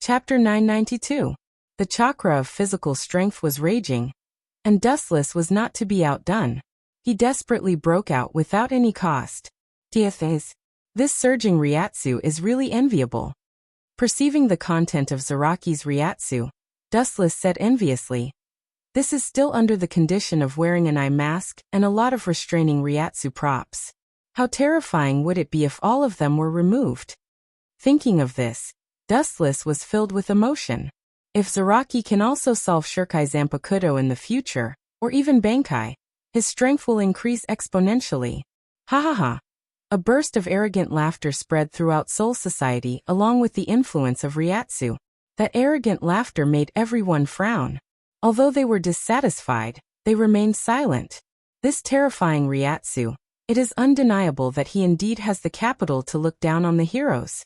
Chapter 992. The chakra of physical strength was raging, and Dustless was not to be outdone. He desperately broke out without any cost. This surging Ryatsu is really enviable. Perceiving the content of Zaraki's Ryatsu, Dustless said enviously, "This is still under the condition of wearing an eye mask and a lot of restraining Ryatsu props. How terrifying would it be if all of them were removed?" Thinking of this, Dustless was filled with emotion. If Zaraki can also solve Shirkai Zanpakuto in the future, or even Bankai, his strength will increase exponentially. Ha ha ha. A burst of arrogant laughter spread throughout Soul Society along with the influence of Ryatsu. That arrogant laughter made everyone frown. Although they were dissatisfied, they remained silent. This terrifying Ryatsu, it is undeniable that he indeed has the capital to look down on the heroes.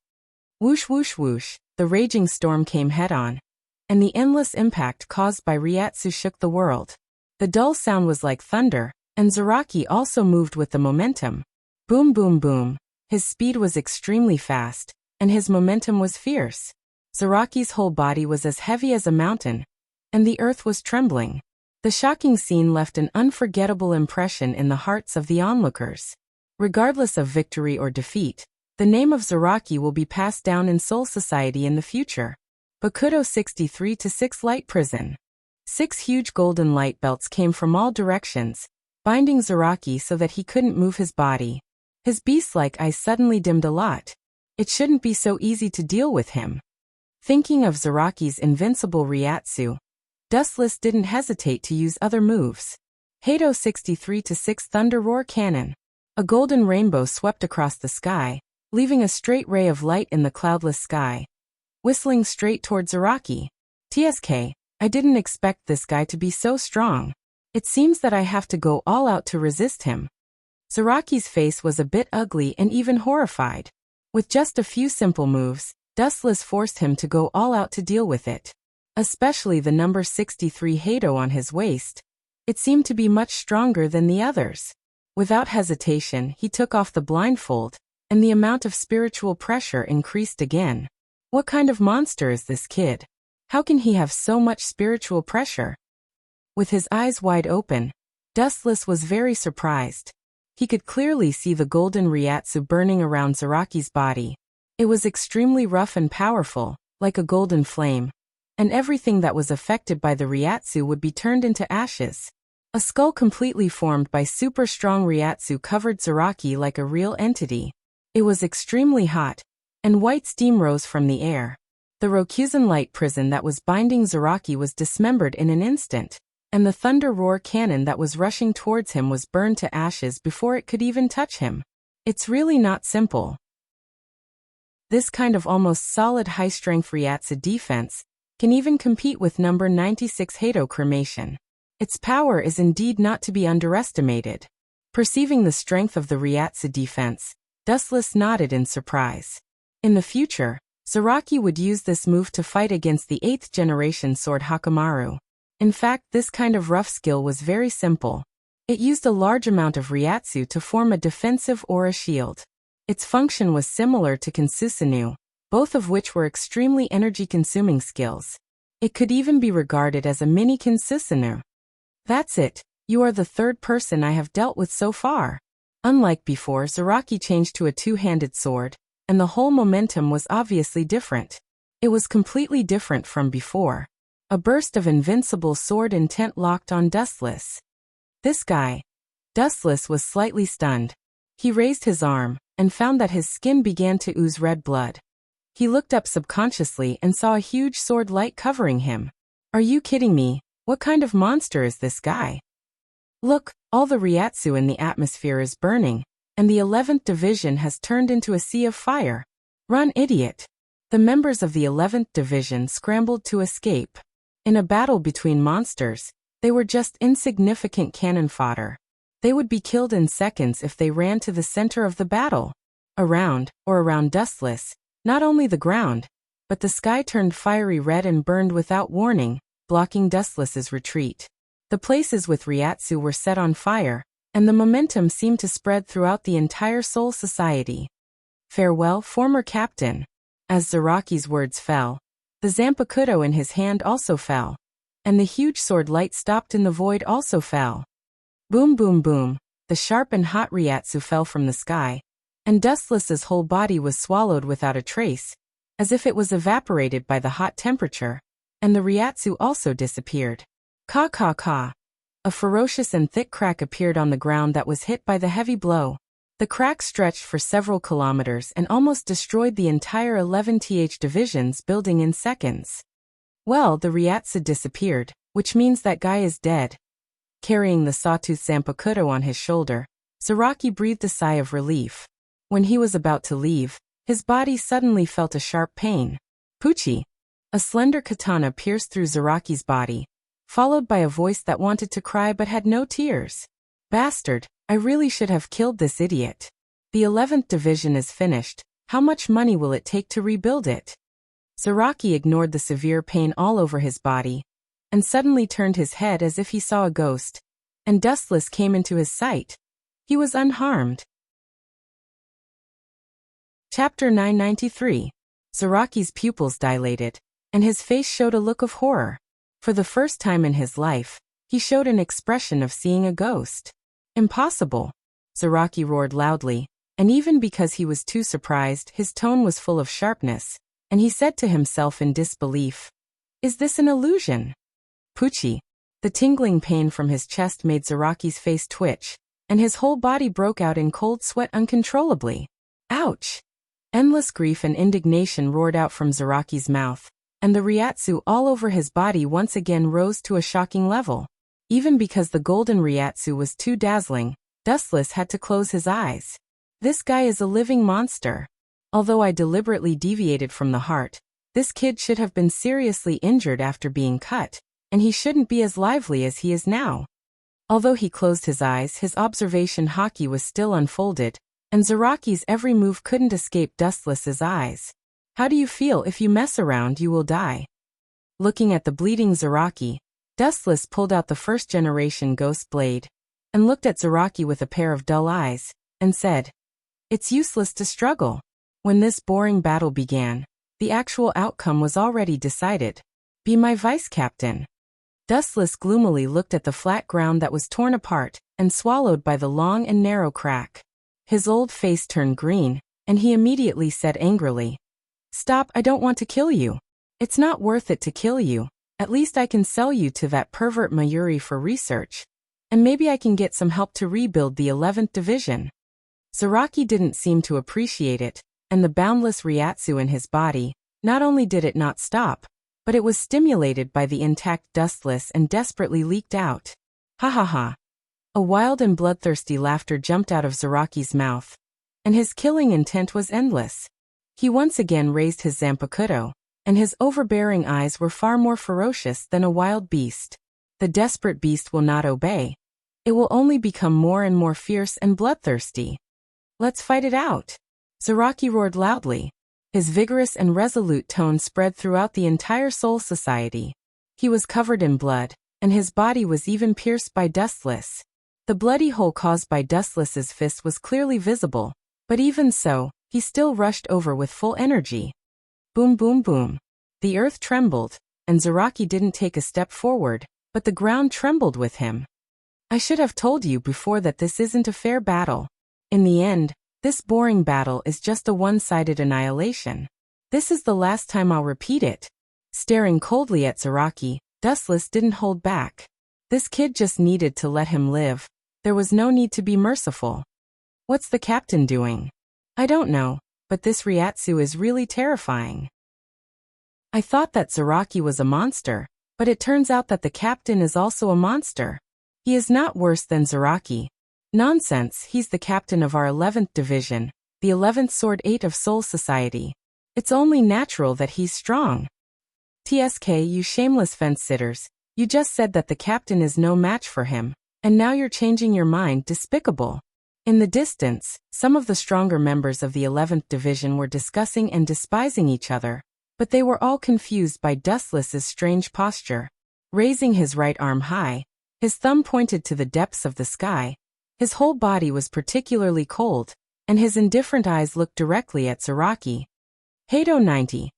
Whoosh whoosh whoosh, the raging storm came head-on, and the endless impact caused by Ryatsu shook the world. The dull sound was like thunder, and Zaraki also moved with the momentum. Boom boom boom, his speed was extremely fast, and his momentum was fierce. Zaraki's whole body was as heavy as a mountain, and the earth was trembling. The shocking scene left an unforgettable impression in the hearts of the onlookers. Regardless of victory or defeat, the name of Zaraki will be passed down in Soul Society in the future. Bakuto 63-6 Light Prison. 6 huge golden light belts came from all directions, binding Zaraki so that he couldn't move his body. His beast-like eyes suddenly dimmed a lot. It shouldn't be so easy to deal with him. Thinking of Zaraki's invincible Ryatsu, Dustless didn't hesitate to use other moves. Hado 63-6 Thunder Roar Cannon. A golden rainbow swept across the sky, leaving a straight ray of light in the cloudless sky, whistling straight toward Zaraki. "TSK, I didn't expect this guy to be so strong. It seems that I have to go all out to resist him." Zaraki's face was a bit ugly and even horrified. With just a few simple moves, Dustless forced him to go all out to deal with it. Especially the number 63 Hado on his waist. It seemed to be much stronger than the others. Without hesitation, he took off the blindfold, and the amount of spiritual pressure increased again. What kind of monster is this kid? How can he have so much spiritual pressure? With his eyes wide open, Dustless was very surprised. He could clearly see the golden Ryatsu burning around Zaraki's body. It was extremely rough and powerful, like a golden flame, and everything that was affected by the Ryatsu would be turned into ashes. A skull completely formed by super strong Ryatsu covered Zaraki like a real entity. It was extremely hot, and white steam rose from the air. The Rokuzen light prison that was binding Zaraki was dismembered in an instant, and the thunder roar cannon that was rushing towards him was burned to ashes before it could even touch him. It's really not simple. This kind of almost solid high-strength Ryatsu defense can even compete with number 96 Hado cremation. Its power is indeed not to be underestimated. Perceiving the strength of the Ryatsu defense, Dustless nodded in surprise. In the future, Zaraki would use this move to fight against the 8th generation sword Hakamaru. In fact, this kind of rough skill was very simple. It used a large amount of Ryatsu to form a defensive aura shield. Its function was similar to Kinsusinu, both of which were extremely energy-consuming skills. It could even be regarded as a mini Kinsusinu. That's it, you are the third person I have dealt with so far. Unlike before, Zaraki changed to a two-handed sword, and the whole momentum was obviously different. It was completely different from before. A burst of invincible sword intent locked on Dustless. This guy. Dustless was slightly stunned. He raised his arm, and found that his skin began to ooze red blood. He looked up subconsciously and saw a huge sword light covering him. Are you kidding me? What kind of monster is this guy? Look, all the Ryatsu in the atmosphere is burning, and the 11th Division has turned into a sea of fire. Run, idiot! The members of the 11th Division scrambled to escape. In a battle between monsters, they were just insignificant cannon fodder. They would be killed in seconds if they ran to the center of the battle. Around Dustless, not only the ground, but the sky turned fiery red and burned without warning, blocking Dustless's retreat. The places with Ryatsu were set on fire, and the momentum seemed to spread throughout the entire Soul Society. Farewell, former captain. As Zaraki's words fell, The zanpakuto in his hand also fell. And the huge sword light stopped in the void also fell. Boom boom boom, the sharp and hot Ryatsu fell from the sky, and Dustless's whole body was swallowed without a trace, as if it was evaporated by the hot temperature, and the Ryatsu also disappeared. Ka ka ka. A ferocious and thick crack appeared on the ground that was hit by the heavy blow. The crack stretched for several kilometers and almost destroyed the entire 11th Division's building in seconds. Well, the Ryatsu disappeared, which means that guy is dead. Carrying the sawtooth zanpakuto on his shoulder, Zaraki breathed a sigh of relief. When he was about to leave, his body suddenly felt a sharp pain. Puchi! A slender katana pierced through Zaraki's body, followed by a voice that wanted to cry but had no tears. Bastard, I really should have killed this idiot. The 11th Division is finished. How much money will it take to rebuild it? Zaraki ignored the severe pain all over his body, and suddenly turned his head as if he saw a ghost, and Dustless came into his sight. He was unharmed. Chapter 993. Zaraki's pupils dilated, and his face showed a look of horror. For the first time in his life, he showed an expression of seeing a ghost. Impossible! Zaraki roared loudly, and even because he was too surprised, his tone was full of sharpness, and he said to himself in disbelief, "Is this an illusion?" Puchi! The tingling pain from his chest made Zaraki's face twitch, and his whole body broke out in cold sweat uncontrollably. Ouch! Endless grief and indignation roared out from Zaraki's mouth, and the Ryatsu all over his body once again rose to a shocking level. Even because the golden Ryatsu was too dazzling, Dustless had to close his eyes. This guy is a living monster. Although I deliberately deviated from the heart, this kid should have been seriously injured after being cut, and he shouldn't be as lively as he is now. Although he closed his eyes, his observation haki was still unfolded, and Zaraki's every move couldn't escape Dustless's eyes. How do you feel? If you mess around, you will die. Looking at the bleeding Zaraki, Dustless pulled out the first-generation ghost blade, and looked at Zaraki with a pair of dull eyes, and said, "It's useless to struggle." When this boring battle began, the actual outcome was already decided. Be my vice-captain. Dustless gloomily looked at the flat ground that was torn apart, and swallowed by the long and narrow crack. His old face turned green, and he immediately said angrily, "Stop, I don't want to kill you. It's not worth it to kill you. At least I can sell you to that pervert Mayuri for research. And maybe I can get some help to rebuild the 11th Division." Zaraki didn't seem to appreciate it, and the boundless Ryatsu in his body, not only did it not stop, but it was stimulated by the intact Dustless and desperately leaked out. Ha ha ha. A wild and bloodthirsty laughter jumped out of Zaraki's mouth, and his killing intent was endless. He once again raised his zanpakuto, and his overbearing eyes were far more ferocious than a wild beast. The desperate beast will not obey. It will only become more and more fierce and bloodthirsty. Let's fight it out. Zaraki roared loudly. His vigorous and resolute tone spread throughout the entire Soul Society. He was covered in blood, and his body was even pierced by Dustless. The bloody hole caused by Dustless's fist was clearly visible, but even so, he still rushed over with full energy. Boom boom boom. The earth trembled, and Zaraki didn't take a step forward, but the ground trembled with him. I should have told you before that this isn't a fair battle. In the end, this boring battle is just a one-sided annihilation. This is the last time I'll repeat it. Staring coldly at Zaraki, Dustless didn't hold back. This kid just needed to let him live. There was no need to be merciful. What's the captain doing? I don't know, but this Ryatsu is really terrifying. I thought that Zaraki was a monster, but it turns out that the captain is also a monster. He is not worse than Zaraki. Nonsense, he's the captain of our 11th Division, the 11th Sword 8 of Soul Society. It's only natural that he's strong. TSK, you shameless fence-sitters, you just said that the captain is no match for him, and now you're changing your mind. Despicable. In the distance, some of the stronger members of the 11th Division were discussing and despising each other, but they were all confused by Dustless's strange posture. Raising his right arm high, his thumb pointed to the depths of the sky. His whole body was particularly cold, and his indifferent eyes looked directly at Zaraki. Hado 90.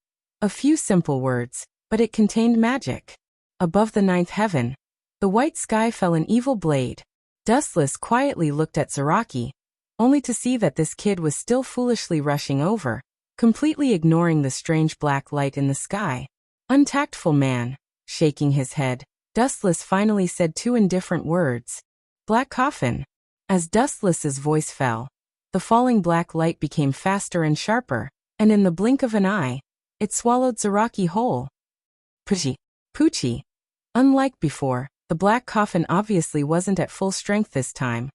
A few simple words, but it contained magic. Above the ninth heaven, the white sky fell an evil blade. Dustless quietly looked at Zaraki, only to see that this kid was still foolishly rushing over, completely ignoring the strange black light in the sky. Untactful man. Shaking his head, Dustless finally said two indifferent words. Black coffin. As Dustless's voice fell, the falling black light became faster and sharper, and in the blink of an eye, it swallowed Zaraki whole. Poochie. Unlike before, the black coffin obviously wasn't at full strength this time.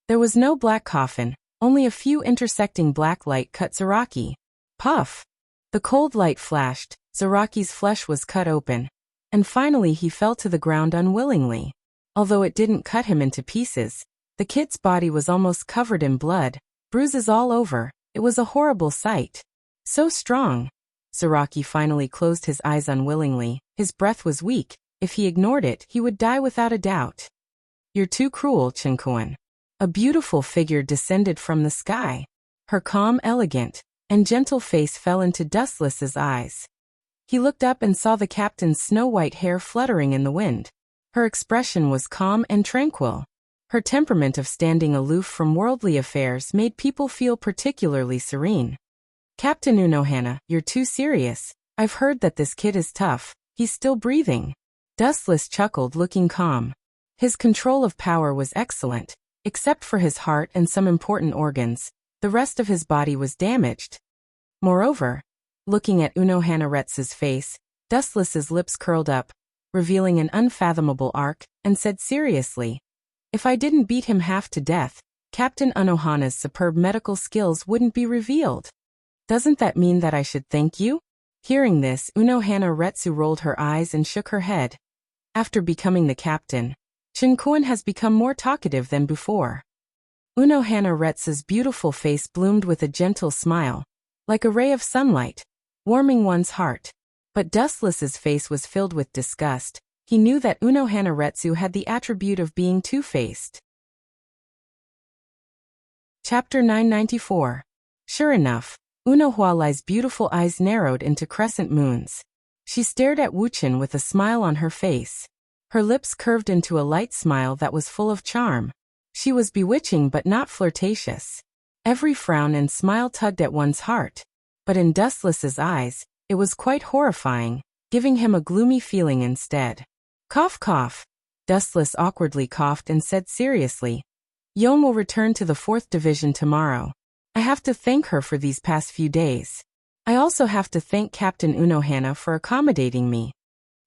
There was no black coffin, only a few intersecting black light cut Zaraki. Puff! The cold light flashed, Zaraki's flesh was cut open, and finally he fell to the ground unwillingly. Although it didn't cut him into pieces, the kid's body was almost covered in blood, bruises all over. It was a horrible sight. So strong. Zaraki finally closed his eyes unwillingly. His breath was weak. If he ignored it, he would die without a doubt. You're too cruel, Chinkuan. A beautiful figure descended from the sky. Her calm, elegant, and gentle face fell into Dustless's eyes. He looked up and saw the captain's snow-white hair fluttering in the wind. Her expression was calm and tranquil. Her temperament of standing aloof from worldly affairs made people feel particularly serene. Captain Unohana, you're too serious. I've heard that this kid is tough. He's still breathing. Dustless chuckled, looking calm. His control of power was excellent. Except for his heart and some important organs, the rest of his body was damaged. Moreover, looking at Unohana Retsu's face, Dustless's lips curled up, revealing an unfathomable arc, and said seriously, if I didn't beat him half to death, Captain Unohana's superb medical skills wouldn't be revealed. Doesn't that mean that I should thank you? Hearing this, Unohana Retsu rolled her eyes and shook her head. After becoming the captain, Chinkuan has become more talkative than before. Unohana Retsu's beautiful face bloomed with a gentle smile, like a ray of sunlight, warming one's heart. But Dustless's face was filled with disgust. He knew that Unohana Retsu had the attribute of being two-faced. Chapter 994. Sure enough, Unohualai's beautiful eyes narrowed into crescent moons. She stared at Wuchen with a smile on her face. Her lips curved into a light smile that was full of charm. She was bewitching but not flirtatious. Every frown and smile tugged at one's heart. But in Dustless's eyes, it was quite horrifying, giving him a gloomy feeling instead. Cough cough. Dustless awkwardly coughed and said seriously, Yon will return to the 4th Division tomorrow. I have to thank her for these past few days. I also have to thank Captain Unohana for accommodating me.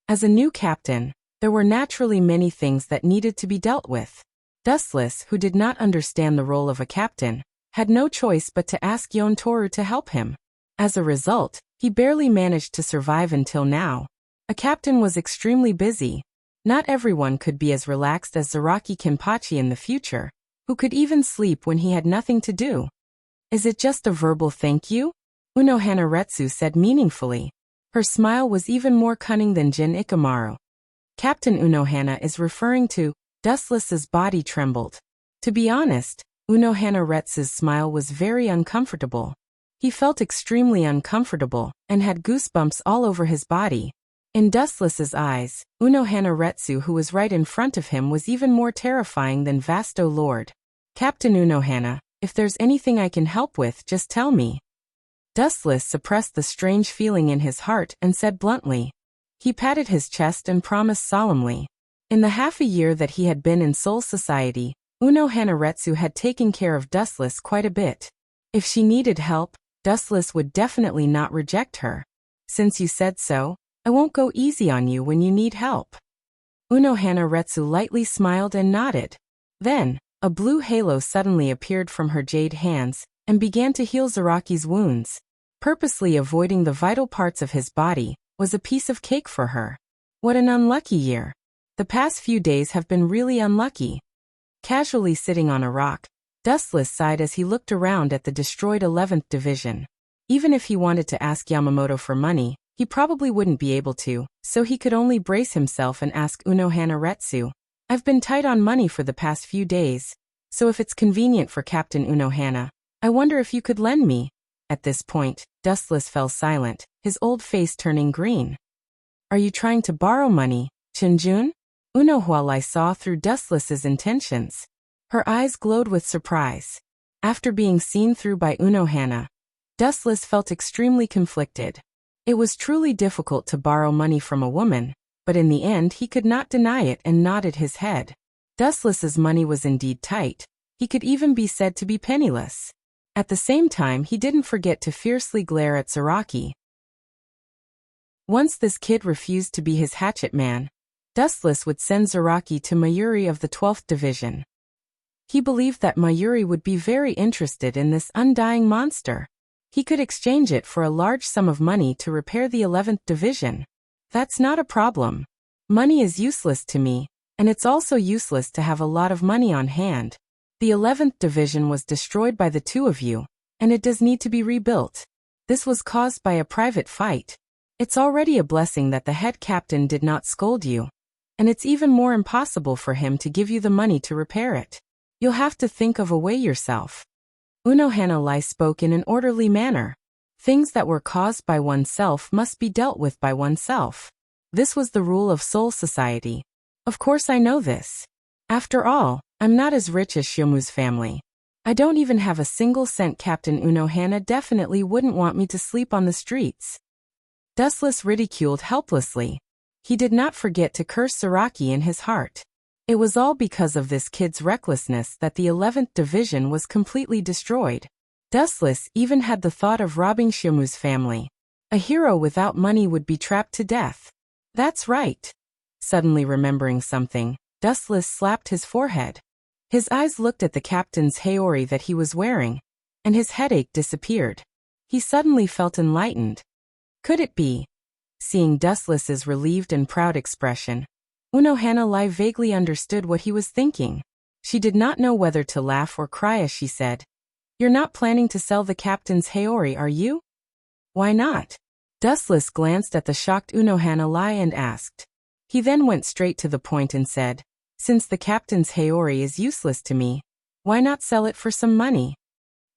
As a new captain, there were naturally many things that needed to be dealt with. Dustless, who did not understand the role of a captain, had no choice but to ask Yon Toru to help him. As a result, he barely managed to survive until now. A captain was extremely busy. Not everyone could be as relaxed as Zaraki Kenpachi in the future, who could even sleep when he had nothing to do. Is it just a verbal thank you? Unohana Retsu said meaningfully. Her smile was even more cunning than Jin Ikamaru. Captain Unohana is referring to. Dustless's body trembled. To be honest, Unohana Retsu's smile was very uncomfortable. He felt extremely uncomfortable, and had goosebumps all over his body. In Dustless's eyes, Unohana Retsu, who was right in front of him, was even more terrifying than Vasto Lord. Captain Unohana, if there's anything I can help with, just tell me. Dustless suppressed the strange feeling in his heart and said bluntly. He patted his chest and promised solemnly. In the half a year that he had been in Soul Society, Unohana Retsu had taken care of Dustless quite a bit. If she needed help, Dustless would definitely not reject her. Since you said so, I won't go easy on you when you need help. Unohana Retsu lightly smiled and nodded. Then, a blue halo suddenly appeared from her jade hands, and began to heal Zaraki's wounds. Purposely avoiding the vital parts of his body was a piece of cake for her. What an unlucky year. The past few days have been really unlucky. Casually sitting on a rock, Dustless sighed as he looked around at the destroyed 11th Division. Even if he wanted to ask Yamamoto for money, he probably wouldn't be able to, so he could only brace himself and ask Unohana Retsu. I've been tight on money for the past few days, so if it's convenient for Captain Unohana, I wonder if you could lend me. At this point, Dustless fell silent, his old face turning green. Are you trying to borrow money, Chinjun? Unohwalai saw through Dustless's intentions. Her eyes glowed with surprise. After being seen through by Unohana, Dustless felt extremely conflicted. It was truly difficult to borrow money from a woman, but in the end he could not deny it and nodded his head. Dustless's money was indeed tight. He could even be said to be penniless. At the same time, he didn't forget to fiercely glare at Zaraki. Once this kid refused to be his hatchet man, Dustless would send Zaraki to Mayuri of the 12th Division. He believed that Mayuri would be very interested in this undying monster. He could exchange it for a large sum of money to repair the 11th Division. That's not a problem. Money is useless to me, and it's also useless to have a lot of money on hand. The 11th Division was destroyed by the two of you, and it does need to be rebuilt. This was caused by a private fight. It's already a blessing that the head captain did not scold you, and it's even more impossible for him to give you the money to repair it. You'll have to think of a way yourself. Unohana Lai spoke in an orderly manner. Things that were caused by oneself must be dealt with by oneself. This was the rule of Soul Society. Of course I know this. After all, I'm not as rich as Shiomu's family. I don't even have a single cent. Captain Unohana definitely wouldn't want me to sleep on the streets. Dustless ridiculed helplessly. He did not forget to curse Zaraki in his heart. It was all because of this kid's recklessness that the 11th Division was completely destroyed. Dustless even had the thought of robbing Shiomu's family. A hero without money would be trapped to death. That's right. Suddenly remembering something, Dustless slapped his forehead. His eyes looked at the captain's haori that he was wearing, and his headache disappeared. He suddenly felt enlightened. Could it be? Seeing Dustless's relieved and proud expression, Unohana Lai vaguely understood what he was thinking. She did not know whether to laugh or cry as she said, "You're not planning to sell the captain's haori, are you?" "Why not?" Dustless glanced at the shocked Unohana Lai and asked. He then went straight to the point and said, "Since the captain's haori is useless to me, why not sell it for some money?"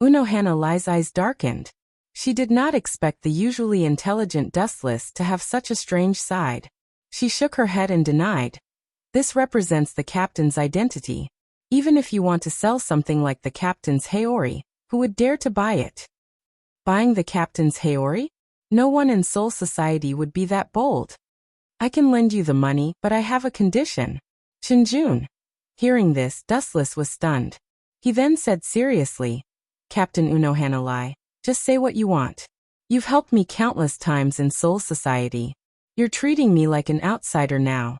Unohana Lai's eyes darkened. She did not expect the usually intelligent Dustless to have such a strange side. She shook her head and denied. "This represents the captain's identity. Even if you want to sell something like the captain's haori, who would dare to buy it?" Buying the captain's haori? No one in Soul Society would be that bold. "I can lend you the money, but I have a condition." Chinjun. Hearing this, Dustless was stunned. He then said seriously, "Captain Unohana Lai, just say what you want. You've helped me countless times in Soul Society. You're treating me like an outsider now."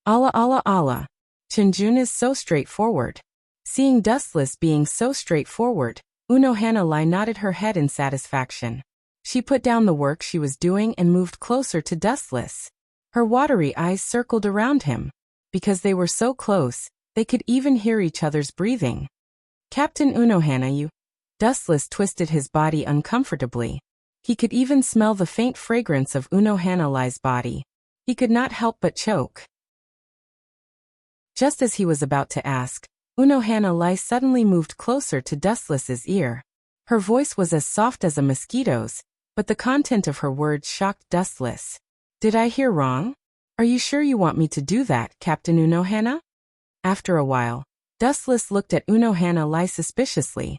Allah Allah Allah. Chinjun is so straightforward. Seeing Dustless being so straightforward, Unohana Lai nodded her head in satisfaction. She put down the work she was doing and moved closer to Dustless. Her watery eyes circled around him. Because they were so close, they could even hear each other's breathing. "Captain Unohana, you..." Dustless twisted his body uncomfortably. He could even smell the faint fragrance of Unohana Lai's body. He could not help but choke. Just as he was about to ask, Unohana Lai suddenly moved closer to Dustless's ear. Her voice was as soft as a mosquito's, but the content of her words shocked Dustless. "Did I hear wrong? Are you sure you want me to do that, Captain Unohana?" After a while, Dustless looked at Unohana Lai suspiciously.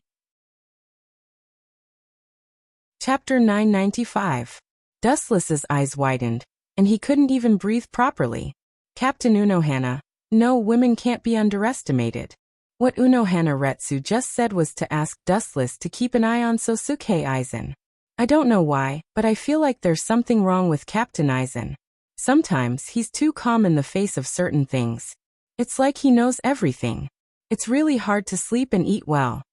Chapter 995. Dustless's eyes widened, and he couldn't even breathe properly. "Captain Unohana, no, women can't be underestimated." What Unohana Retsu just said was to ask Dustless to keep an eye on Sosuke Aizen. "I don't know why, but I feel like there's something wrong with Captain Aizen. Sometimes he's too calm in the face of certain things. It's like he knows everything. It's really hard to sleep and eat well."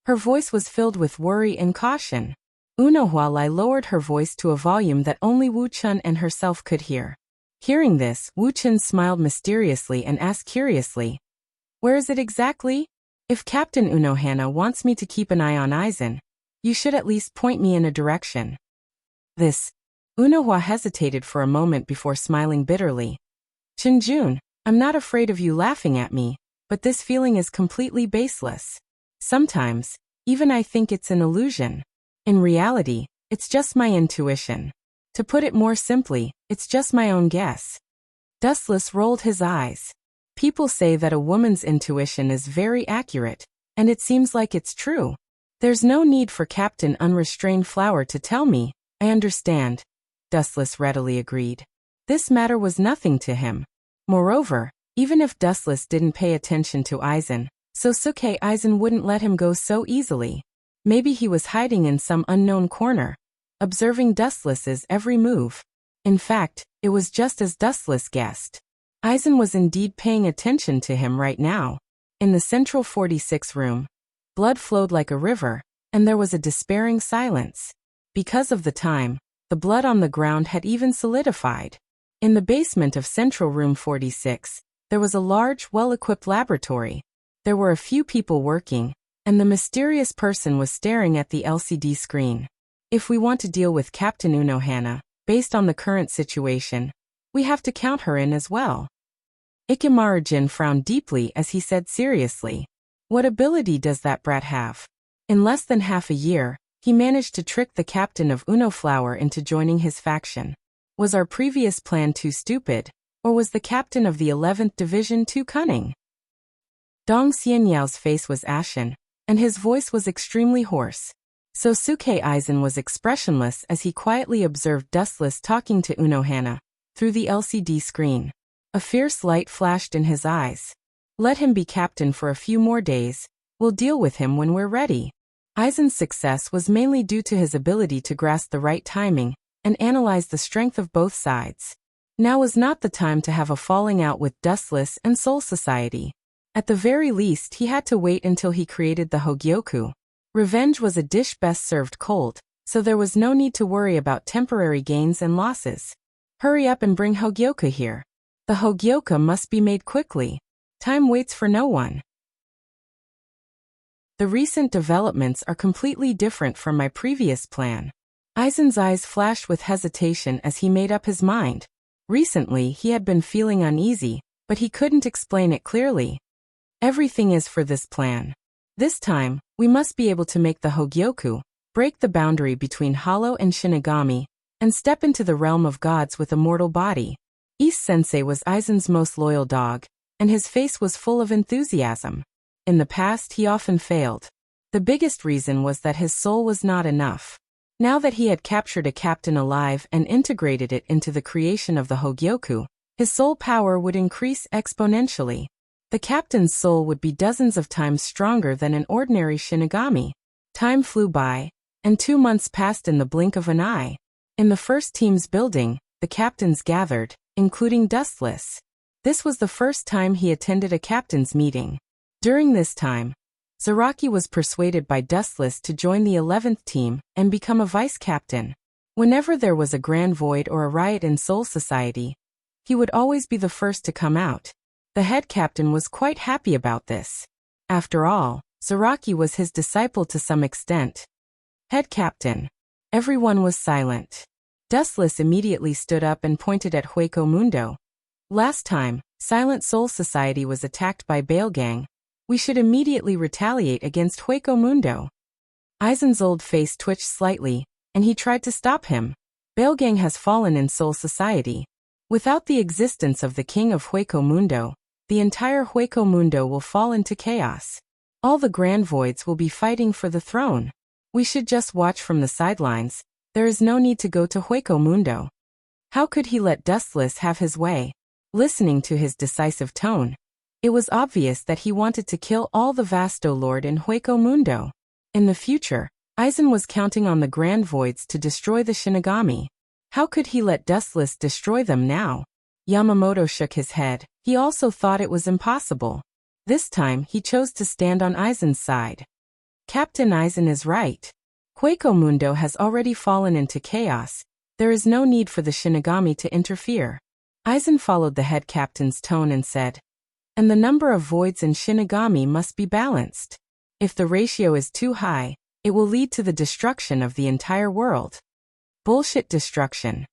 Her voice was filled with worry and caution. Unohana Lai lowered her voice to a volume that only Wu Chun and herself could hear. Hearing this, Wu Chun smiled mysteriously and asked curiously, "Where is it exactly? If Captain Unohana wants me to keep an eye on Aizen, you should at least point me in a direction." This. Unohana hesitated for a moment before smiling bitterly. "Chinjun, I'm not afraid of you laughing at me, but this feeling is completely baseless. Sometimes, even I think it's an illusion. In reality, it's just my intuition. To put it more simply, it's just my own guess. Dustless rolled his eyes. People say that a woman's intuition is very accurate, and it seems like it's true. There's no need for Captain Unrestrained Flower to tell me. I understand. Dustless readily agreed. This matter was nothing to him. Moreover, even if Dustless didn't pay attention to Aizen, Sosuke Aizen wouldn't let him go so easily. Maybe he was hiding in some unknown corner, observing Dustless's every move. In fact, it was just as Dustless guessed. Aizen was indeed paying attention to him right now. In the central 46 room, blood flowed like a river, and there was a despairing silence. Because of the time, the blood on the ground had even solidified. In the basement of Central Room 46, there was a large, well-equipped laboratory. There were a few people working, and the mysterious person was staring at the LCD screen. If we want to deal with Captain Unohana, based on the current situation, we have to count her in as well. Ikemaru-jin frowned deeply as he said seriously, "What ability does that brat have?" In less than half a year, he managed to trick the captain of Uno Flower into joining his faction. Was our previous plan too stupid, or was the captain of the 11th Division too cunning? Dong Xianyao's face was ashen, and his voice was extremely hoarse. Sosuke Aizen was expressionless as he quietly observed Dustless talking to Unohana through the LCD screen. A fierce light flashed in his eyes. "Let him be captain for a few more days. We'll deal with him when we're ready." Aizen's success was mainly due to his ability to grasp the right timing and analyze the strength of both sides. Now was not the time to have a falling out with Dustless and Soul Society. At the very least, he had to wait until he created the Hogyoku. Revenge was a dish best served cold, so there was no need to worry about temporary gains and losses. Hurry up and bring Hogyoku here. The Hogyoku must be made quickly. Time waits for no one. The recent developments are completely different from my previous plan. Aizen's eyes flashed with hesitation as he made up his mind. Recently, he had been feeling uneasy, but he couldn't explain it clearly. Everything is for this plan. This time, we must be able to make the Hogyoku, break the boundary between Hollow and Shinigami, and step into the realm of gods with a mortal body. East Sensei was Aizen's most loyal dog, and his face was full of enthusiasm. In the past, he often failed. The biggest reason was that his soul was not enough. Now that he had captured a captain alive and integrated it into the creation of the Hogyoku, his soul power would increase exponentially. The captain's soul would be dozens of times stronger than an ordinary Shinigami. Time flew by, and 2 months passed in the blink of an eye. In the first team's building, the captains gathered, including Dustless. This was the first time he attended a captain's meeting. During this time, Zaraki was persuaded by Dustless to join the 11th team and become a vice-captain. Whenever there was a grand void or a riot in Soul Society, he would always be the first to come out. The head captain was quite happy about this. After all, Zaraki was his disciple to some extent. Head captain. Everyone was silent. Dustless immediately stood up and pointed at Hueco Mundo. "Last time, Silent Soul Society was attacked by Balegang. We should immediately retaliate against Hueco Mundo." Aizen's old face twitched slightly, and he tried to stop him. Balegang has fallen in Soul Society. Without the existence of the king of Hueco Mundo, the entire Hueco Mundo will fall into chaos. All the Grand Voids will be fighting for the throne. We should just watch from the sidelines. There is no need to go to Hueco Mundo. How could he let Dustless have his way? Listening to his decisive tone, it was obvious that he wanted to kill all the Vasto Lord in Hueco Mundo. In the future, Aizen was counting on the Grand Voids to destroy the Shinigami. How could he let Dustless destroy them now? Yamamoto shook his head. He also thought it was impossible. This time, he chose to stand on Aizen's side. Captain Aizen is right. Hueco Mundo has already fallen into chaos. There is no need for the Shinigami to interfere. Aizen followed the head captain's tone and said, "And the number of voids in Shinigami must be balanced. If the ratio is too high, it will lead to the destruction of the entire world." Bullshit destruction.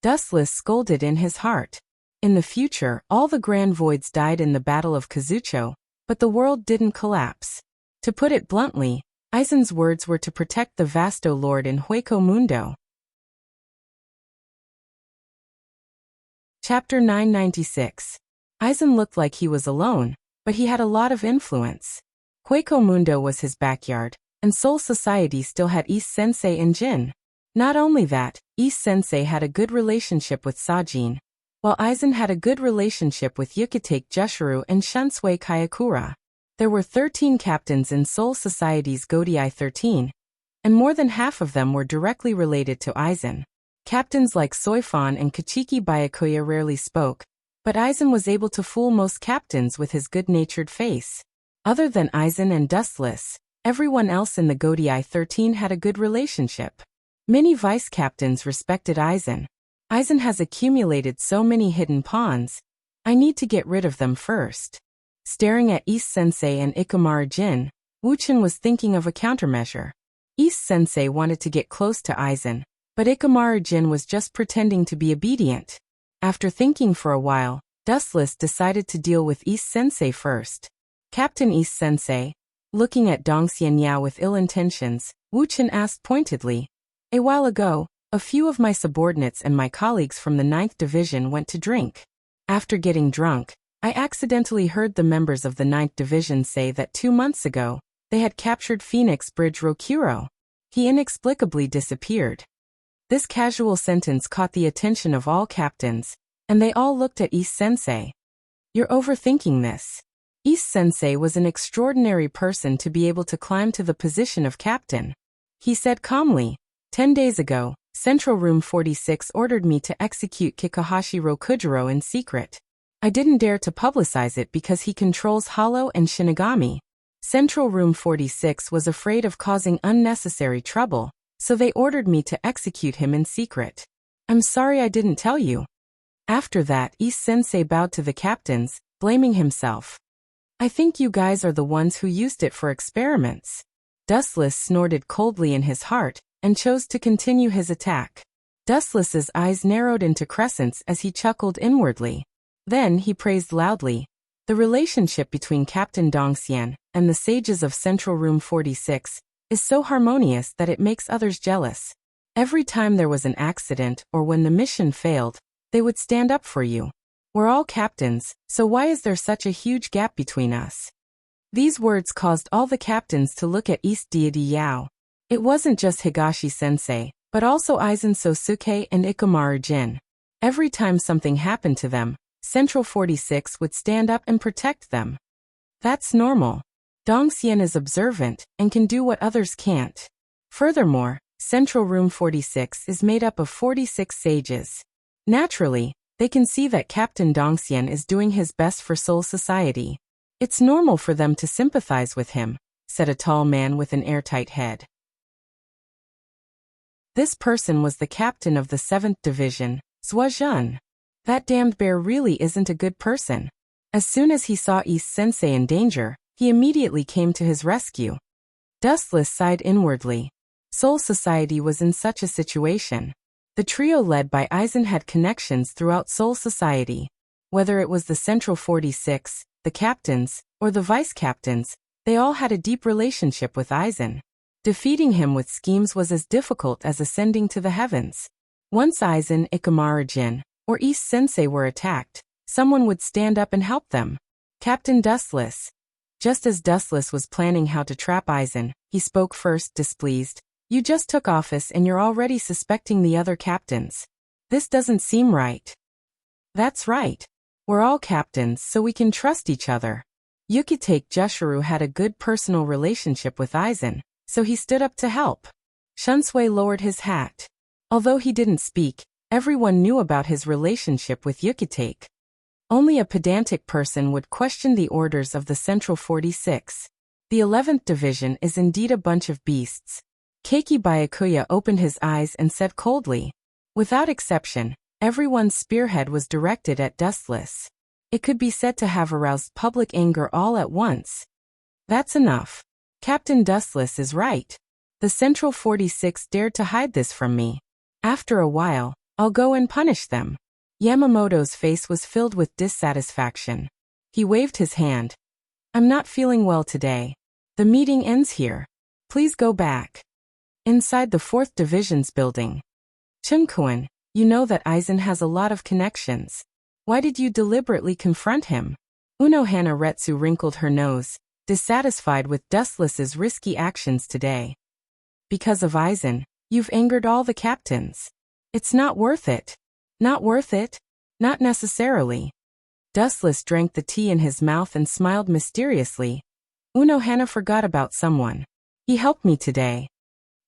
Dustless scolded in his heart. In the future, all the Grand Voids died in the Battle of Kazucho, but the world didn't collapse. To put it bluntly, Aizen's words were to protect the Vasto Lord in Hueco Mundo. Chapter 996. Aizen looked like he was alone, but he had a lot of influence. Hueco Mundo was his backyard, and Soul Society still had East Sensei and Jin. Not only that, East Sensei had a good relationship with Sajin, while Aizen had a good relationship with Yukitake Jushiro and Shunsui Kayakura. There were 13 captains in Soul Society's Godai 13, and more than half of them were directly related to Aizen. Captains like Soifan and Kachiki Byakuya rarely spoke, but Aizen was able to fool most captains with his good-natured face. Other than Aizen and Dustless, everyone else in the Godai 13 had a good relationship. Many vice-captains respected Aizen. Aizen has accumulated so many hidden pawns. I need to get rid of them first. Staring at East Sensei and Ikamaru Jin, Wuchen was thinking of a countermeasure. East Sensei wanted to get close to Aizen, but Ikamaru Jin was just pretending to be obedient. After thinking for a while, Dustless decided to deal with East Sensei first. Captain East Sensei, looking at Dong Xianyao with ill intentions, Wuchen asked pointedly, "A while ago, a few of my subordinates and my colleagues from the 9th Division went to drink. After getting drunk, I accidentally heard the members of the 9th Division say that 2 months ago, they had captured Phoenix Bridge Rokuro. He inexplicably disappeared." This casual sentence caught the attention of all captains, and they all looked at East Sensei. "You're overthinking this." East Sensei was an extraordinary person to be able to climb to the position of captain. He said calmly, 10 days ago, Central Room 46 ordered me to execute Kikahashi Rokujiro in secret. I didn't dare to publicize it because he controls Hollow and Shinigami. Central Room 46 was afraid of causing unnecessary trouble, so they ordered me to execute him in secret. I'm sorry I didn't tell you. After that, East Sensei bowed to the captains, blaming himself. I think you guys are the ones who used it for experiments. Dustless snorted coldly in his heart, and chose to continue his attack. Dustless's eyes narrowed into crescents as he chuckled inwardly. Then he praised loudly. The relationship between Captain Dongxian and the sages of Central Room 46 is so harmonious that it makes others jealous. Every time there was an accident or when the mission failed, they would stand up for you. We're all captains, so why is there such a huge gap between us? These words caused all the captains to look at East Deity Yao. It wasn't just Higashi-sensei, but also Aizen Sosuke and Ikamaru Jin. Every time something happened to them, Central 46 would stand up and protect them. That's normal. Dongxian is observant and can do what others can't. Furthermore, Central Room 46 is made up of 46 sages. Naturally, they can see that Captain Dongxian is doing his best for Soul Society. It's normal for them to sympathize with him, said a tall man with an airtight head. This person was the captain of the 7th Division, Zhuazhen. That damned bear really isn't a good person. As soon as he saw East Sensei in danger, he immediately came to his rescue. Dustless sighed inwardly. Soul Society was in such a situation. The trio led by Aizen had connections throughout Soul Society. Whether it was the Central 46, the captains, or the vice-captains, they all had a deep relationship with Aizen. Defeating him with schemes was as difficult as ascending to the heavens. Once Aizen, Ikamaru Jin, or East Sensei were attacked, someone would stand up and help them. Captain Dustless. Just as Dustless was planning how to trap Aizen, he spoke first, displeased. You just took office and you're already suspecting the other captains. This doesn't seem right. That's right. We're all captains so we can trust each other. Yukitake Jushiro had a good personal relationship with Aizen, so he stood up to help. Shunsui lowered his hat. Although he didn't speak, everyone knew about his relationship with Yukitake. Only a pedantic person would question the orders of the Central 46. The 11th Division is indeed a bunch of beasts. Keiki Byakuya opened his eyes and said coldly. Without exception, everyone's spearhead was directed at Dustless. It could be said to have aroused public anger all at once. That's enough. Captain Dustless is right. The Central 46 dared to hide this from me. After a while, I'll go and punish them. Yamamoto's face was filled with dissatisfaction. He waved his hand. I'm not feeling well today. The meeting ends here. Please go back. Inside the 4th Division's building. Chunkuan, you know that Aizen has a lot of connections. Why did you deliberately confront him? Unohana Retsu wrinkled her nose, dissatisfied with Dustless's risky actions today. Because of Aizen, you've angered all the captains. It's not worth it. Not worth it? Not necessarily. Dustless drank the tea in his mouth and smiled mysteriously. Unohana forgot about someone. He helped me today.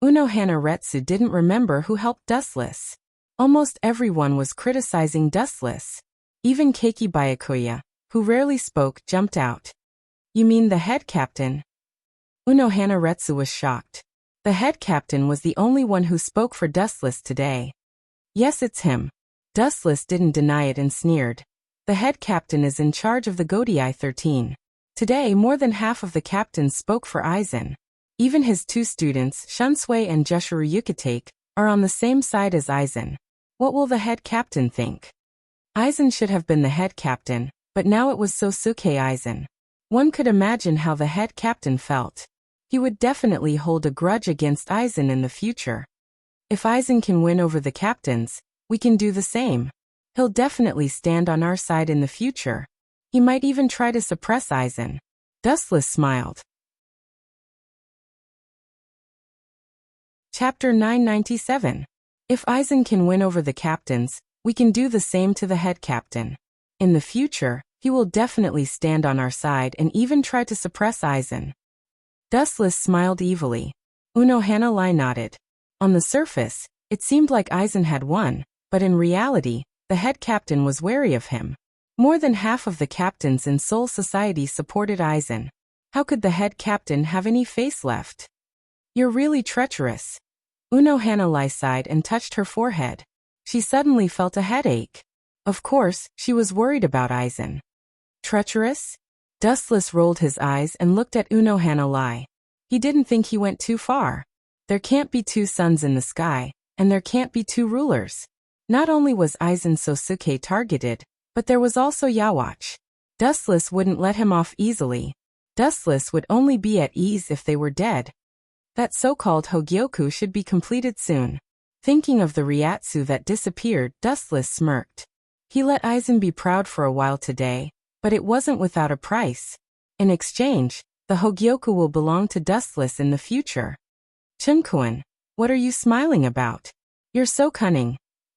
Unohana Retsu didn't remember who helped Dustless. Almost everyone was criticizing Dustless. Even Keiki Byakuya, who rarely spoke, jumped out. You mean the head captain? Unohana Retsu was shocked. The head captain was the only one who spoke for Dustless today. Yes, it's him. Dustless didn't deny it and sneered. The head captain is in charge of the Godii 13. Today more than half of the captains spoke for Aizen. Even his two students, Shunsui and Jushiro Yukitake, are on the same side as Aizen. What will the head captain think? Aizen should have been the head captain, but now it was Sosuke Aizen. One could imagine how the head captain felt. He would definitely hold a grudge against Aizen in the future. If Aizen can win over the captains, we can do the same. He'll definitely stand on our side in the future. He might even try to suppress Aizen. Dustless smiled. Chapter 997. If Aizen can win over the captains, we can do the same to the head captain. In the future, he will definitely stand on our side and even try to suppress Aizen. Dustless smiled evilly. Unohana Lai nodded. On the surface, it seemed like Aizen had won, but in reality, the head captain was wary of him. More than half of the captains in Soul Society supported Aizen. How could the head captain have any face left? You're really treacherous. Unohana Lai sighed and touched her forehead. She suddenly felt a headache. Of course, she was worried about Aizen. Treacherous? Dustless rolled his eyes and looked at Unohana Lai. He didn't think he went too far. There can't be two suns in the sky, and there can't be two rulers. Not only was Aizen Sosuke targeted, but there was also Yawatch. Dustless wouldn't let him off easily. Dustless would only be at ease if they were dead. That so-called Hogyoku should be completed soon. Thinking of the Ryatsu that disappeared, Dustless smirked. He let Aizen be proud for a while today, but it wasn't without a price. In exchange, the Hogyoku will belong to Dustless in the future. Chunkuin, what are you smiling about? You're so cunning.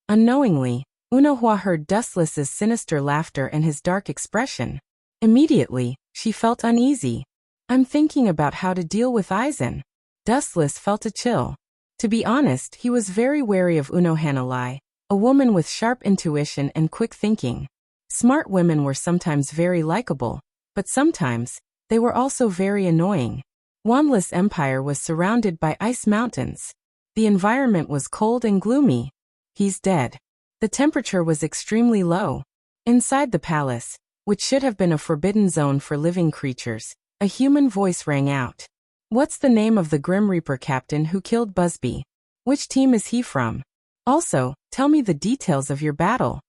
Unknowingly, Unohua heard Dustless's sinister laughter and his dark expression. Immediately, she felt uneasy. I'm thinking about how to deal with Aizen. Dustless felt a chill. To be honest, he was very wary of Unohana Lai, a woman with sharp intuition and quick thinking. Smart women were sometimes very likable, but sometimes, they were also very annoying. Wanless Empire was surrounded by ice mountains. The environment was cold and gloomy. He's dead. The temperature was extremely low. Inside the palace, which should have been a forbidden zone for living creatures, a human voice rang out. What's the name of the Grim Reaper captain who killed Busby? Which team is he from? Also, tell me the details of your battle.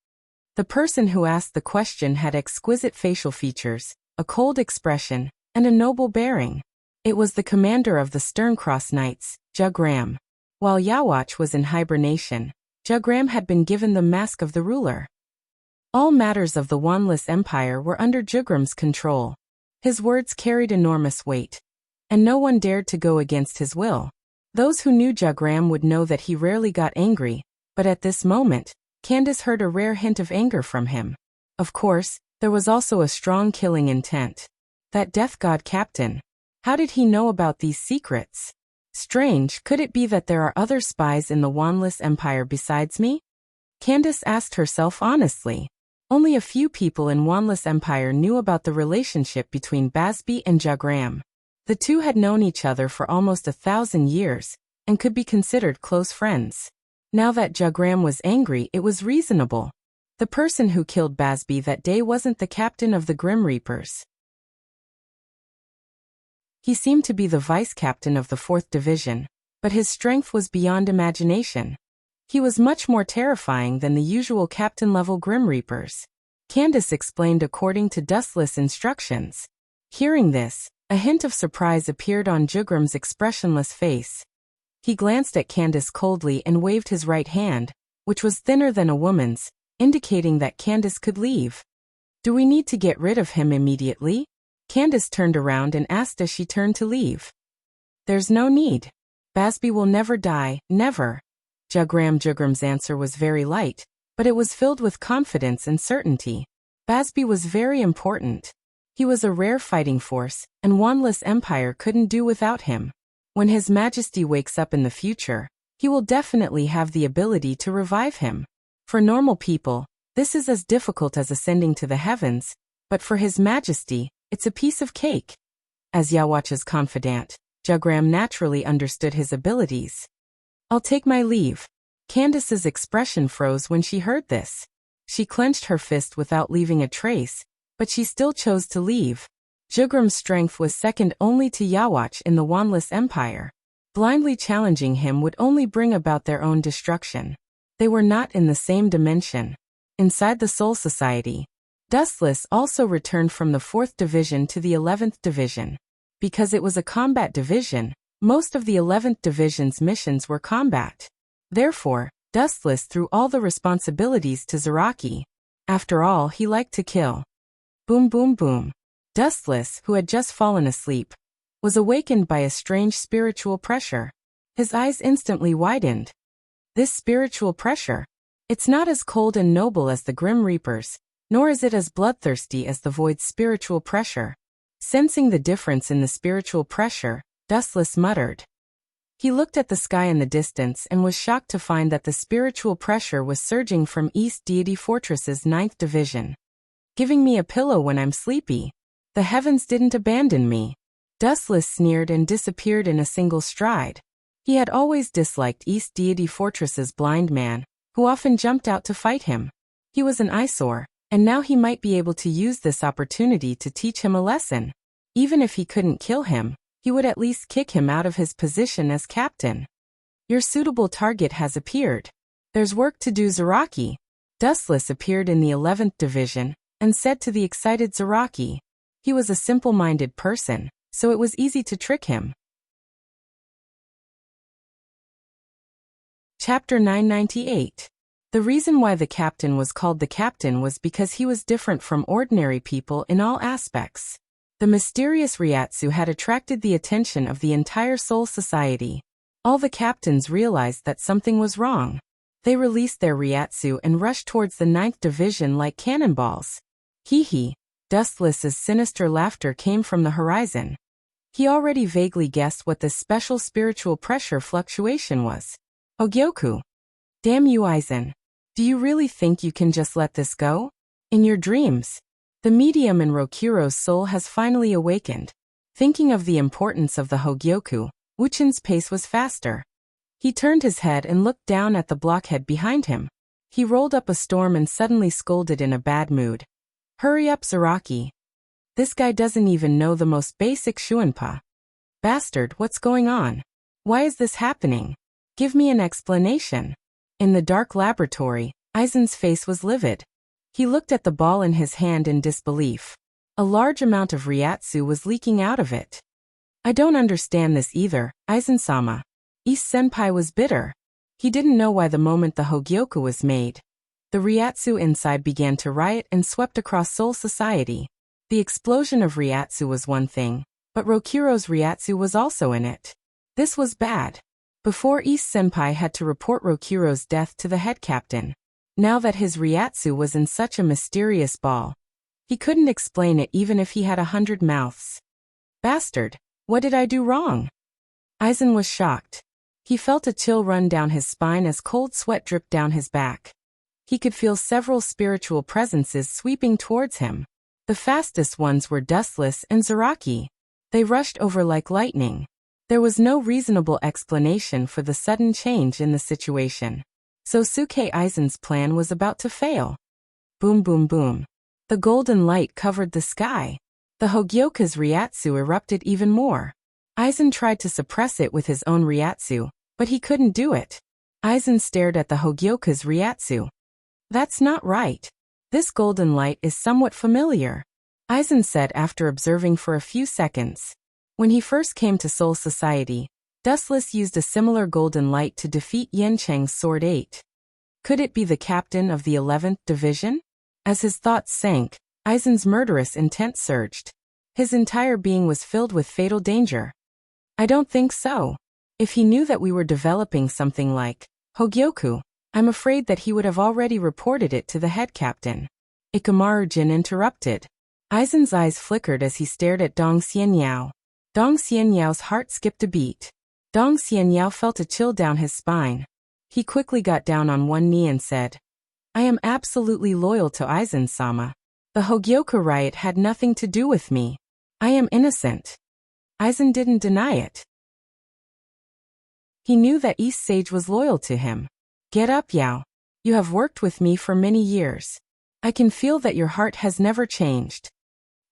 The person who asked the question had exquisite facial features, a cold expression, and a noble bearing. It was the commander of the Sterncross Knights, Jugram. While Yawatch was in hibernation, Jugram had been given the mask of the ruler. All matters of the Wanless Empire were under Jugram's control. His words carried enormous weight, and no one dared to go against his will. Those who knew Jugram would know that he rarely got angry, but at this moment, Candace heard a rare hint of anger from him. Of course, there was also a strong killing intent. That death god captain. How did he know about these secrets? Strange, could it be that there are other spies in the Wanless Empire besides me? Candace asked herself honestly. Only a few people in Wanless Empire knew about the relationship between Busby and Jugram. The two had known each other for almost 1,000 years, and could be considered close friends. Now that Jugram was angry, it was reasonable. The person who killed Busby that day wasn't the captain of the Grim Reapers. He seemed to be the vice-captain of the 4th Division, but his strength was beyond imagination. He was much more terrifying than the usual captain-level Grim Reapers. Candace explained according to Dustless instructions. Hearing this, a hint of surprise appeared on Jugram's expressionless face. He glanced at Candace coldly and waved his right hand, which was thinner than a woman's, indicating that Candace could leave. Do we need to get rid of him immediately? Candace turned around and asked as she turned to leave. There's no need. Basby will never die, never. Jugram's answer was very light, but it was filled with confidence and certainty. Basby was very important. He was a rare fighting force, and Wanless Empire couldn't do without him. When His Majesty wakes up in the future, he will definitely have the ability to revive him. For normal people, this is as difficult as ascending to the heavens, but for His Majesty, it's a piece of cake. As Yawach's confidant, Jugram naturally understood his abilities. I'll take my leave. Candace's expression froze when she heard this. She clenched her fist without leaving a trace, but she still chose to leave. Jugram's strength was second only to Yawach in the Wanless Empire. Blindly challenging him would only bring about their own destruction. They were not in the same dimension. Inside the Soul Society, Dustless also returned from the 4th Division to the 11th Division. Because it was a combat division, most of the 11th Division's missions were combat. Therefore, Dustless threw all the responsibilities to Zaraki. After all, he liked to kill. Boom boom boom. Dustless, who had just fallen asleep, was awakened by a strange spiritual pressure. His eyes instantly widened. This spiritual pressure. It's not as cold and noble as the Grim Reaper's, nor is it as bloodthirsty as the Void's spiritual pressure. Sensing the difference in the spiritual pressure, Dustless muttered. He looked at the sky in the distance and was shocked to find that the spiritual pressure was surging from East Deity Fortress's 9th Division. Giving me a pillow when I'm sleepy. The heavens didn't abandon me. Dustless sneered and disappeared in a single stride. He had always disliked East Deity Fortress's blind man, who often jumped out to fight him. He was an eyesore, and now he might be able to use this opportunity to teach him a lesson. Even if he couldn't kill him, he would at least kick him out of his position as captain. Your suitable target has appeared. There's work to do, Zaraki. Dustless appeared in the 11th Division, and said to the excited Zaraki. He was a simple-minded person, so it was easy to trick him. Chapter 998. The reason why the captain was called the captain was because he was different from ordinary people in all aspects. The mysterious Ryatsu had attracted the attention of the entire Soul Society. All the captains realized that something was wrong. They released their Ryatsu and rushed towards the 9th Division like cannonballs. Hee hee. Dustless's sinister laughter came from the horizon. He already vaguely guessed what this special spiritual pressure fluctuation was. Hogyoku. Damn you, Aizen. Do you really think you can just let this go? In your dreams. The medium in Rokuro's soul has finally awakened. Thinking of the importance of the Hogyoku, Wuchin's pace was faster. He turned his head and looked down at the blockhead behind him. He rolled up a storm and suddenly scolded in a bad mood. Hurry up, Zaraki. This guy doesn't even know the most basic Shuanpa. Bastard, what's going on? Why is this happening? Give me an explanation. In the dark laboratory, Aizen's face was livid. He looked at the ball in his hand in disbelief. A large amount of Ryatsu was leaking out of it. I don't understand this either, Aizen-sama. Ise-senpai was bitter. He didn't know why the moment the Hogyoku was made, the Ryatsu inside began to riot and swept across Soul Society. The explosion of Ryatsu was one thing, but Rokuro's Ryatsu was also in it. This was bad. Before Ise-senpai had to report Rokuro's death to the head captain. Now that his Ryatsu was in such a mysterious ball, he couldn't explain it even if he had 100 mouths. Bastard, what did I do wrong? Aizen was shocked. He felt a chill run down his spine as cold sweat dripped down his back. He could feel several spiritual presences sweeping towards him. The fastest ones were Dustless and Zaraki. They rushed over like lightning. There was no reasonable explanation for the sudden change in the situation. So Suke Aizen's plan was about to fail. Boom boom boom. The golden light covered the sky. The Hogyoku's Ryatsu erupted even more. Aizen tried to suppress it with his own Ryatsu, but he couldn't do it. Aizen stared at the Hogyoku's Ryatsu. That's not right. This golden light is somewhat familiar, Aizen said after observing for a few seconds. When he first came to Soul Society, Dustless used a similar golden light to defeat Yen Cheng's Sword 8. Could it be the captain of the 11th Division? As his thoughts sank, Aizen's murderous intent surged. His entire being was filled with fatal danger. I don't think so. If he knew that we were developing something like Hogyoku, I'm afraid that he would have already reported it to the head captain. Ikamaru-jin interrupted. Aizen's eyes flickered as he stared at Dong Xianyao. Dong Xianyao's heart skipped a beat. Dong Xianyao felt a chill down his spine. He quickly got down on one knee and said, I am absolutely loyal to Aizen-sama. The Hogyoku riot had nothing to do with me. I am innocent. Aizen didn't deny it. He knew that East Sage was loyal to him. Get up, Yao. You have worked with me for many years. I can feel that your heart has never changed.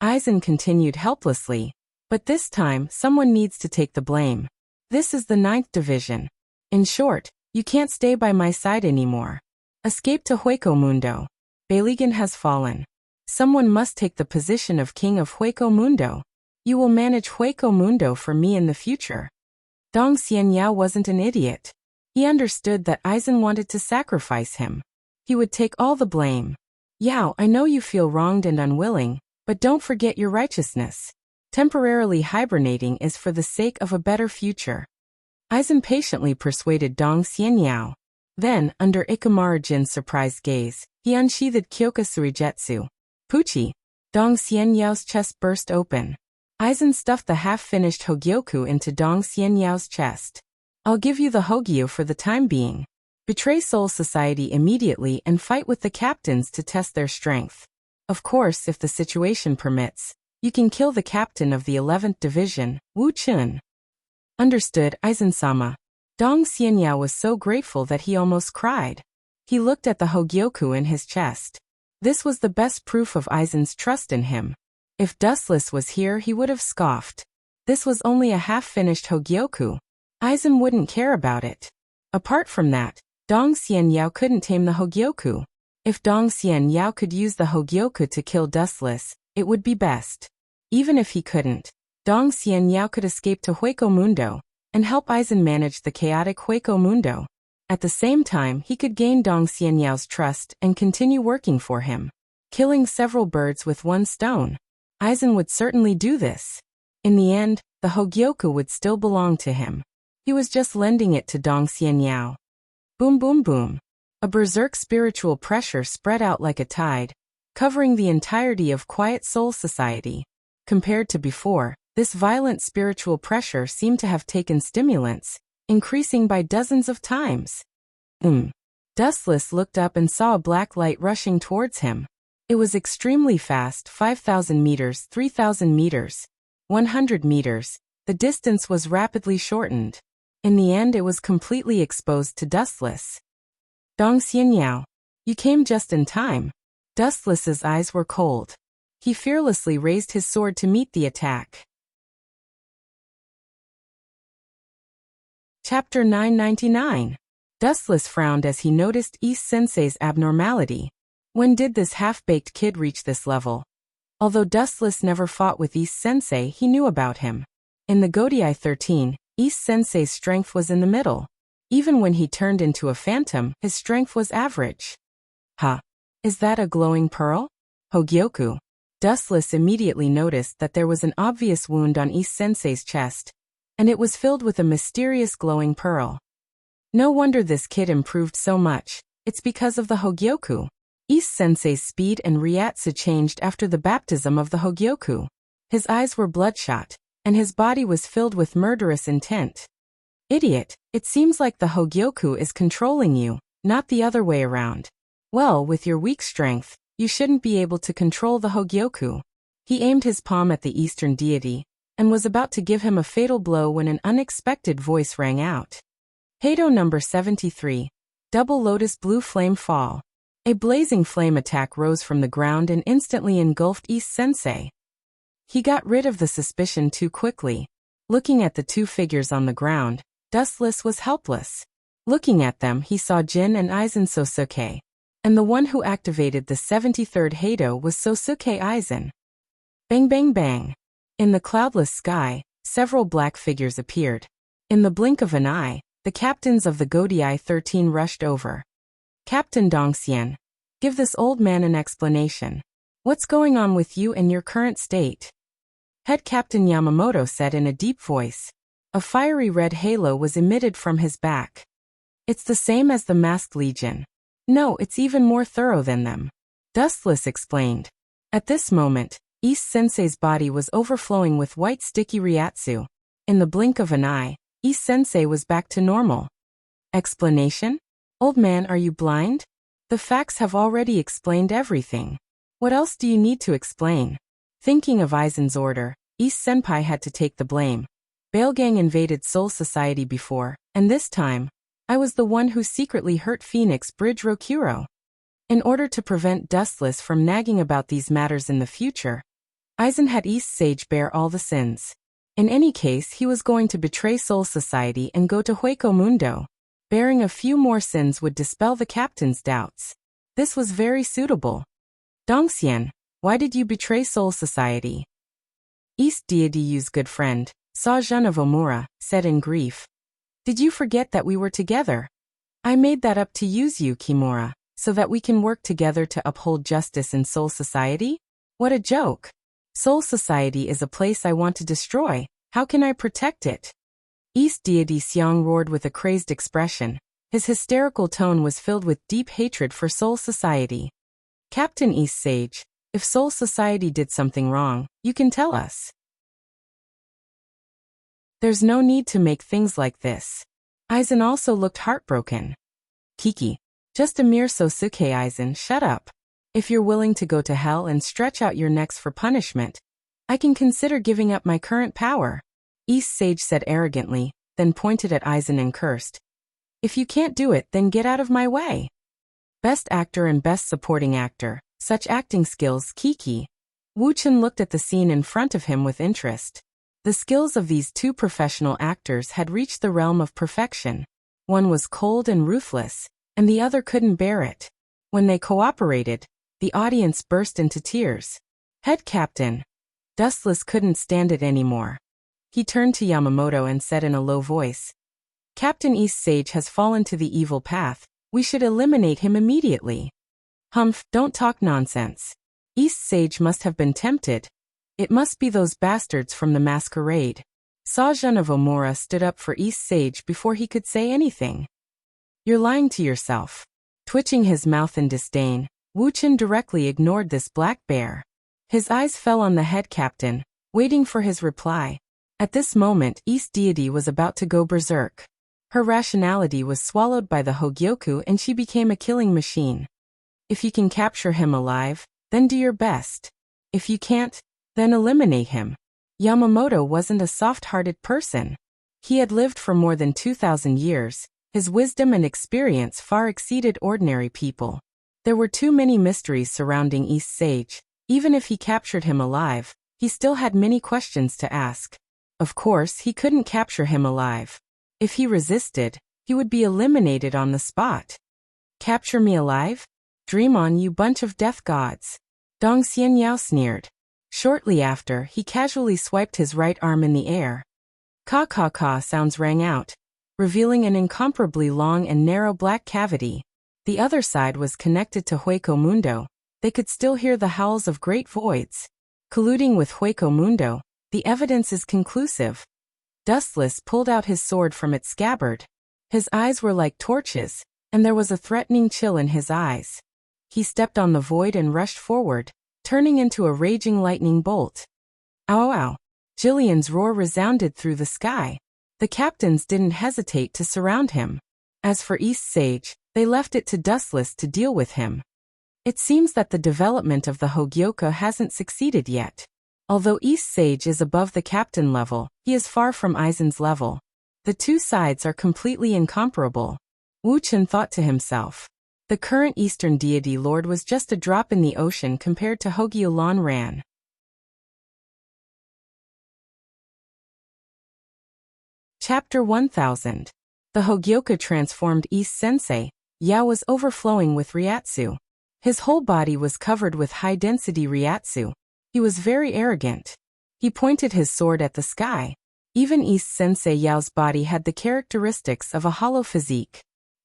Aizen continued helplessly, but this time someone needs to take the blame. This is the 9th Division. In short, you can't stay by my side anymore. Escape to Hueco Mundo. Beilegan has fallen. Someone must take the position of King of Hueco Mundo. You will manage Hueco Mundo for me in the future. Dong Xianyao wasn't an idiot. He understood that Aizen wanted to sacrifice him. He would take all the blame. Yao, I know you feel wronged and unwilling, but don't forget your righteousness. Temporarily hibernating is for the sake of a better future. Aizen patiently persuaded Dong Xianyao. Then, under Ikamaru-jin's surprised gaze, he unsheathed Kyoka Suigetsu. Puchi! Dong Xianyao's chest burst open. Aizen stuffed the half-finished Hogyoku into Dong Xianyao's chest. I'll give you the Hogyo for the time being. Betray Soul Society immediately and fight with the captains to test their strength. Of course, if the situation permits, you can kill the captain of the 11th Division, Wu Chun. Understood, Aizen-sama. Dong Xianyao was so grateful that he almost cried. He looked at the Hogyoku in his chest. This was the best proof of Aizen's trust in him. If Dustless was here, he would have scoffed. This was only a half-finished Hogyoku. Aizen wouldn't care about it. Apart from that, Dong Xianyao couldn't tame the Hogyoku. If Dong Xianyao could use the Hogyoku to kill Dustless, it would be best. Even if he couldn't, Dong Xianyao could escape to Hueco Mundo and help Aizen manage the chaotic Hueco Mundo. At the same time, he could gain Dong Xianyao's trust and continue working for him. Killing several birds with one stone. Aizen would certainly do this. In the end, the Hogyoku would still belong to him. He was just lending it to Dong Xianyao. Boom boom boom. A berserk spiritual pressure spread out like a tide, covering the entirety of Quiet Soul Society. Compared to before, this violent spiritual pressure seemed to have taken stimulants, increasing by dozens of times. Dustless looked up and saw a black light rushing towards him. It was extremely fast, 5,000 meters, 3,000 meters, 100 meters. The distance was rapidly shortened. In the end, it was completely exposed to Dustless. Dong Xianyao, you came just in time. Dustless's eyes were cold. He fearlessly raised his sword to meet the attack. Chapter 999. Dustless frowned as he noticed East Sensei's abnormality. When did this half-baked kid reach this level? Although Dustless never fought with East Sensei, he knew about him. In the Godai 13, East Sensei's strength was in the middle. Even when he turned into a phantom, his strength was average. Is that a glowing pearl? Hogyoku. Dustless immediately noticed that there was an obvious wound on East Sensei's chest, and it was filled with a mysterious glowing pearl. No wonder this kid improved so much. It's because of the Hogyoku. East Sensei's speed and Ryatsu changed after the baptism of the Hogyoku. His eyes were bloodshot, and his body was filled with murderous intent. Idiot, it seems like the Hogyoku is controlling you, not the other way around. Well, with your weak strength, you shouldn't be able to control the Hogyoku. He aimed his palm at the Eastern deity, and was about to give him a fatal blow when an unexpected voice rang out. Heido number 73. Double Lotus Blue Flame Fall. A blazing flame attack rose from the ground and instantly engulfed East Sensei. He got rid of the suspicion too quickly. Looking at the two figures on the ground, Dustless was helpless. Looking at them, he saw Jin and Aizen Sosuke. And the one who activated the 73rd Heido was Sosuke Aizen. Bang bang bang. In the cloudless sky, several black figures appeared. In the blink of an eye, the captains of the Godai 13 rushed over. Captain Dongxian, give this old man an explanation. What's going on with you and your current state? Head Captain Yamamoto said in a deep voice. A fiery red halo was emitted from his back. It's the same as the Masked Legion. No, it's even more thorough than them. Dustless explained. At this moment, East Sensei's body was overflowing with white sticky Ryatsu. In the blink of an eye, East Sensei was back to normal. Explanation? Old man, are you blind? The facts have already explained everything. What else do you need to explain? Thinking of Aizen's order, East Senpai had to take the blame. Balegang invaded Soul Society before, and this time, I was the one who secretly hurt Phoenix Bridge Rokuro. In order to prevent Dustless from nagging about these matters in the future, Aizen had East Sage bear all the sins. In any case, he was going to betray Soul Society and go to Hueco Mundo. Bearing a few more sins would dispel the captain's doubts. This was very suitable. Dongxian, why did you betray Soul Society? East Deity Yu's good friend, Sa-jun of Omura, said in grief. Did you forget that we were together? I made that up to use you, Kimura, so that we can work together to uphold justice in Soul Society? What a joke. Soul Society is a place I want to destroy. How can I protect it? East Deity Xiang roared with a crazed expression. His hysterical tone was filled with deep hatred for Soul Society. Captain East Sage, if Soul Society did something wrong, you can tell us. There's no need to make things like this. Aizen also looked heartbroken. Kiki, just a mere Sosuke. Aizen, shut up. If you're willing to go to hell and stretch out your necks for punishment, I can consider giving up my current power. East Sage said arrogantly, then pointed at Aizen and cursed. If you can't do it, then get out of my way. Best Actor and Best Supporting Actor, such acting skills. Kiki. Wuchen looked at the scene in front of him with interest. The skills of these two professional actors had reached the realm of perfection. One was cold and ruthless, and the other couldn't bear it. When they cooperated, the audience burst into tears. Head Captain. Dustless couldn't stand it anymore. He turned to Yamamoto and said in a low voice, Captain East Sage has fallen to the evil path. We should eliminate him immediately. Humph, don't talk nonsense. East Sage must have been tempted. It must be those bastards from the masquerade. Sa-jun of Omura stood up for East Sage before he could say anything. You're lying to yourself. Twitching his mouth in disdain, Wuchen directly ignored this black bear. His eyes fell on the head captain, waiting for his reply. At this moment, East Deity was about to go berserk. Her rationality was swallowed by the Hogyoku and she became a killing machine. If you can capture him alive, then do your best. If you can't, then eliminate him. Yamamoto wasn't a soft-hearted person. He had lived for more than 2,000 years. His wisdom and experience far exceeded ordinary people. There were too many mysteries surrounding East Sage. Even if he captured him alive, he still had many questions to ask. Of course, he couldn't capture him alive. If he resisted, he would be eliminated on the spot. Capture me alive? Dream on, you bunch of death gods. Dong Xianyao sneered. Shortly after, he casually swiped his right arm in the air. Ka-ka-ka sounds rang out, revealing an incomparably long and narrow black cavity. The other side was connected to Hueco Mundo. They could still hear the howls of great voids. Colluding with Hueco Mundo, the evidence is conclusive. Dustless pulled out his sword from its scabbard. His eyes were like torches, and there was a threatening chill in his eyes. He stepped on the void and rushed forward, turning into a raging lightning bolt. Ow ow! Jillian's roar resounded through the sky. The captains didn't hesitate to surround him. As for East Sage, they left it to Dustless to deal with him. It seems that the development of the Hogyoka hasn't succeeded yet. Although East Sage is above the captain level, he is far from Aizen's level. The two sides are completely incomparable. Wuchen thought to himself. The current Eastern Deity Lord was just a drop in the ocean compared to Hogyo Lanran. Chapter 1000. The Hogyoka transformed East Sensei. Yao was overflowing with Ryatsu. His whole body was covered with high-density Ryatsu. He was very arrogant. He pointed his sword at the sky. Even East Sensei Yao's body had the characteristics of a hollow physique.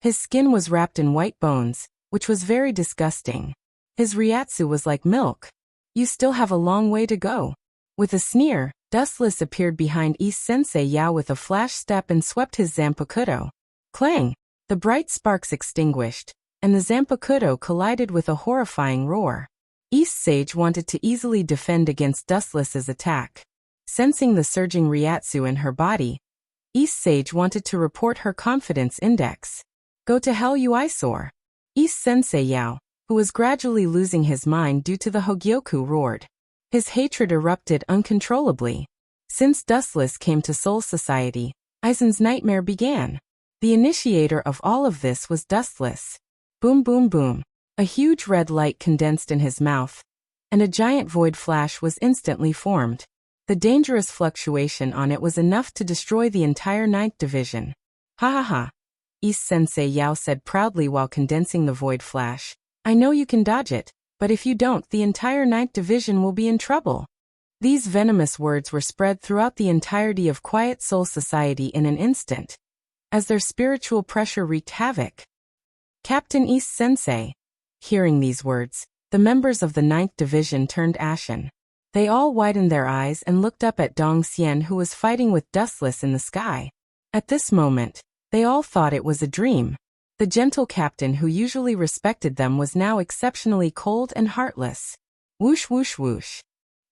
His skin was wrapped in white bones, which was very disgusting. His Ryatsu was like milk. You still have a long way to go. With a sneer, Dustless appeared behind East Sensei Yao with a flash step and swept his Zanpakuto. Clang! The bright sparks extinguished, and the Zanpakuto collided with a horrifying roar. East Sage wanted to easily defend against Dustless's attack. Sensing the surging Ryatsu in her body, East Sage wanted to report her confidence index. Go to hell, you eyesore! East Sensei Yao, who was gradually losing his mind due to the Hogyoku, roared. His hatred erupted uncontrollably. Since Dustless came to Soul Society, Aizen's nightmare began. The initiator of all of this was Dustless. Boom boom boom. A huge red light condensed in his mouth, and a giant void flash was instantly formed. The dangerous fluctuation on it was enough to destroy the entire 9th Division. Ha ha ha. East Sensei Yao said proudly while condensing the void flash. I know you can dodge it, but if you don't, the entire 9th Division will be in trouble. These venomous words were spread throughout the entirety of Quiet Soul Society in an instant, as their spiritual pressure wreaked havoc. Captain East Sensei. Hearing these words, the members of the 9th Division turned ashen. They all widened their eyes and looked up at Dong Xian, who was fighting with Dustless in the sky. At this moment, they all thought it was a dream. The gentle captain who usually respected them was now exceptionally cold and heartless. Whoosh whoosh whoosh.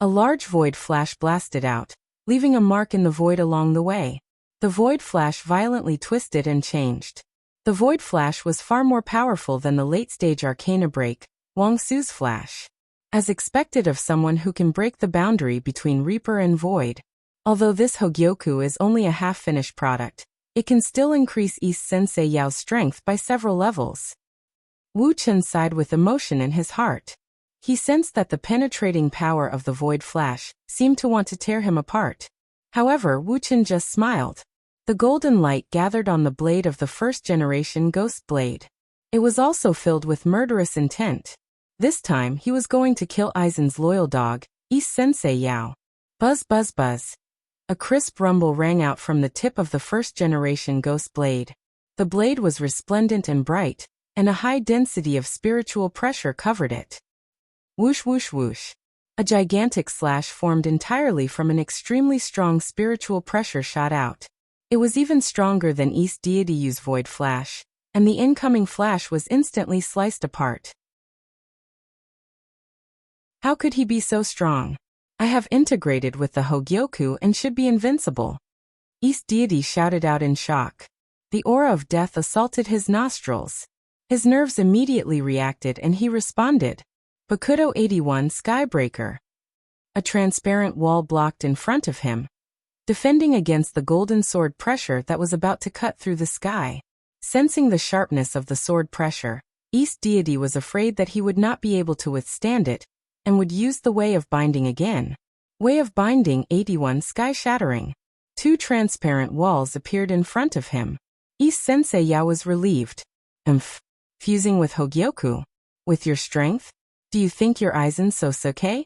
A large void flash blasted out, leaving a mark in the void along the way. The void flash violently twisted and changed. The void flash was far more powerful than the late-stage Arcana break, Wang Su's flash. As expected of someone who can break the boundary between Reaper and Void. Although this Hogyoku is only a half-finished product, it can still increase East Sensei Yao's strength by several levels. Wu Chen sighed with emotion in his heart. He sensed that the penetrating power of the void flash seemed to want to tear him apart. However, Wu Chen just smiled. The golden light gathered on the blade of the first-generation Ghost Blade. It was also filled with murderous intent. This time he was going to kill Aizen's loyal dog, East Sensei Yao. Buzz buzz buzz. A crisp rumble rang out from the tip of the first-generation Ghost Blade. The blade was resplendent and bright, and a high density of spiritual pressure covered it. Whoosh whoosh whoosh. A gigantic slash formed entirely from an extremely strong spiritual pressure shot out. It was even stronger than East Deity Yu's void flash, and the incoming flash was instantly sliced apart. How could he be so strong? I have integrated with the Hogyoku and should be invincible. East Deity shouted out in shock. The aura of death assaulted his nostrils. His nerves immediately reacted and he responded. Bakuto 81 Skybreaker. A transparent wall blocked in front of him, defending against the golden sword pressure that was about to cut through the sky. Sensing the sharpness of the sword pressure, East Deity was afraid that he would not be able to withstand it, and would use the Way of Binding again. Way of Binding 81 Sky Shattering. 2 transparent walls appeared in front of him. East Sensei Yao was relieved. Fusing with Hogyoku. With your strength? Do you think you're Aizen Sosuke?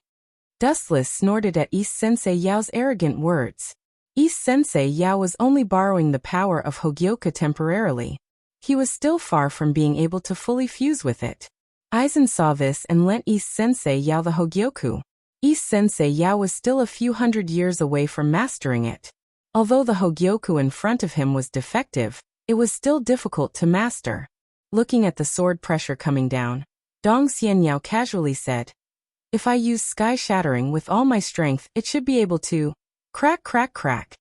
Dustless snorted at East Sensei Yao's arrogant words. East Sensei Yao was only borrowing the power of Hogyoku temporarily. He was still far from being able to fully fuse with it. Aizen saw this and lent East Sensei Yao the Hogyoku. East Sensei Yao was still a few hundred years away from mastering it. Although the Hogyoku in front of him was defective, it was still difficult to master. Looking at the sword pressure coming down, Dong Xian Yao casually said, "If I use Sky Shattering with all my strength, it should be able to..." Crack crack crack.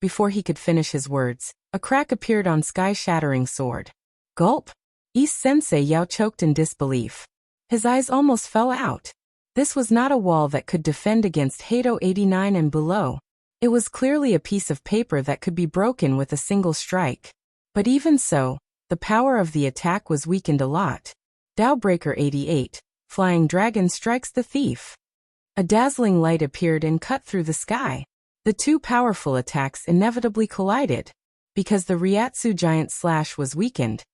Before he could finish his words, a crack appeared on Sky Shattering sword. Gulp! East Sensei Yao choked in disbelief. His eyes almost fell out. This was not a wall that could defend against Hado 89 and below. It was clearly a piece of paper that could be broken with a single strike. But even so, the power of the attack was weakened a lot. Dowbreaker 88, Flying Dragon Strikes the Thief. A dazzling light appeared and cut through the sky. The two powerful attacks inevitably collided. Because the Ryatsu Giant Slash was weakened,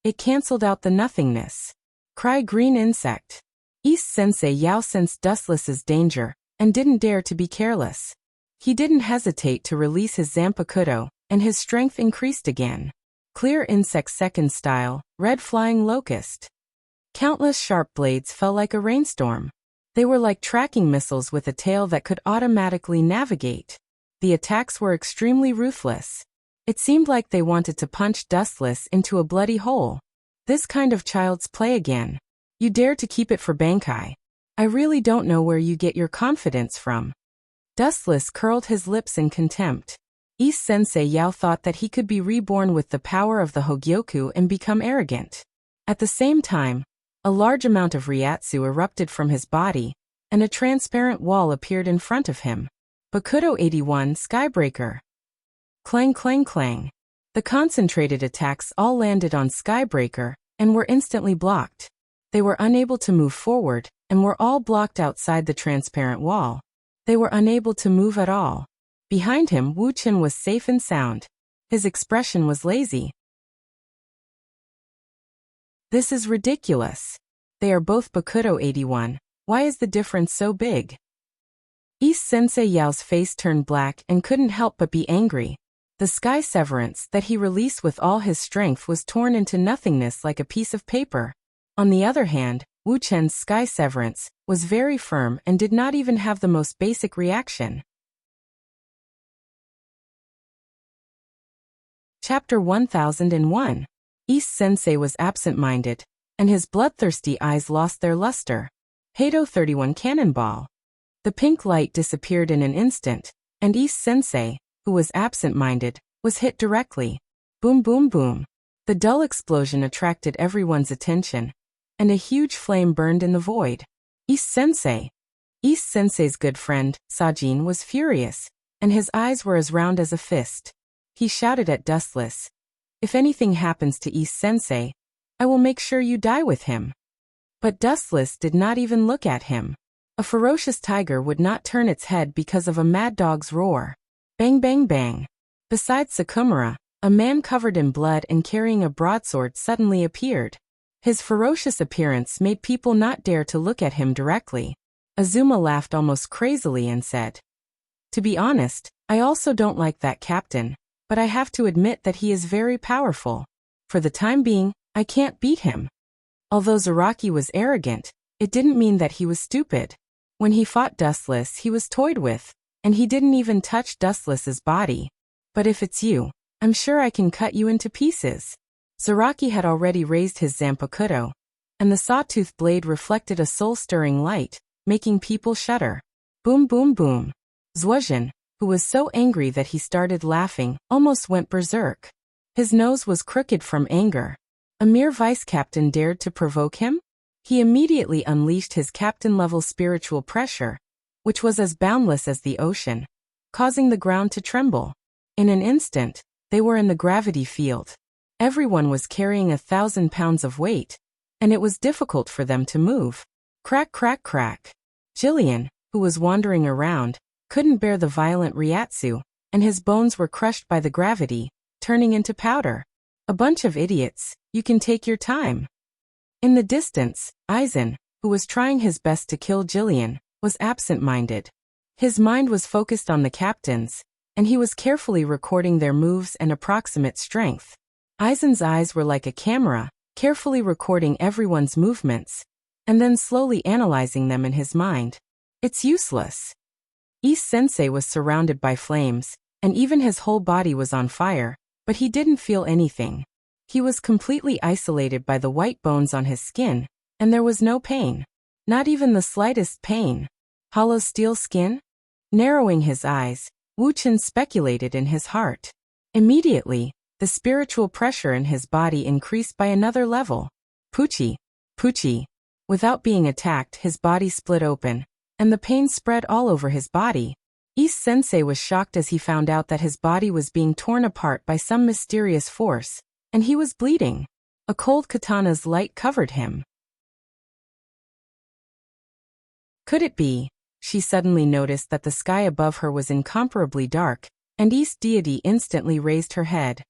it cancelled out the nothingness. Cry Green Insect. East Sensei Yao sensed Dustless's danger, and didn't dare to be careless. He didn't hesitate to release his Zanpakuto, and his strength increased again. Clear insect second style, red flying locust. Countless sharp blades fell like a rainstorm. They were like tracking missiles with a tail that could automatically navigate. The attacks were extremely ruthless. It seemed like they wanted to punch Dustless into a bloody hole. This kind of child's play again. You dare to keep it for Bankai. I really don't know where you get your confidence from. Dustless curled his lips in contempt. East Sensei Yao thought that he could be reborn with the power of the Hogyoku and become arrogant. At the same time, a large amount of Ryatsu erupted from his body, and a transparent wall appeared in front of him. Bakudo 81 Skybreaker. Clang clang clang. The concentrated attacks all landed on Skybreaker, and were instantly blocked. They were unable to move forward, and were all blocked outside the transparent wall. They were unable to move at all. Behind him, Wuchen was safe and sound. His expression was lazy. This is ridiculous. They are both Bakudo 81. Why is the difference so big? East Sensei Yao's face turned black and couldn't help but be angry. The sky severance that he released with all his strength was torn into nothingness like a piece of paper. On the other hand, Wu Chen's sky severance was very firm and did not even have the most basic reaction. Chapter 1001. East Sensei was absent-minded, and his bloodthirsty eyes lost their luster. Hado 31 Cannonball. The pink light disappeared in an instant, and East Sensei, who was absent-minded, was hit directly. Boom boom boom. The dull explosion attracted everyone's attention, and a huge flame burned in the void. East Sensei's good friend, Sajin, was furious, and his eyes were as round as a fist. He shouted at Dustless, "If anything happens to East Sensei, I will make sure you die with him." But Dustless did not even look at him. A ferocious tiger would not turn its head because of a mad dog's roar. Bang bang bang. Beside Sakumura, a man covered in blood and carrying a broadsword suddenly appeared. His ferocious appearance made people not dare to look at him directly. Azuma laughed almost crazily and said, "To be honest, I also don't like that captain, but I have to admit that he is very powerful. For the time being, I can't beat him." Although Zaraki was arrogant, it didn't mean that he was stupid. When he fought Dustless, he was toyed with, and he didn't even touch Dustless's body. "But if it's you, I'm sure I can cut you into pieces." Zaraki had already raised his Zanpakuto, and the sawtooth blade reflected a soul-stirring light, making people shudder. Boom boom boom. Zhuozhen, who was so angry that he started laughing, almost went berserk. His nose was crooked from anger. A mere vice-captain dared to provoke him? He immediately unleashed his captain-level spiritual pressure, which was as boundless as the ocean, causing the ground to tremble. In an instant, they were in the gravity field. Everyone was carrying 1,000 pounds of weight, and it was difficult for them to move. Crack crack crack. Jillian, who was wandering around, couldn't bear the violent Ryatsu, and his bones were crushed by the gravity, turning into powder. "A bunch of idiots, you can take your time." In the distance, Aizen, who was trying his best to kill Jillian, was absent-minded. His mind was focused on the captains, and he was carefully recording their moves and approximate strength. Aizen's eyes were like a camera, carefully recording everyone's movements, and then slowly analyzing them in his mind. It's useless. East Sensei was surrounded by flames, and even his whole body was on fire, but he didn't feel anything. He was completely isolated by the white bones on his skin, and there was no pain. Not even the slightest pain. Hollow steel skin? Narrowing his eyes, Wu Chen speculated in his heart. Immediately, the spiritual pressure in his body increased by another level. Puchi, Puchi. Without being attacked, his body split open, and the pain spread all over his body. East Sensei was shocked as he found out that his body was being torn apart by some mysterious force, and he was bleeding. A cold katana's light covered him. Could it be? She suddenly noticed that the sky above her was incomparably dark, and East Deity instantly raised her head.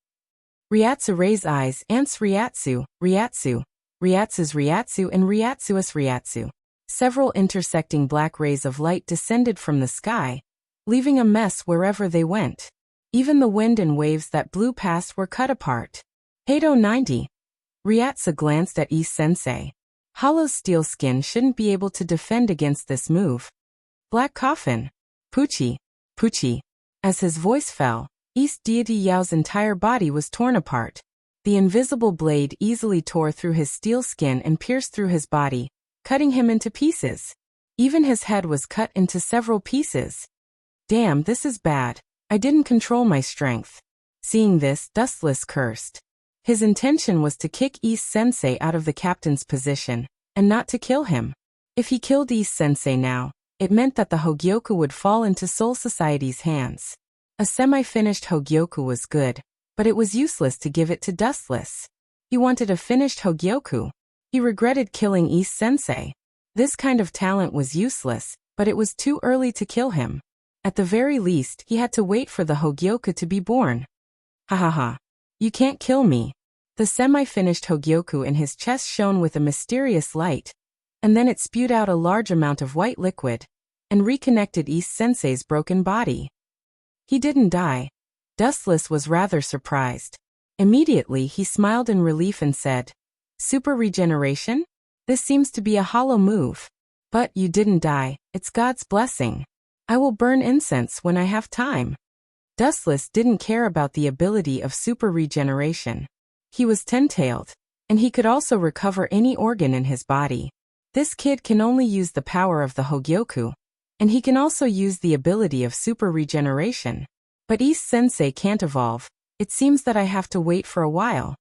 Ryatsu raise eyes, ants Ryatsu, Ryatsu, Ryatsu's Ryatsu and Ryatsu's Ryatsu. Several intersecting black rays of light descended from the sky, leaving a mess wherever they went. Even the wind and waves that blew past were cut apart. Heido 90. Ryatsu glanced at Ise-sensei. Hollow's steel skin shouldn't be able to defend against this move. Black coffin. Puchi. Puchi. As his voice fell, East Deity Yao's entire body was torn apart. The invisible blade easily tore through his steel skin and pierced through his body, cutting him into pieces. Even his head was cut into several pieces. Damn, this is bad. I didn't control my strength. Seeing this, Dustless cursed. His intention was to kick Ise-sensei out of the captain's position, and not to kill him. If he killed Ise-sensei now, it meant that the Hogyoku would fall into Soul Society's hands. A semi-finished Hogyoku was good, but it was useless to give it to Dustless. He wanted a finished Hogyoku. He regretted killing Ise-sensei. This kind of talent was useless, but it was too early to kill him. At the very least, he had to wait for the Hogyoku to be born. Ha ha ha. You can't kill me. The semi-finished Hogyoku in his chest shone with a mysterious light, and then it spewed out a large amount of white liquid, and reconnected Ise-sensei's broken body. He didn't die. Dustless was rather surprised. Immediately he smiled in relief and said, "Super regeneration? This seems to be a hollow move. But you didn't die, it's God's blessing. I will burn incense when I have time." Dustless didn't care about the ability of super regeneration. He was 10-tailed, and he could also recover any organ in his body. This kid can only use the power of the Hogyoku, and he can also use the ability of super regeneration. But Ise-sensei can't evolve. It seems that I have to wait for a while.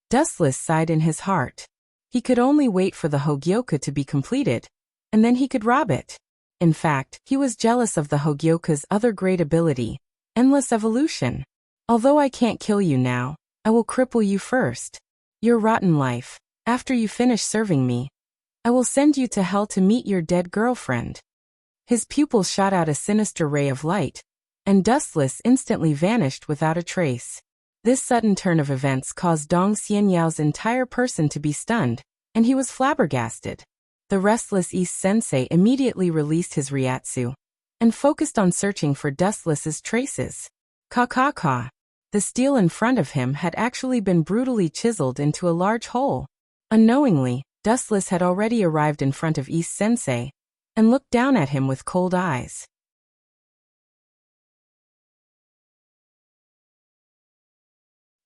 Dustless sighed in his heart. He could only wait for the Hogyoku to be completed, and then he could rob it. In fact, he was jealous of the Hogyoku's other great ability, endless evolution. Although I can't kill you now, I will cripple you first. Your rotten life. After you finish serving me, I will send you to hell to meet your dead girlfriend. His pupils shot out a sinister ray of light, and Dustless instantly vanished without a trace. This sudden turn of events caused Dong Xianyao's entire person to be stunned, and he was flabbergasted. The restless Ise-sensei immediately released his Ryatsu, and focused on searching for Dustless's traces. Ka. The steel in front of him had actually been brutally chiseled into a large hole. Unknowingly, Dustless had already arrived in front of Ise-sensei, and looked down at him with cold eyes.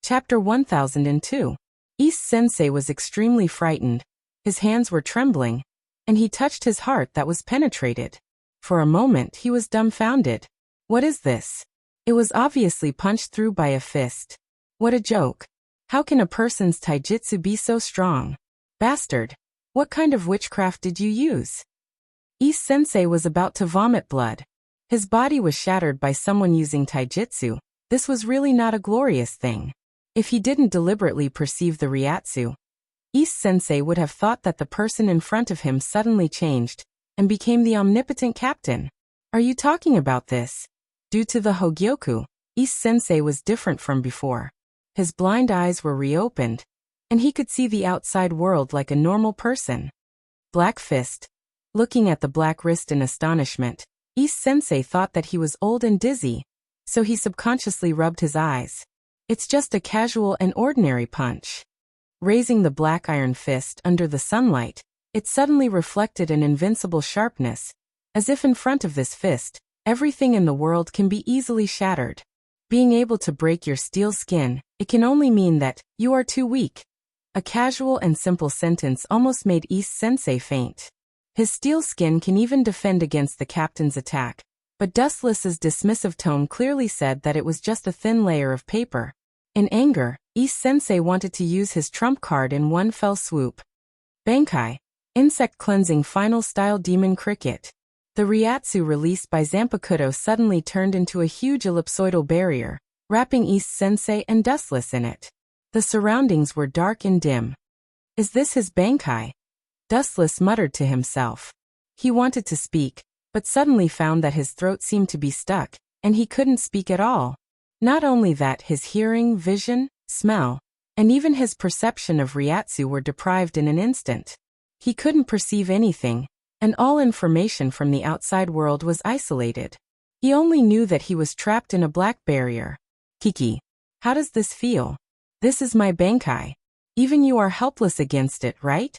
Chapter 1002. Ise-sensei was extremely frightened. His hands were trembling, and he touched his heart that was penetrated. For a moment he was dumbfounded. What is this? It was obviously punched through by a fist. What a joke. How can a person's taijutsu be so strong? Bastard. What kind of witchcraft did you use? Ise-sensei was about to vomit blood. His body was shattered by someone using taijutsu. This was really not a glorious thing. If he didn't deliberately perceive the Ryatsu, Ise-sensei would have thought that the person in front of him suddenly changed, and became the omnipotent captain. Are you talking about this? Due to the Hogyoku, Ise-sensei was different from before. His blind eyes were reopened, and he could see the outside world like a normal person. Black fist. Looking at the black wrist in astonishment, Ise-sensei thought that he was old and dizzy, so he subconsciously rubbed his eyes. It's just a casual and ordinary punch. Raising the black iron fist under the sunlight, it suddenly reflected an invincible sharpness, as if in front of this fist, everything in the world can be easily shattered. Being able to break your steel skin, it can only mean that you are too weak. A casual and simple sentence almost made Ise-sensei faint. His steel skin can even defend against the captain's attack, but Dustless's dismissive tone clearly said that it was just a thin layer of paper. In anger, Ise-sensei wanted to use his trump card in one fell swoop. Bankai. Insect Cleansing Final Style Demon Cricket. The Ryatsu released by Zanpakuto suddenly turned into a huge ellipsoidal barrier, wrapping Ise-sensei and Dustless in it. The surroundings were dark and dim. Is this his Bankai? Dustless muttered to himself. He wanted to speak, but suddenly found that his throat seemed to be stuck, and he couldn't speak at all. Not only that, his hearing, vision, smell, and even his perception of Ryatsu were deprived in an instant. He couldn't perceive anything, and all information from the outside world was isolated. He only knew that he was trapped in a black barrier. Kiki. How does this feel? This is my Bankai. Even you are helpless against it, right?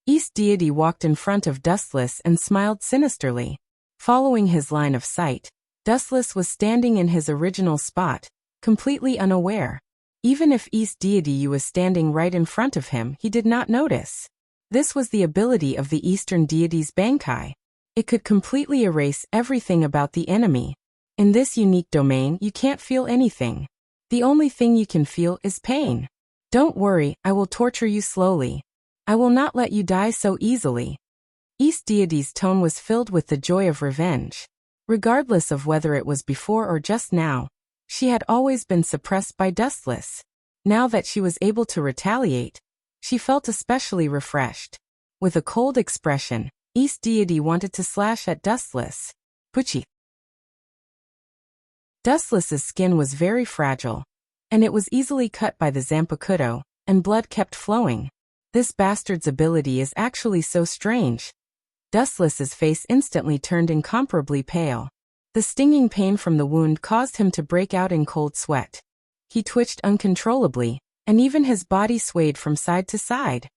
East deity walked in front of Dustless and smiled sinisterly. Following his line of sight, Dustless was standing in his original spot, completely unaware. Even if East deity was standing right in front of him, he did not notice. This was the ability of the Eastern deity's Bankai. It could completely erase everything about the enemy. In this unique domain, you can't feel anything. The only thing you can feel is pain. Don't worry, I will torture you slowly. I will not let you die so easily. East deity's tone was filled with the joy of revenge. Regardless of whether it was before or just now, she had always been suppressed by Dustless. Now that she was able to retaliate, she felt especially refreshed. With a cold expression, East deity wanted to slash at Dustless. Puchi. Dustless's skin was very fragile, and it was easily cut by the Zanpakuto, and blood kept flowing. This bastard's ability is actually so strange. Dustless's face instantly turned incomparably pale. The stinging pain from the wound caused him to break out in cold sweat. He twitched uncontrollably, and even his body swayed from side to side.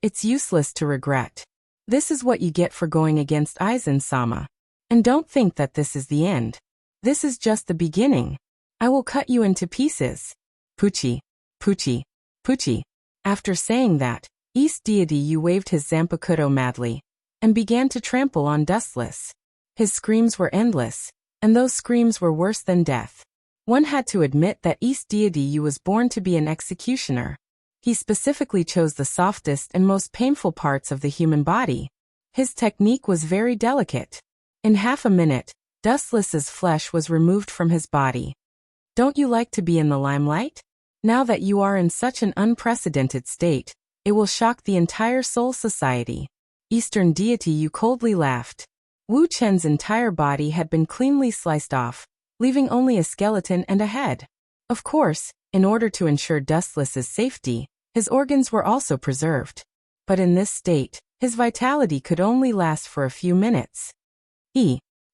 It's useless to regret. This is what you get for going against Aizen-sama. And don't think that this is the end. This is just the beginning. I will cut you into pieces. Puchi, Puchi, Puchi. After saying that, East deity waved his Zanpakuto madly, and began to trample on Dustless. His screams were endless, and those screams were worse than death. One had to admit that East deity was born to be an executioner. He specifically chose the softest and most painful parts of the human body. His technique was very delicate. In half a minute, Dustless's flesh was removed from his body. Don't you like to be in the limelight? Now that you are in such an unprecedented state, it will shock the entire Soul Society. Eastern deity coldly laughed. Wu Chen's entire body had been cleanly sliced off, leaving only a skeleton and a head. Of course, in order to ensure Dustless's safety, his organs were also preserved. But in this state, his vitality could only last for a few minutes.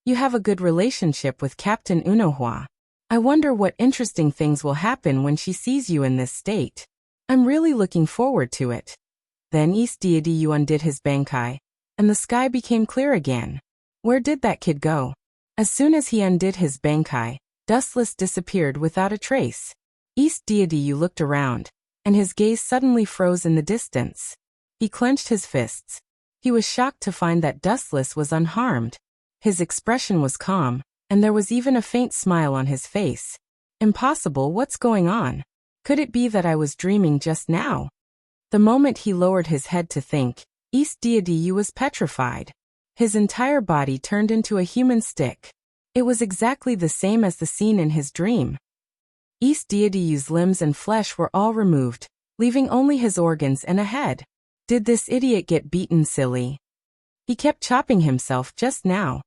You have a good relationship with Captain Unohua. I wonder what interesting things will happen when she sees you in this state. I'm really looking forward to it. Then East deity undid his Bankai, and the sky became clear again. Where did that kid go? As soon as he undid his Bankai, Dustless disappeared without a trace. East deity looked around, and his gaze suddenly froze in the distance. He clenched his fists. He was shocked to find that Dustless was unharmed. His expression was calm, and there was even a faint smile on his face. Impossible, what's going on? Could it be that I was dreaming just now? The moment he lowered his head to think, East deity was petrified. His entire body turned into a human stick. It was exactly the same as the scene in his dream. East deity's limbs and flesh were all removed, leaving only his organs and a head. Did this idiot get beaten silly? He kept chopping himself just now.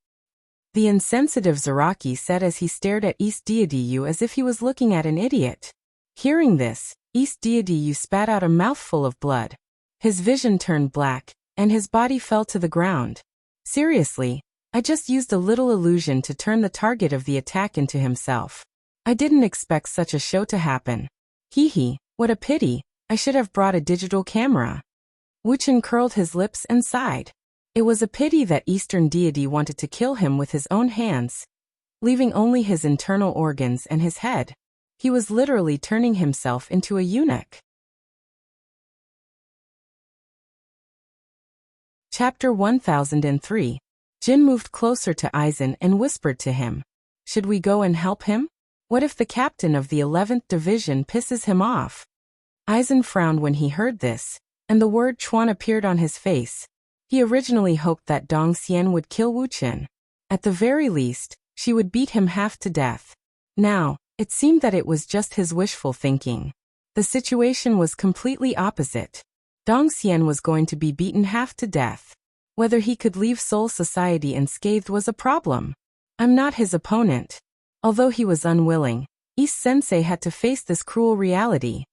The insensitive Zaraki said as he stared at East deity as if he was looking at an idiot. Hearing this, East deity spat out a mouthful of blood. His vision turned black, and his body fell to the ground. Seriously, I just used a little illusion to turn the target of the attack into himself. I didn't expect such a show to happen. What a pity, I should have brought a digital camera. Wuchen curled his lips and sighed. It was a pity that Eastern deity wanted to kill him with his own hands, leaving only his internal organs and his head. He was literally turning himself into a eunuch. Chapter 1003. Jin moved closer to Aizen and whispered to him. Should we go and help him? What if the captain of the 11th Division pisses him off? Aizen frowned when he heard this, and the word Chuan appeared on his face. He originally hoped that Dong Xian would kill Wuchen. At the very least, she would beat him half to death. Now, it seemed that it was just his wishful thinking. The situation was completely opposite. Dong Xian was going to be beaten half to death. Whether he could leave Soul Society unscathed was a problem. I'm not his opponent. Although he was unwilling, East Sensei had to face this cruel reality.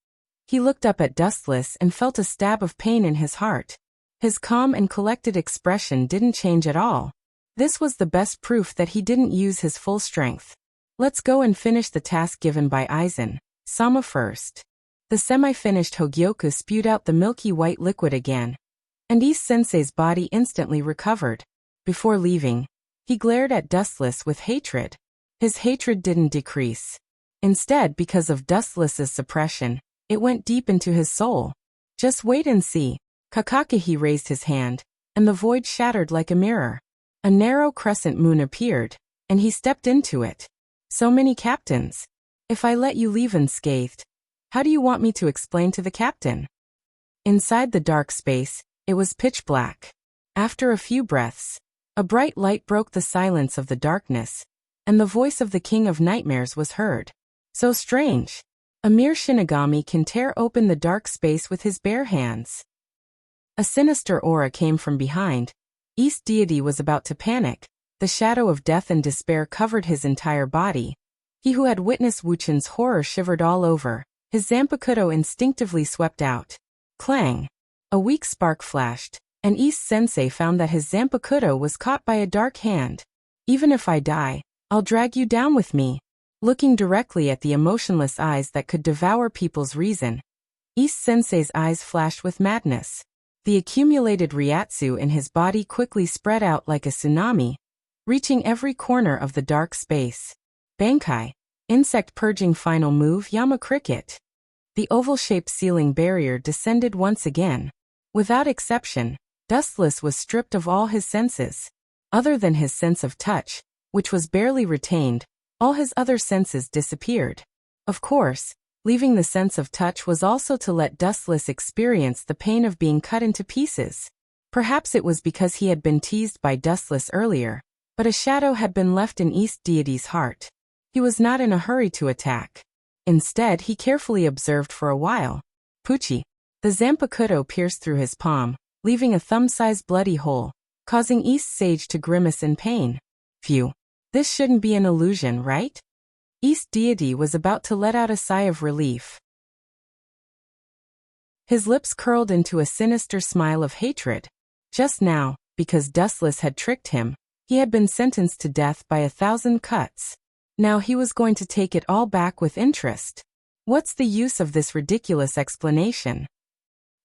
He looked up at Dustless and felt a stab of pain in his heart. His calm and collected expression didn't change at all. This was the best proof that he didn't use his full strength. Let's go and finish the task given by Aizen. Sama first. The semi-finished Hogyoku spewed out the milky white liquid again, and Ise-sensei's body instantly recovered. Before leaving, he glared at Dustless with hatred. His hatred didn't decrease. Instead, because of Dustless's suppression, it went deep into his soul. Just wait and see. Kakakihi raised his hand, and the void shattered like a mirror. A narrow crescent moon appeared, and he stepped into it. So many captains. If I let you leave unscathed, how do you want me to explain to the captain? Inside the dark space, it was pitch black. After a few breaths, a bright light broke the silence of the darkness, and the voice of the King of Nightmares was heard. So strange. A mere Shinigami can tear open the dark space with his bare hands. A sinister aura came from behind. East Deity was about to panic. The shadow of death and despair covered his entire body. He who had witnessed Wuchan's horror shivered all over. His Zanpakuto instinctively swept out. Clang! A weak spark flashed, and Ise-sensei found that his Zanpakuto was caught by a dark hand. Even if I die, I'll drag you down with me. Looking directly at the emotionless eyes that could devour people's reason, Ise-sensei's eyes flashed with madness. The accumulated Ryatsu in his body quickly spread out like a tsunami, reaching every corner of the dark space. Bankai, insect purging final move Yama Cricket. The oval-shaped ceiling barrier descended once again. Without exception, Dustless was stripped of all his senses. Other than his sense of touch, which was barely retained, all his other senses disappeared. Of course, leaving the sense of touch was also to let Dustless experience the pain of being cut into pieces. Perhaps it was because he had been teased by Dustless earlier, but a shadow had been left in East Deity's heart. He was not in a hurry to attack. Instead, he carefully observed for a while. Pucci. The Zanpakuto pierced through his palm, leaving a thumb-sized bloody hole, causing East Sage to grimace in pain. Phew. This shouldn't be an illusion, right? East Deity was about to let out a sigh of relief. His lips curled into a sinister smile of hatred. Just now, because Dustless had tricked him, he had been sentenced to death by 1,000 cuts. Now he was going to take it all back with interest. What's the use of this ridiculous explanation?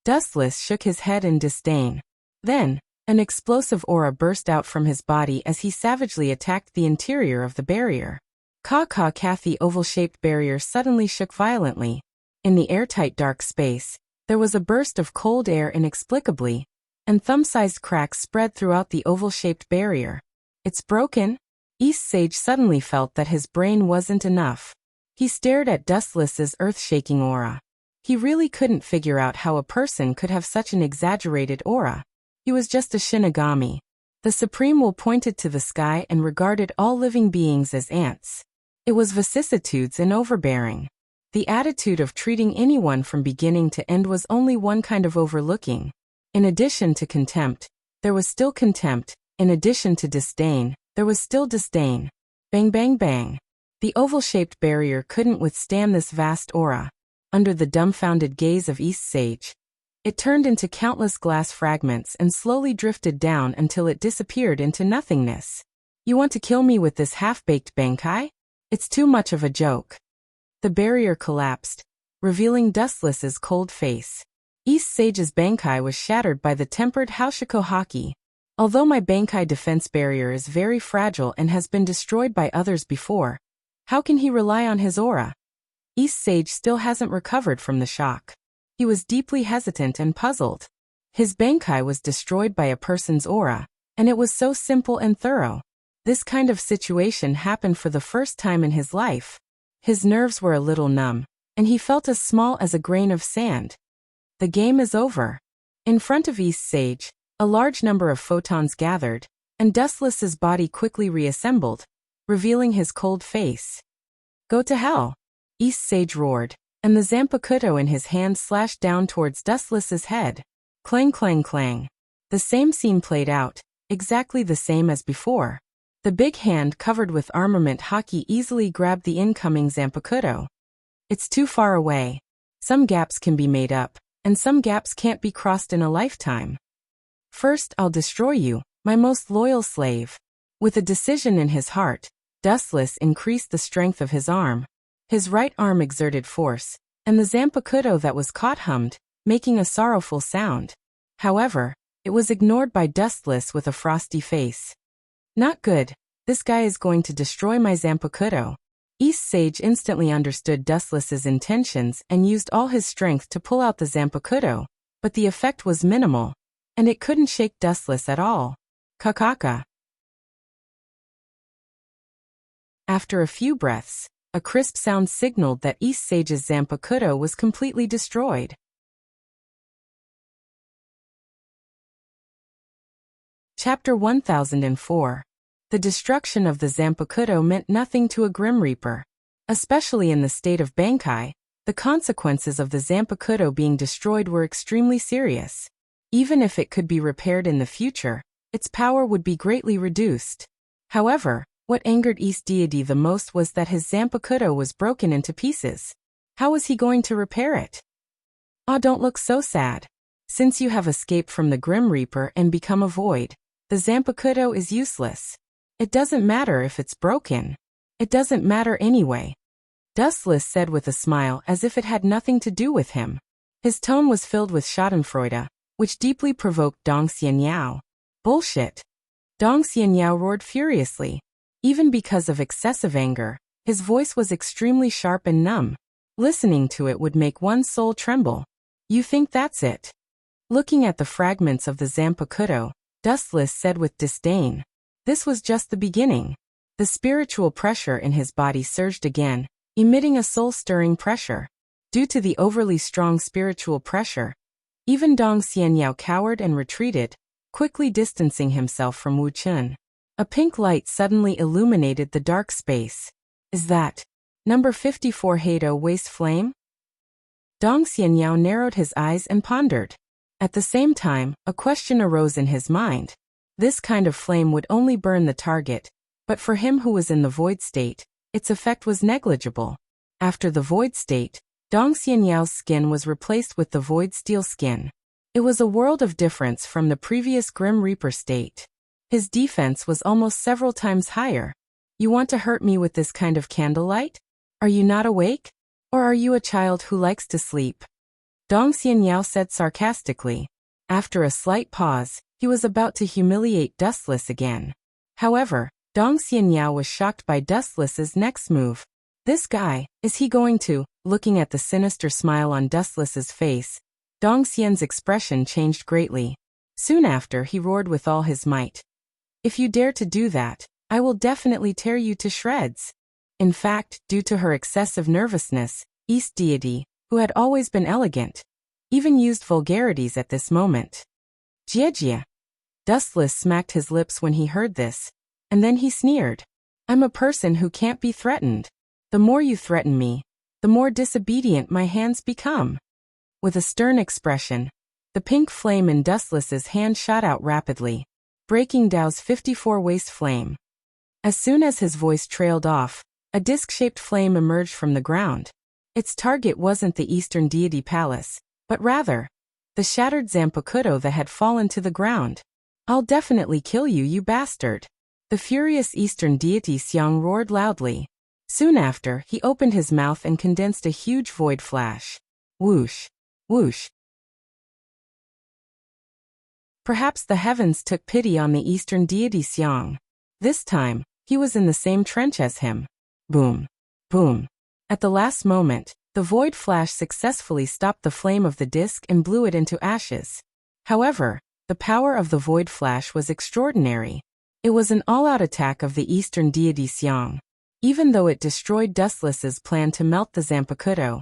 Dustless shook his head in disdain. Then, an explosive aura burst out from his body as he savagely attacked the interior of the barrier. The oval-shaped barrier suddenly shook violently. In the airtight dark space, there was a burst of cold air inexplicably, and thumb-sized cracks spread throughout the oval-shaped barrier. It's broken? East Sage suddenly felt that his brain wasn't enough. He stared at Dustless's earth-shaking aura. He really couldn't figure out how a person could have such an exaggerated aura. He was just a Shinigami. The Supreme Will pointed to the sky and regarded all living beings as ants. It was vicissitudes and overbearing. The attitude of treating anyone from beginning to end was only one kind of overlooking. In addition to contempt, there was still contempt. In addition to disdain, there was still disdain. Bang bang bang. The oval-shaped barrier couldn't withstand this vast aura. Under the dumbfounded gaze of East Sage, it turned into countless glass fragments and slowly drifted down until it disappeared into nothingness. You want to kill me with this half-baked Bankai? It's too much of a joke. The barrier collapsed, revealing Dustless's cold face. East Sage's Bankai was shattered by the tempered Haushiko Haki. Although my Bankai defense barrier is very fragile and has been destroyed by others before, how can he rely on his aura? East Sage still hasn't recovered from the shock. He was deeply hesitant and puzzled. His Bankai was destroyed by a person's aura, and it was so simple and thorough. This kind of situation happened for the first time in his life. His nerves were a little numb, and he felt as small as a grain of sand. The game is over. In front of East Sage, a large number of photons gathered, and Dustless's body quickly reassembled, revealing his cold face. Go to hell! East Sage roared, and the Zanpakuto in his hand slashed down towards Dustless's head. Clang clang clang. The same scene played out, exactly the same as before. The big hand covered with armament Haki easily grabbed the incoming Zanpakuto. It's too far away. Some gaps can be made up, and some gaps can't be crossed in a lifetime. First, I'll destroy you, my most loyal slave. With a decision in his heart, Dustless increased the strength of his arm. His right arm exerted force, and the Zanpakuto that was caught hummed, making a sorrowful sound. However, it was ignored by Dustless with a frosty face. Not good. This guy is going to destroy my Zanpakuto. East Sage instantly understood Dustless's intentions and used all his strength to pull out the Zanpakuto, but the effect was minimal, and it couldn't shake Dustless at all. Kakaka. After a few breaths, a crisp sound signaled that East Sage's Zanpakuto was completely destroyed. Chapter 1004. The destruction of the Zanpakuto meant nothing to a Grim Reaper. Especially in the state of Bankai, the consequences of the Zanpakuto being destroyed were extremely serious. Even if it could be repaired in the future, its power would be greatly reduced. However, what angered East Deity the most was that his Zanpakuto was broken into pieces. How was he going to repair it? Ah, don't look so sad. Since you have escaped from the Grim Reaper and become a void, the Zanpakuto is useless. It doesn't matter if it's broken. It doesn't matter anyway. Dustless said with a smile as if it had nothing to do with him. His tone was filled with schadenfreude, which deeply provoked Dong Xianyao. Bullshit. Dong Xianyao roared furiously. Even because of excessive anger, his voice was extremely sharp and numb. Listening to it would make one's soul tremble. You think that's it? Looking at the fragments of the Zanpakuto, Dustless said with disdain. This was just the beginning. The spiritual pressure in his body surged again, emitting a soul-stirring pressure. Due to the overly strong spiritual pressure, even Dong Xianyao cowered and retreated, quickly distancing himself from Wu Chun. A pink light suddenly illuminated the dark space. Is that number 54 Hado Waste Flame? Dong Xianyao narrowed his eyes and pondered. At the same time, a question arose in his mind. This kind of flame would only burn the target, but for him who was in the void state, its effect was negligible. After the void state, Dong Xianyao's skin was replaced with the void steel skin. It was a world of difference from the previous Grim Reaper state. His defense was almost several times higher. You want to hurt me with this kind of candlelight? Are you not awake? Or are you a child who likes to sleep? Dong Xianyao said sarcastically. After a slight pause, he was about to humiliate Dustless again. However, Dong Xianyao was shocked by Dustless's next move. This guy, is he going to? Looking at the sinister smile on Dustless's face, Dong Xian's expression changed greatly. Soon after, he roared with all his might. If you dare to do that, I will definitely tear you to shreds. In fact, due to her excessive nervousness, East Deity, who had always been elegant, even used vulgarities at this moment. Jie. Dustless smacked his lips when he heard this, and then he sneered. I'm a person who can't be threatened. The more you threaten me, the more disobedient my hands become. With a stern expression, the pink flame in Dustless's hand shot out rapidly, breaking Dao's 54 waist flame. As soon as his voice trailed off, a disc-shaped flame emerged from the ground. Its target wasn't the Eastern Deity Palace, but rather, the shattered Zanpakuto that had fallen to the ground. I'll definitely kill you, you bastard. The furious Eastern Deity Xiang roared loudly. Soon after, he opened his mouth and condensed a huge void flash. Whoosh. Whoosh. Perhaps the heavens took pity on the Eastern Deity Xiang. This time, he was in the same trench as him. Boom. Boom. At the last moment, the void flash successfully stopped the flame of the disc and blew it into ashes. However, the power of the void flash was extraordinary. It was an all-out attack of the Eastern Deity Xiang. Even though it destroyed Dustless's plan to melt the Zanpakuto,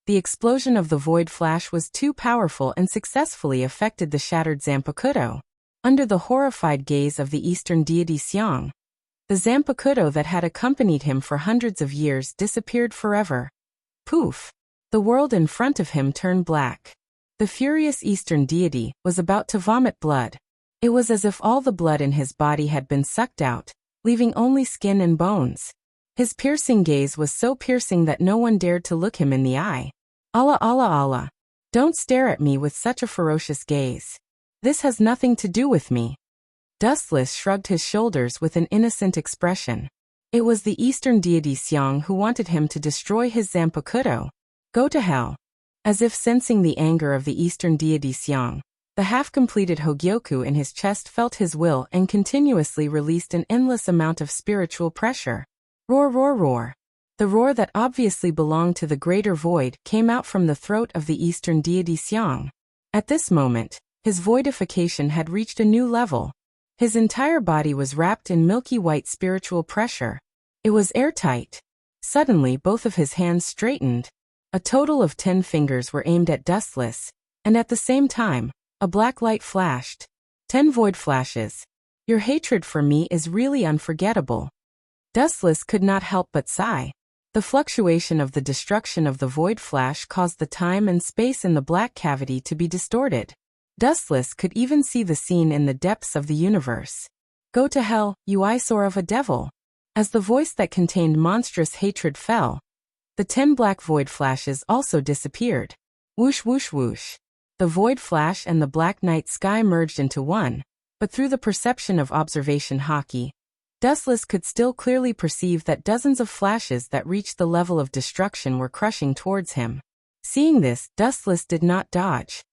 the explosion of the void flash was too powerful and successfully affected the shattered Zanpakuto. Under the horrified gaze of the Eastern Deity Xiang, the Zanpakuto that had accompanied him for hundreds of years disappeared forever. Poof! The world in front of him turned black. The furious Eastern Deity was about to vomit blood. It was as if all the blood in his body had been sucked out, leaving only skin and bones. His piercing gaze was so piercing that no one dared to look him in the eye. Allah Allah Allah. Don't stare at me with such a ferocious gaze. This has nothing to do with me. Dustless shrugged his shoulders with an innocent expression. It was the Eastern Deity Xiang who wanted him to destroy his Zanpakuto. Go to hell. As if sensing the anger of the eastern deity Xiang, the half-completed Hogyoku in his chest felt his will and continuously released an endless amount of spiritual pressure. Roar, roar, roar. The roar that obviously belonged to the greater void came out from the throat of the eastern deity Xiang. At this moment, his voidification had reached a new level. His entire body was wrapped in milky white spiritual pressure. It was airtight. Suddenly both of his hands straightened. A total of 10 fingers were aimed at Dustless, and at the same time, a black light flashed. 10 void flashes. Your hatred for me is really unforgettable. Dustless could not help but sigh. The fluctuation of the destruction of the void flash caused the time and space in the black cavity to be distorted. Dustless could even see the scene in the depths of the universe. Go to hell, you eyesore of a devil. As the voice that contained monstrous hatred fell, the 10 black void flashes also disappeared. Whoosh, whoosh, whoosh. The void flash and the black night sky merged into one, but through the perception of observation hockey, Dustless could still clearly perceive that dozens of flashes that reached the level of destruction were crushing towards him. Seeing this, Dustless did not dodge.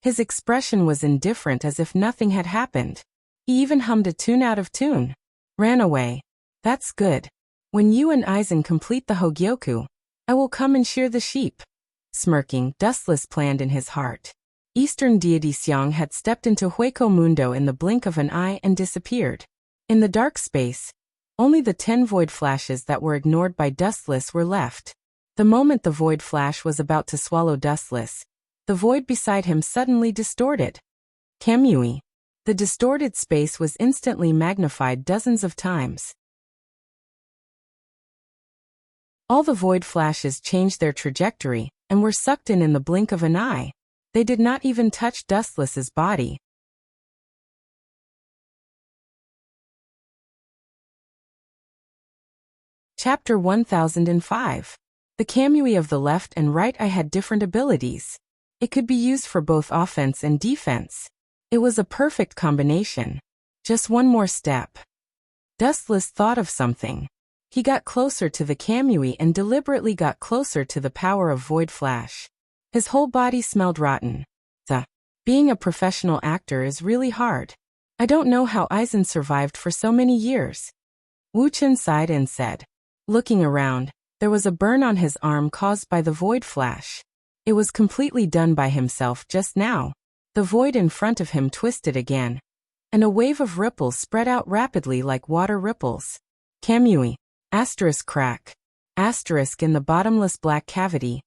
His expression was indifferent, as if nothing had happened. He even hummed a tune out of tune. Ran away. That's good. When you and Aizen complete the Hogyoku, I will come and shear the sheep. Smirking, Dustless planned in his heart. Eastern deity Xiang had stepped into Hueco Mundo in the blink of an eye and disappeared. In the dark space, only the 10 void flashes that were ignored by Dustless were left. The moment the void flash was about to swallow Dustless, the void beside him suddenly distorted. Kamui. The distorted space was instantly magnified dozens of times. All the void flashes changed their trajectory and were sucked in the blink of an eye. They did not even touch Dustless's body. Chapter 1005. The Kamui of the left and right eye had different abilities. It could be used for both offense and defense. It was a perfect combination. Just one more step. Dustless thought of something. He got closer to the Kamui and deliberately got closer to the power of Void Flash. His whole body smelled rotten. Being a professional actor is really hard. I don't know how Aizen survived for so many years. Wuxia sighed and said. Looking around, there was a burn on his arm caused by the Void Flash. It was completely done by himself just now. The void in front of him twisted again, and a wave of ripples spread out rapidly like water ripples. Kamui. Asterisk crack. Asterisk in the bottomless black cavity.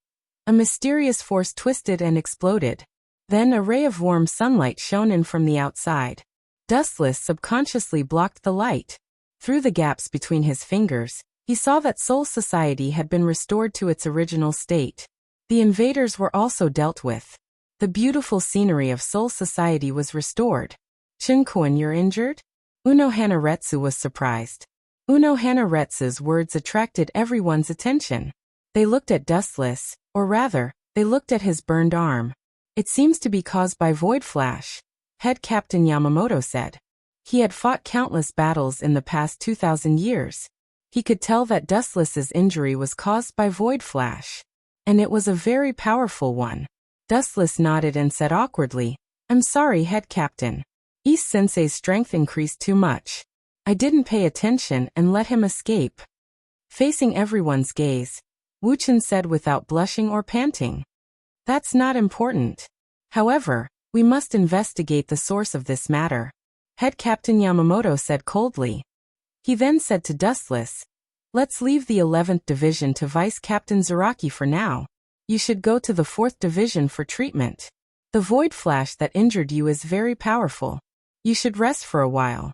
A mysterious force twisted and exploded. Then a ray of warm sunlight shone in from the outside. Dustless subconsciously blocked the light. Through the gaps between his fingers, he saw that Soul Society had been restored to its original state. The invaders were also dealt with. The beautiful scenery of Soul Society was restored. Shinkoin, you're injured? Unohana Retsu was surprised. Unohana Retsu's words attracted everyone's attention. They looked at Dustless, or rather, they looked at his burned arm. It seems to be caused by Void Flash, Head Captain Yamamoto said. He had fought countless battles in the past 2,000 years. He could tell that Dustless's injury was caused by Void Flash. And it was a very powerful one. Dustless nodded and said awkwardly, I'm sorry, Head Captain. East Sensei's strength increased too much. I didn't pay attention and let him escape. Facing everyone's gaze, Wuxia said without blushing or panting. That's not important. However, we must investigate the source of this matter. Head Captain Yamamoto said coldly. He then said to Dustless, let's leave the 11th Division to Vice Captain Zaraki for now. You should go to the 4th Division for treatment. The Void Flash that injured you is very powerful. You should rest for a while.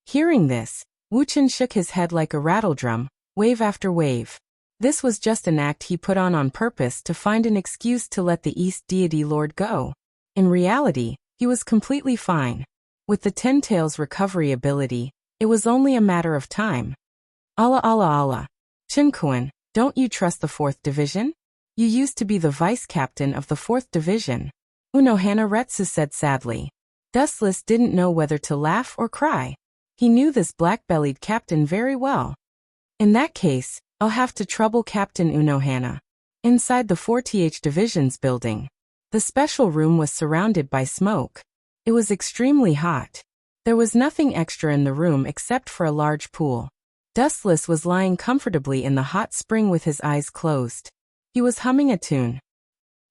Hearing this, Wuxia shook his head like a rattledrum, wave after wave. This was just an act he put on purpose to find an excuse to let the East Deity Lord go. In reality, he was completely fine. With the Ten Tails recovery ability, it was only a matter of time. Allah Allah Allah. Shinkoin, don't you trust the 4th Division? You used to be the vice captain of the 4th Division. Unohana Retsu said sadly. Dustless didn't know whether to laugh or cry. He knew this black-bellied captain very well. In that case, I'll have to trouble Captain Unohana. Inside the 4th Division's building, the special room was surrounded by smoke. It was extremely hot. There was nothing extra in the room except for a large pool. Dustless was lying comfortably in the hot spring with his eyes closed. He was humming a tune.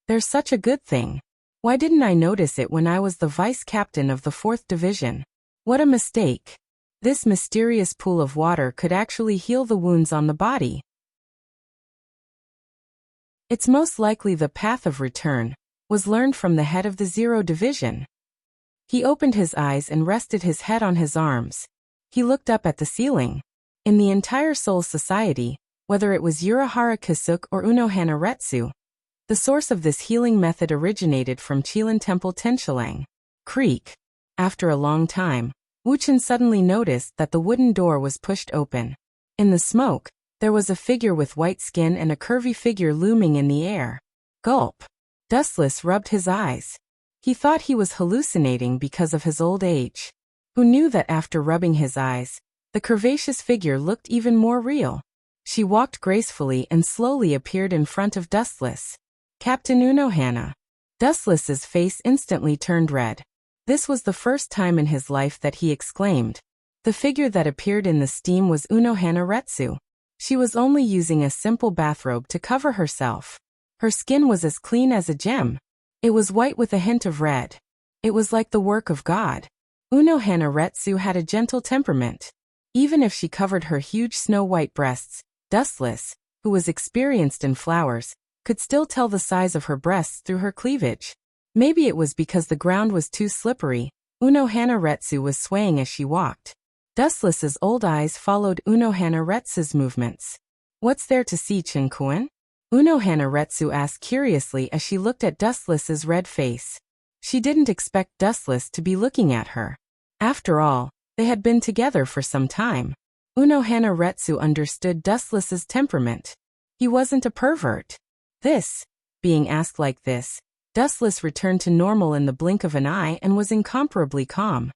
There's such a good thing. Why didn't I notice it when I was the vice captain of the 4th Division? What a mistake. This mysterious pool of water could actually heal the wounds on the body. It's most likely the path of return was learned from the head of the 0 Division. He opened his eyes and rested his head on his arms. He looked up at the ceiling. In the entire Soul Society, whether it was Urahara Kisuk or Unohana Retsu, the source of this healing method originated from Chilan Temple Tenchilang Creek. After a long time, Wuchen suddenly noticed that the wooden door was pushed open. In the smoke, there was a figure with white skin and a curvy figure looming in the air. Gulp. Dustless rubbed his eyes. He thought he was hallucinating because of his old age. Who knew that after rubbing his eyes, the curvaceous figure looked even more real? She walked gracefully and slowly appeared in front of Dustless. Captain Unohana. Dustless's face instantly turned red. This was the first time in his life that he exclaimed. The figure that appeared in the steam was Unohana Retsu. She was only using a simple bathrobe to cover herself. Her skin was as clean as a gem. It was white with a hint of red. It was like the work of God. Unohana Retsu had a gentle temperament. Even if she covered her huge snow-white breasts, Dustless, who was experienced in flowers, could still tell the size of her breasts through her cleavage. Maybe it was because the ground was too slippery. Unohana Retsu was swaying as she walked. Dustless's old eyes followed Unohana Retsu's movements. What's there to see, Chin-kun? Unohana Retsu asked curiously as she looked at Dustless's red face. She didn't expect Dustless to be looking at her. After all, they had been together for some time. Unohana Retsu understood Dustless's temperament. He wasn't a pervert. Being asked like this, Dustless returned to normal in the blink of an eye and was incomparably calm.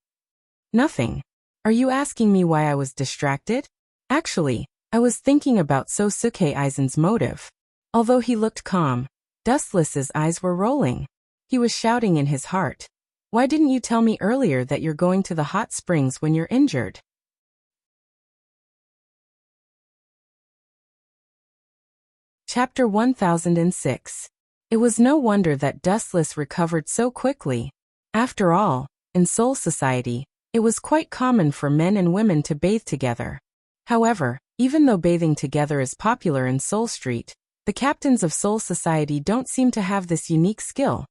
Nothing. Are you asking me why I was distracted? Actually, I was thinking about Sosuke Aizen's motive. Although he looked calm, Dustless's eyes were rolling. He was shouting in his heart. Why didn't you tell me earlier that you're going to the hot springs when you're injured? Chapter 1006. It was no wonder that Dustless recovered so quickly. After all, in Soul Society, it was quite common for men and women to bathe together. However, even though bathing together is popular in Soul Street, the captains of Soul Society don't seem to have this unique skill.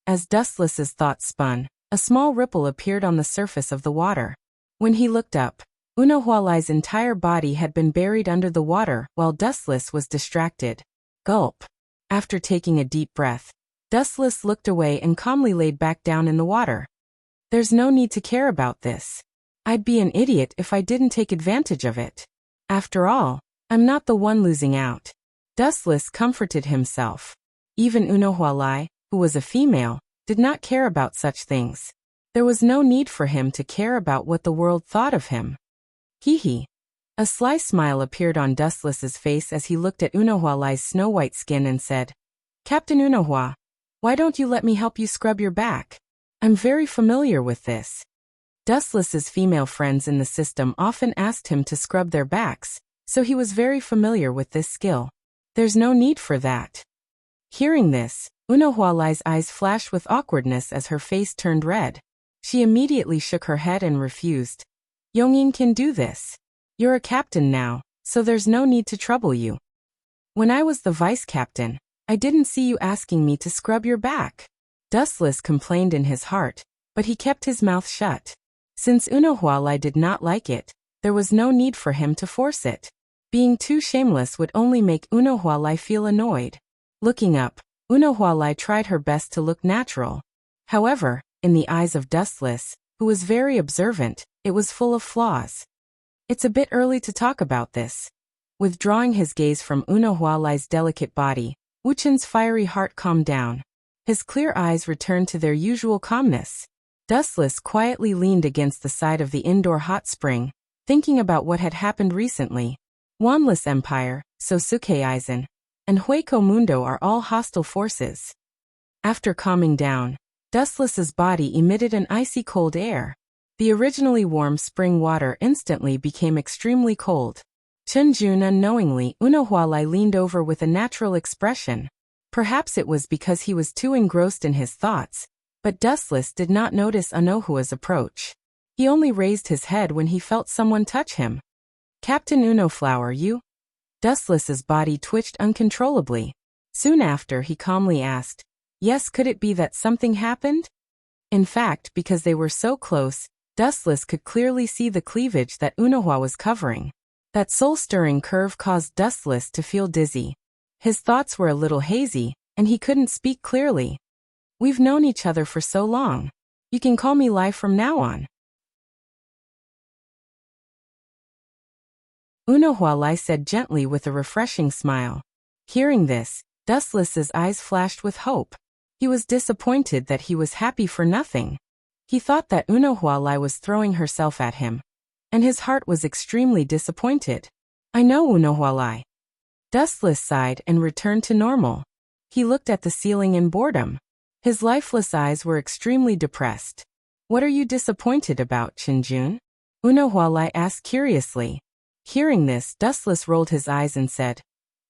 As Dustless's thoughts spun, a small ripple appeared on the surface of the water. When he looked up, Unohwalai's entire body had been buried under the water while Dustless was distracted. Gulp. After taking a deep breath, Dustless looked away and calmly laid back down in the water. There's no need to care about this. I'd be an idiot if I didn't take advantage of it. After all, I'm not the one losing out. Dustless comforted himself. Even Unohwalai, who was a female, did not care about such things. There was no need for him to care about what the world thought of him. Hee. A sly smile appeared on Dustless's face as he looked at Unohwalai's snow-white skin and said, Captain Unohwa, why don't you let me help you scrub your back? I'm very familiar with this. Dustless's female friends in the system often asked him to scrub their backs, so he was very familiar with this skill. There's no need for that. Hearing this, Unohwalai's eyes flashed with awkwardness as her face turned red. She immediately shook her head and refused. Yongin can do this. You're a captain now, so there's no need to trouble you. When I was the vice captain, I didn't see you asking me to scrub your back. Dustless complained in his heart, but he kept his mouth shut. Since Unohwalai did not like it, there was no need for him to force it. Being too shameless would only make Unohwalai feel annoyed. Looking up, Unohwalai tried her best to look natural. However, in the eyes of Dustless, who was very observant, it was full of flaws. It's a bit early to talk about this. Withdrawing his gaze from Unohwalai's delicate body, Wuchen's fiery heart calmed down. His clear eyes returned to their usual calmness. Dustless quietly leaned against the side of the indoor hot spring, thinking about what had happened recently. Wanless Empire, Sosuke Aizen. and Hueco Mundo are all hostile forces. After calming down, Dustless's body emitted an icy cold air. The originally warm spring water instantly became extremely cold. Chenjun unknowingly, Unohualai leaned over with a natural expression. Perhaps it was because he was too engrossed in his thoughts, but Dustless did not notice Unohua's approach. He only raised his head when he felt someone touch him. Captain Unoflower, you? Dustless's body twitched uncontrollably. Soon after, he calmly asked, yes, could it be that something happened? In fact, because they were so close, Dustless could clearly see the cleavage that Unohua was covering. That soul-stirring curve caused Dustless to feel dizzy. His thoughts were a little hazy, and he couldn't speak clearly. We've known each other for so long. You can call me Lai from now on. Unohualai said gently with a refreshing smile. Hearing this, Dustless's eyes flashed with hope. He was disappointed that he was happy for nothing. He thought that Unohualai was throwing herself at him, and his heart was extremely disappointed. I know, Unohualai. Dustless sighed and returned to normal. He looked at the ceiling in boredom. His lifeless eyes were extremely depressed. What are you disappointed about, Chenjun? Unohualai asked curiously. Hearing this, Dustless rolled his eyes and said,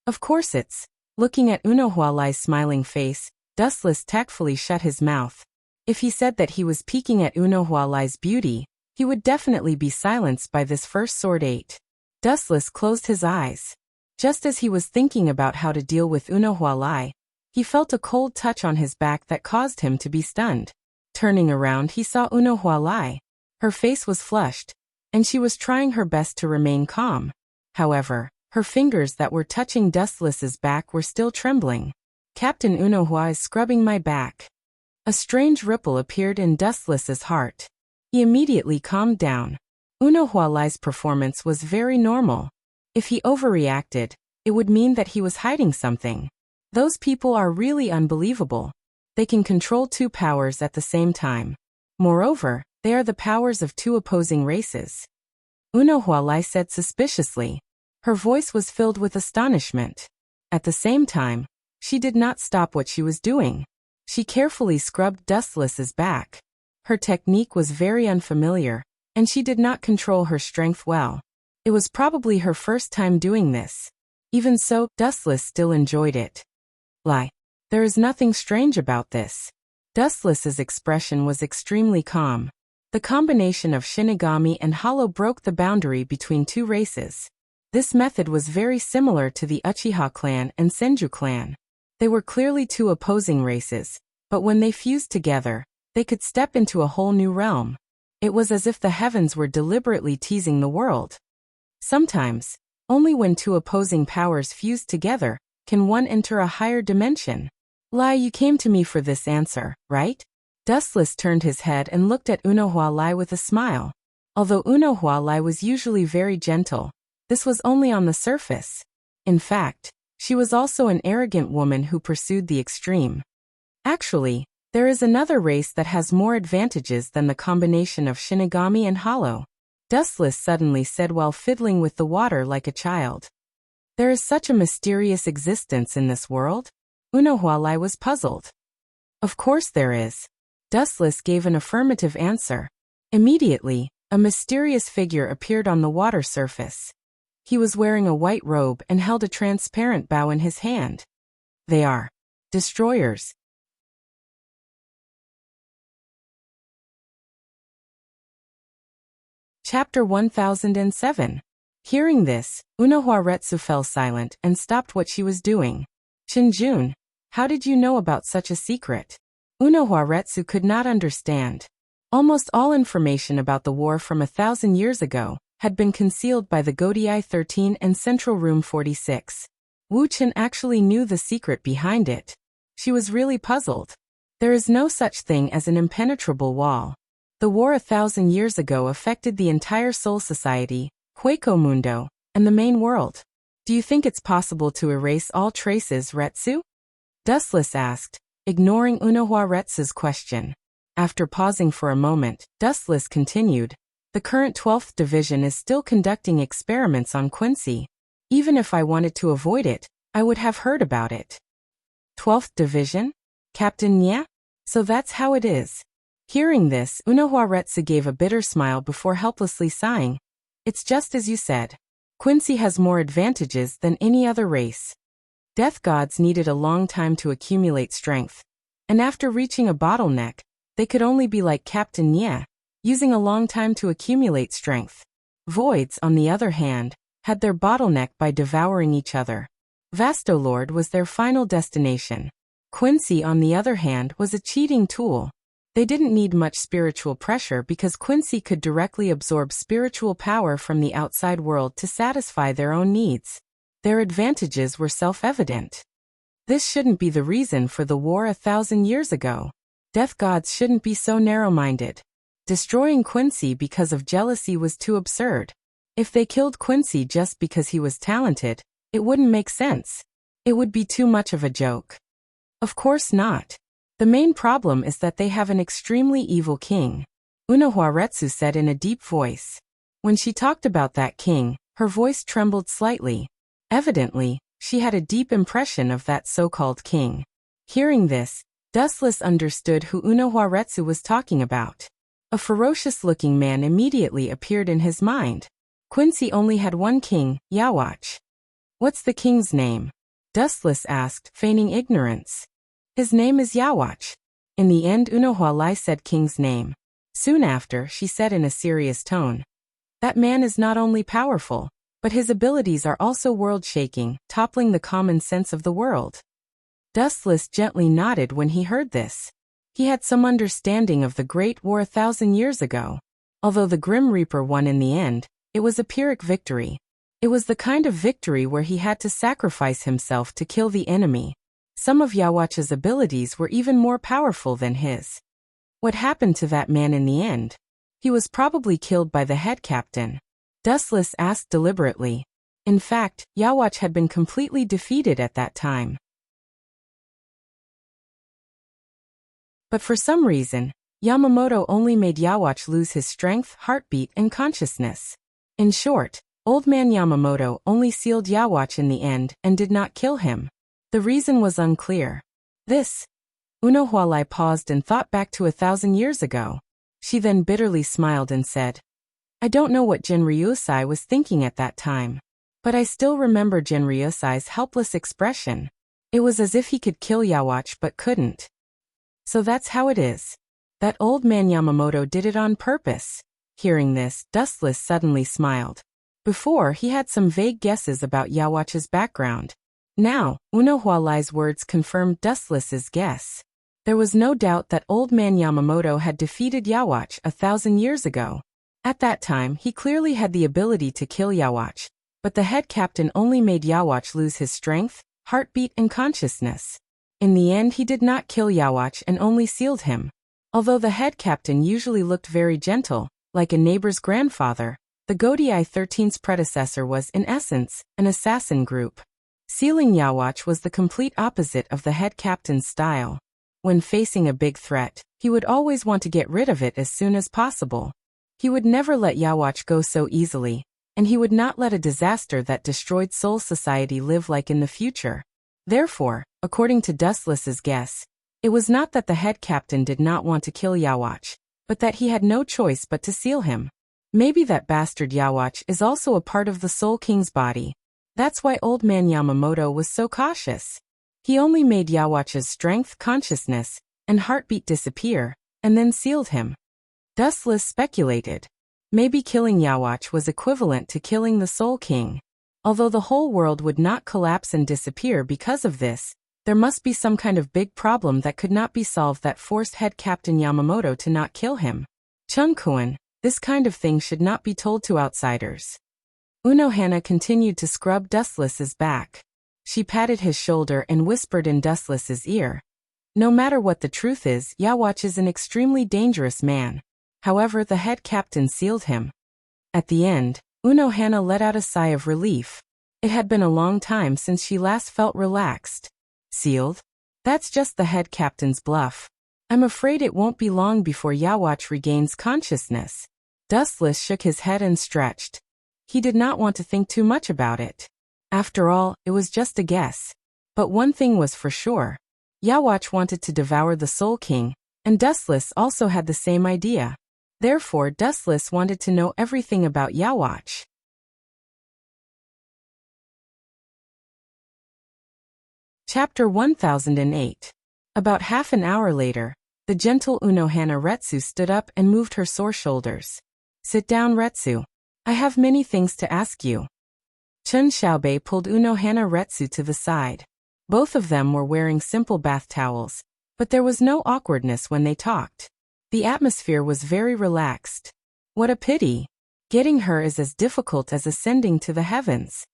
of course it's. Looking at Unohualai's smiling face, Dustless tactfully shut his mouth. If he said that he was peeking at Unohualai's beauty, he would definitely be silenced by this first sword 8. Dustless closed his eyes. Just as he was thinking about how to deal with Unohualai, he felt a cold touch on his back that caused him to be stunned. Turning around, he saw Unohualai. Her face was flushed, and she was trying her best to remain calm. However, her fingers that were touching Dustless's back were still trembling. Captain Unohua is scrubbing my back. A strange ripple appeared in Dustless's heart. He immediately calmed down. Unohualai's performance was very normal. If he overreacted, it would mean that he was hiding something. Those people are really unbelievable. They can control 2 powers at the same time. Moreover, they are the powers of 2 opposing races. Unohualai said suspiciously. Her voice was filled with astonishment. At the same time, she did not stop what she was doing. She carefully scrubbed Dustless's back. Her technique was very unfamiliar, and she did not control her strength well. It was probably her first time doing this. Even so, Dustless still enjoyed it. Lai, there is nothing strange about this. Dustless's expression was extremely calm. The combination of Shinigami and Hollow broke the boundary between 2 races. This method was very similar to the Uchiha clan and Senju clan. They were clearly 2 opposing races, but when they fused together, they could step into a whole new realm. It was as if the heavens were deliberately teasing the world. Sometimes, only when 2 opposing powers fuse together, can one enter a higher dimension. Lai, you came to me for this answer, right? Dustless turned his head and looked at Unohualai with a smile. Although Unohualai was usually very gentle, this was only on the surface. In fact, she was also an arrogant woman who pursued the extreme. Actually, there is another race that has more advantages than the combination of Shinigami and Hollow. Dustless suddenly said while fiddling with the water like a child. There is such a mysterious existence in this world? Unohualai was puzzled. Of course there is. Dustless gave an affirmative answer. Immediately, a mysterious figure appeared on the water surface. He was wearing a white robe and held a transparent bow in his hand. They are destroyers. Chapter 1007. Hearing this, Unohuaretsu fell silent and stopped what she was doing. Chenjun, how did you know about such a secret? Unohuaretsu could not understand. Almost all information about the war from 1,000 years ago had been concealed by the Godii 13 and Central Room 46. Wu Chen actually knew the secret behind it. She was really puzzled. There is no such thing as an impenetrable wall. The war 1,000 years ago affected the entire Soul Society, Hueco Mundo, and the main world. Do you think it's possible to erase all traces, Retsu? Dustless asked, ignoring Unohuaretsu's question. After pausing for a moment, Dustless continued, the current 12th Division is still conducting experiments on Quincy. Even if I wanted to avoid it, I would have heard about it. 12th Division? Captain Nya? So that's how it is. Hearing this, Unohuaretsu gave a bitter smile before helplessly sighing. It's just as you said. Quincy has more advantages than any other race. Death gods needed a long time to accumulate strength, and after reaching a bottleneck, they could only be like Captain Nya, using a long time to accumulate strength. Voids, on the other hand, had their bottleneck by devouring each other. Vastolord was their final destination. Quincy, on the other hand, was a cheating tool. They didn't need much spiritual pressure because Quincy could directly absorb spiritual power from the outside world to satisfy their own needs. Their advantages were self-evident. This shouldn't be the reason for the war 1,000 years ago. Death gods shouldn't be so narrow-minded. Destroying Quincy because of jealousy was too absurd. If they killed Quincy just because he was talented, it wouldn't make sense. It would be too much of a joke. Of course not. The main problem is that they have an extremely evil king, Unohuaretsu said in a deep voice. When she talked about that king, her voice trembled slightly. Evidently, she had a deep impression of that so-called king. Hearing this, Dustless understood who Unohuaretsu was talking about. A ferocious-looking man immediately appeared in his mind. Quincy only had one king, Yawach. What's the king's name? Dustless asked, feigning ignorance. His name is Yawach. In the end, Unohualai said king's name. Soon after, she said in a serious tone. That man is not only powerful, but his abilities are also world-shaking, toppling the common sense of the world. Dustless gently nodded when he heard this. He had some understanding of the Great War 1,000 years ago. Although the Grim Reaper won in the end, it was a Pyrrhic victory. It was the kind of victory where he had to sacrifice himself to kill the enemy. Some of Yawach's abilities were even more powerful than his. What happened to that man in the end? He was probably killed by the head captain. Dustless asked deliberately. In fact, Yawach had been completely defeated at that time. But for some reason, Yamamoto only made Yawach lose his strength, heartbeat, and consciousness. In short, Old Man Yamamoto only sealed Yawach in the end and did not kill him. The reason was unclear. Unohualai paused and thought back to 1,000 years ago. She then bitterly smiled and said, I don't know what Jinryusai was thinking at that time. But I still remember Jinryusai's helpless expression. It was as if he could kill Yawach but couldn't. So that's how it is. That Old Man Yamamoto did it on purpose. Hearing this, Dustless suddenly smiled. Before, he had some vague guesses about Yawach's background. Now, Unohualai's words confirmed Dustless's guess. There was no doubt that Old Man Yamamoto had defeated Yawach 1,000 years ago. At that time, he clearly had the ability to kill Yawach, but the head captain only made Yawach lose his strength, heartbeat, and consciousness. In the end, he did not kill Yawach and only sealed him. Although the head captain usually looked very gentle, like a neighbor's grandfather, the Godii 13's predecessor was, in essence, an assassin group. Sealing Yawach was the complete opposite of the head captain's style. When facing a big threat, he would always want to get rid of it as soon as possible. He would never let Yawach go so easily, and he would not let a disaster that destroyed Soul Society live like in the future. Therefore, according to Dustless's guess, it was not that the head captain did not want to kill Yawach, but that he had no choice but to seal him. Maybe that bastard Yawach is also a part of the Soul King's body. That's why Old Man Yamamoto was so cautious. He only made Yawach's strength, consciousness, and heartbeat disappear, and then sealed him. Dustless speculated. Maybe killing Yawach was equivalent to killing the Soul King. Although the whole world would not collapse and disappear because of this, there must be some kind of big problem that could not be solved that forced head captain Yamamoto to not kill him. Chunkuan, this kind of thing should not be told to outsiders. Unohana continued to scrub Dustless's back. She patted his shoulder and whispered in Dustless's ear. No matter what the truth is, Yawach is an extremely dangerous man. However, the head captain sealed him. At the end, Unohana let out a sigh of relief. It had been a long time since she last felt relaxed. Sealed? That's just the head captain's bluff. I'm afraid it won't be long before Yawach regains consciousness. Dustless shook his head and stretched. He did not want to think too much about it. After all, it was just a guess. But one thing was for sure. Yawatch wanted to devour the Soul King, and Dustless also had the same idea. Therefore, Dustless wanted to know everything about Yawatch. Chapter 1008. About half an hour later, the gentle Unohana Retsu stood up and moved her sore shoulders. Sit down, Retsu. I have many things to ask you. Chun Xiaobei pulled Unohana Retsu to the side. Both of them were wearing simple bath towels, but there was no awkwardness when they talked. The atmosphere was very relaxed. What a pity. Getting her is as difficult as ascending to the heavens.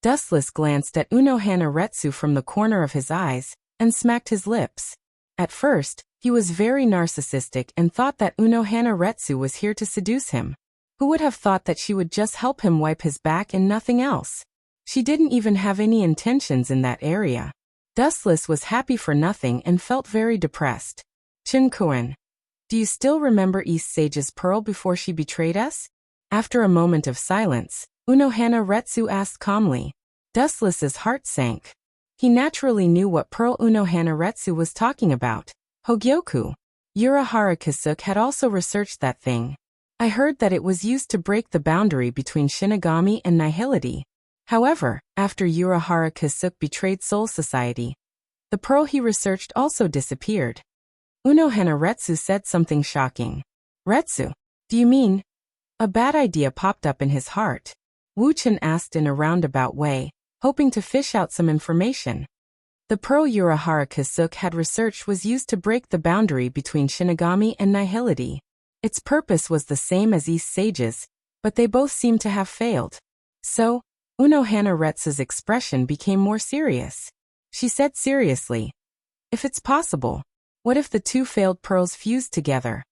Dustless glanced at Unohana Retsu from the corner of his eyes, and smacked his lips. At first, he was very narcissistic and thought that Unohana Retsu was here to seduce him. Who would have thought that she would just help him wipe his back and nothing else? She didn't even have any intentions in that area. Dustless was happy for nothing and felt very depressed. Chin-kun, do you still remember East Sage's pearl before she betrayed us? After a moment of silence, Unohana Retsu asked calmly. Dustless's heart sank. He naturally knew what pearl Unohana Retsu was talking about. Hogyoku. Urahara Kisuke had also researched that thing. I heard that it was used to break the boundary between Shinigami and Nihility. However, after Urahara Kisuke betrayed Soul Society, the pearl he researched also disappeared. Unohana Retsu said something shocking. Retsu, do you mean? A bad idea popped up in his heart. Wuchen asked in a roundabout way, hoping to fish out some information. The pearl Urahara Kisuke had researched was used to break the boundary between Shinigami and Nihility. Its purpose was the same as East Sage's, but they both seemed to have failed. So, Unohana Retsu's expression became more serious. She said seriously, if it's possible, what if the two failed pearls fused together?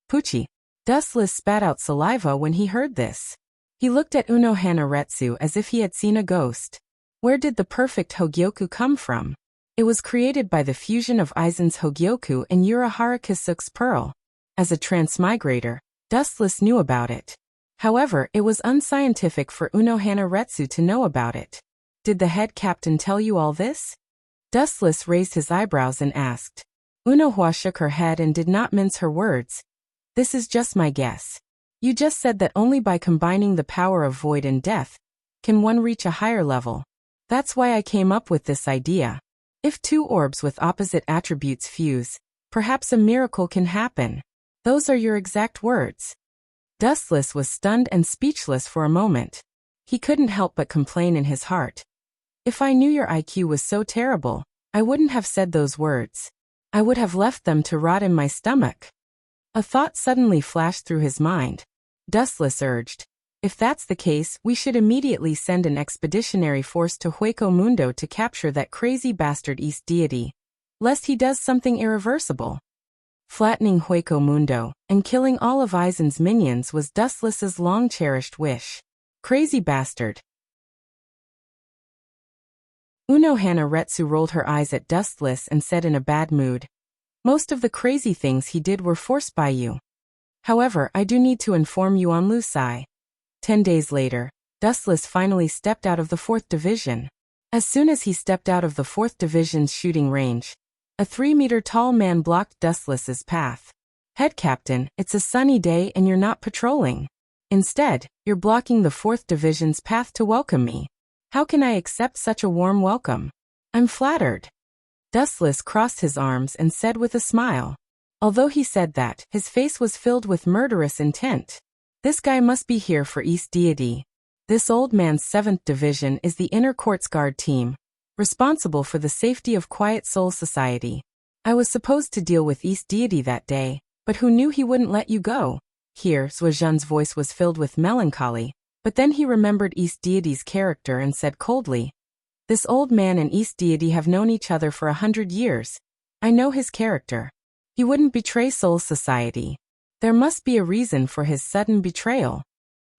Puchi. Dustless spat out saliva when he heard this. He looked at Unohana Retsu as if he had seen a ghost. Where did the perfect Hogyoku come from? It was created by the fusion of Aizen's Hogyoku and Urahara Kisuke's pearl. As a transmigrator, Dustless knew about it. However, it was unscientific for Unohana Retsu to know about it. Did the head captain tell you all this? Dustless raised his eyebrows and asked. Unohua shook her head and did not mince her words. This is just my guess. You just said that only by combining the power of void and death can one reach a higher level. That's why I came up with this idea. If two orbs with opposite attributes fuse, perhaps a miracle can happen. Those are your exact words. Dustless was stunned and speechless for a moment. He couldn't help but complain in his heart. If I knew your IQ was so terrible, I wouldn't have said those words. I would have left them to rot in my stomach. A thought suddenly flashed through his mind. Dustless urged, if that's the case, we should immediately send an expeditionary force to Hueco Mundo to capture that crazy bastard East Deity, lest he does something irreversible. Flattening Hueco Mundo and killing all of Aizen's minions was Dustless's long-cherished wish. Crazy bastard. Unohana Retsu rolled her eyes at Dustless and said in a bad mood, most of the crazy things he did were forced by you. However, I do need to inform you on Lusai. 10 days later, Dustless finally stepped out of the 4th Division. As soon as he stepped out of the 4th Division's shooting range, a 3-meter-tall man blocked Dustless's path. Head Captain, it's a sunny day and you're not patrolling. Instead, you're blocking the 4th Division's path to welcome me. How can I accept such a warm welcome? I'm flattered. Dustless crossed his arms and said with a smile. Although he said that, his face was filled with murderous intent. This guy must be here for East Deity. This old man's 7th Division is the Inner Courts Guard team, responsible for the safety of Quiet Soul Society. I was supposed to deal with East Deity that day, but who knew he wouldn't let you go? Here, Suozhen's voice was filled with melancholy, but then he remembered East Deity's character and said coldly, this old man and East Deity have known each other for 100 years. I know his character. He wouldn't betray Soul Society. There must be a reason for his sudden betrayal.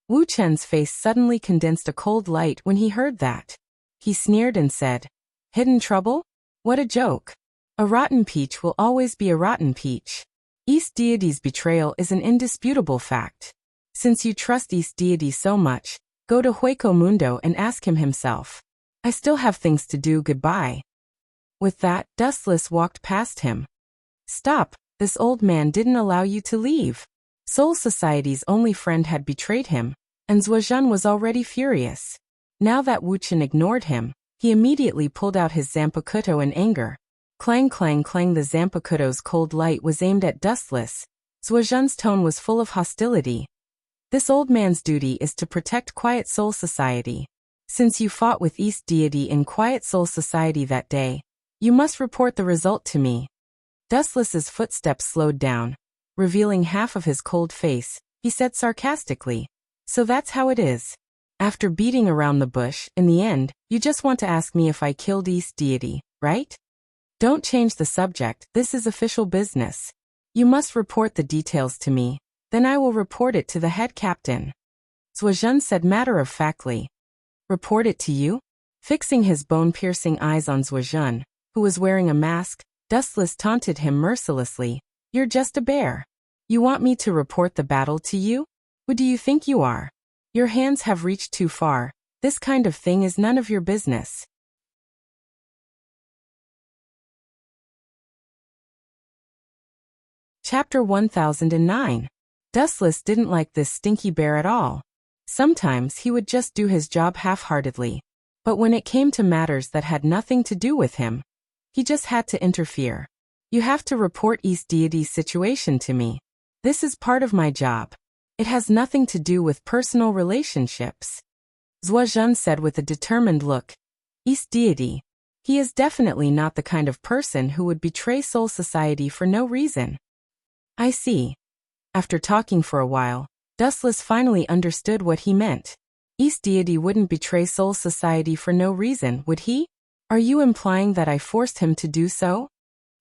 Wu Chen's face suddenly condensed a cold light when he heard that. He sneered and said, hidden trouble? What a joke. A rotten peach will always be a rotten peach. East Deity's betrayal is an indisputable fact. Since you trust East Deity so much, go to Hueco Mundo and ask him himself. I still have things to do, goodbye. With that, Dustless walked past him. Stop, this old man didn't allow you to leave. Soul Society's only friend had betrayed him, and Zuozhen was already furious. Now that Wuchen ignored him, he immediately pulled out his Zanpakuto in anger. Clang clang clang, the Zanpakuto's cold light was aimed at Dustless. Zuozhen's tone was full of hostility. This old man's duty is to protect Quiet Soul Society. Since you fought with East Deity in Quiet Soul Society that day, you must report the result to me. Dustless's footsteps slowed down. Revealing half of his cold face, he said sarcastically, so that's how it is. After beating around the bush, in the end, you just want to ask me if I killed East Deity, right? Don't change the subject, this is official business. You must report the details to me, then I will report it to the head captain. Zuozhen said matter-of-factly. Report it to you? Fixing his bone-piercing eyes on Zuozhen, who was wearing a mask, Dustless taunted him mercilessly. You're just a bear. You want me to report the battle to you? Who do you think you are? Your hands have reached too far. This kind of thing is none of your business. Chapter 1009. Dustless didn't like this stinky bear at all. Sometimes he would just do his job half-heartedly. But when it came to matters that had nothing to do with him, he just had to interfere. You have to report East Deity's situation to me. This is part of my job. It has nothing to do with personal relationships. Zuozhen said with a determined look. East Deity. He is definitely not the kind of person who would betray Soul Society for no reason. I see. After talking for a while, Dustless finally understood what he meant. East Deity wouldn't betray Soul Society for no reason, would he? Are you implying that I forced him to do so?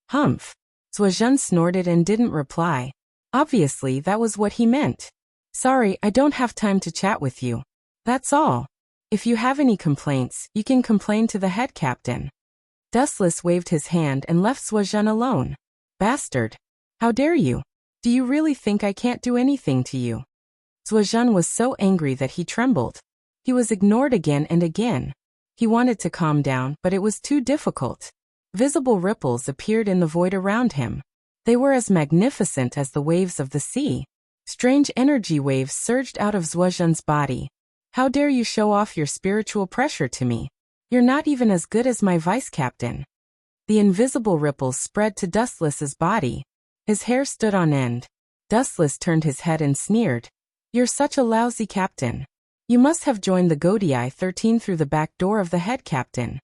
Humph. Zuozhen snorted and didn't reply. Obviously, that was what he meant. Sorry, I don't have time to chat with you. That's all. If you have any complaints, you can complain to the head captain. Dustless waved his hand and left Zuozhen alone. Bastard. How dare you? Do you really think I can't do anything to you? Zuozhen was so angry that he trembled. He was ignored again and again. He wanted to calm down, but it was too difficult. Visible ripples appeared in the void around him. They were as magnificent as the waves of the sea. Strange energy waves surged out of Zuozhen's body. How dare you show off your spiritual pressure to me? You're not even as good as my vice-captain. The invisible ripples spread to Dustless's body. His hair stood on end. Dustless turned his head and sneered. You're such a lousy captain. You must have joined the Godii 13 through the back door of the head captain.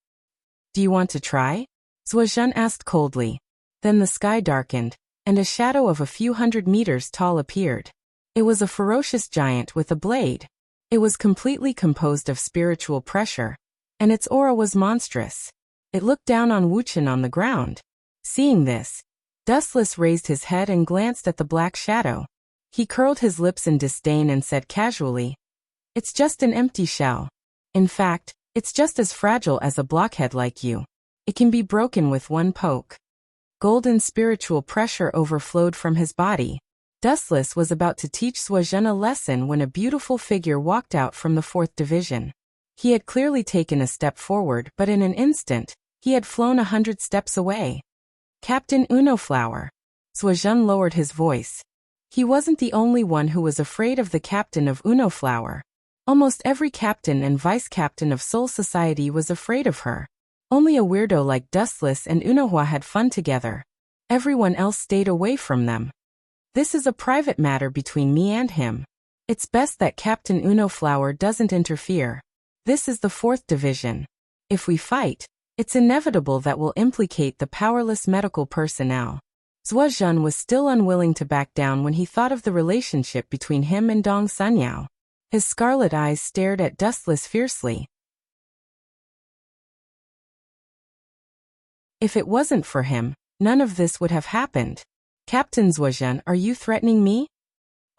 Do you want to try? Zuozhen asked coldly. Then the sky darkened, and a shadow of a few hundred meters tall appeared. It was a ferocious giant with a blade. It was completely composed of spiritual pressure, and its aura was monstrous. It looked down on Wuchen on the ground. Seeing this, Dustless raised his head and glanced at the black shadow. He curled his lips in disdain and said casually, It's just an empty shell. In fact, it's just as fragile as a blockhead like you. It can be broken with one poke. Golden spiritual pressure overflowed from his body. Dustless was about to teach Zuozhen a lesson when a beautiful figure walked out from the 4th division. He had clearly taken a step forward, but in an instant, he had flown 100 steps away. Captain Unoflower. Zuozhen lowered his voice. He wasn't the only one who was afraid of the captain of Unoflower. Almost every captain and vice-captain of Soul Society was afraid of her. Only a weirdo like Dustless and Unohua had fun together. Everyone else stayed away from them. This is a private matter between me and him. It's best that Captain Unoflower doesn't interfere. This is the 4th division. If we fight, it's inevitable that we'll implicate the powerless medical personnel. Zuozhen was still unwilling to back down when he thought of the relationship between him and Dong Sunyao. His scarlet eyes stared at Dustless fiercely. If it wasn't for him, none of this would have happened. Captain Zuozhen, are you threatening me?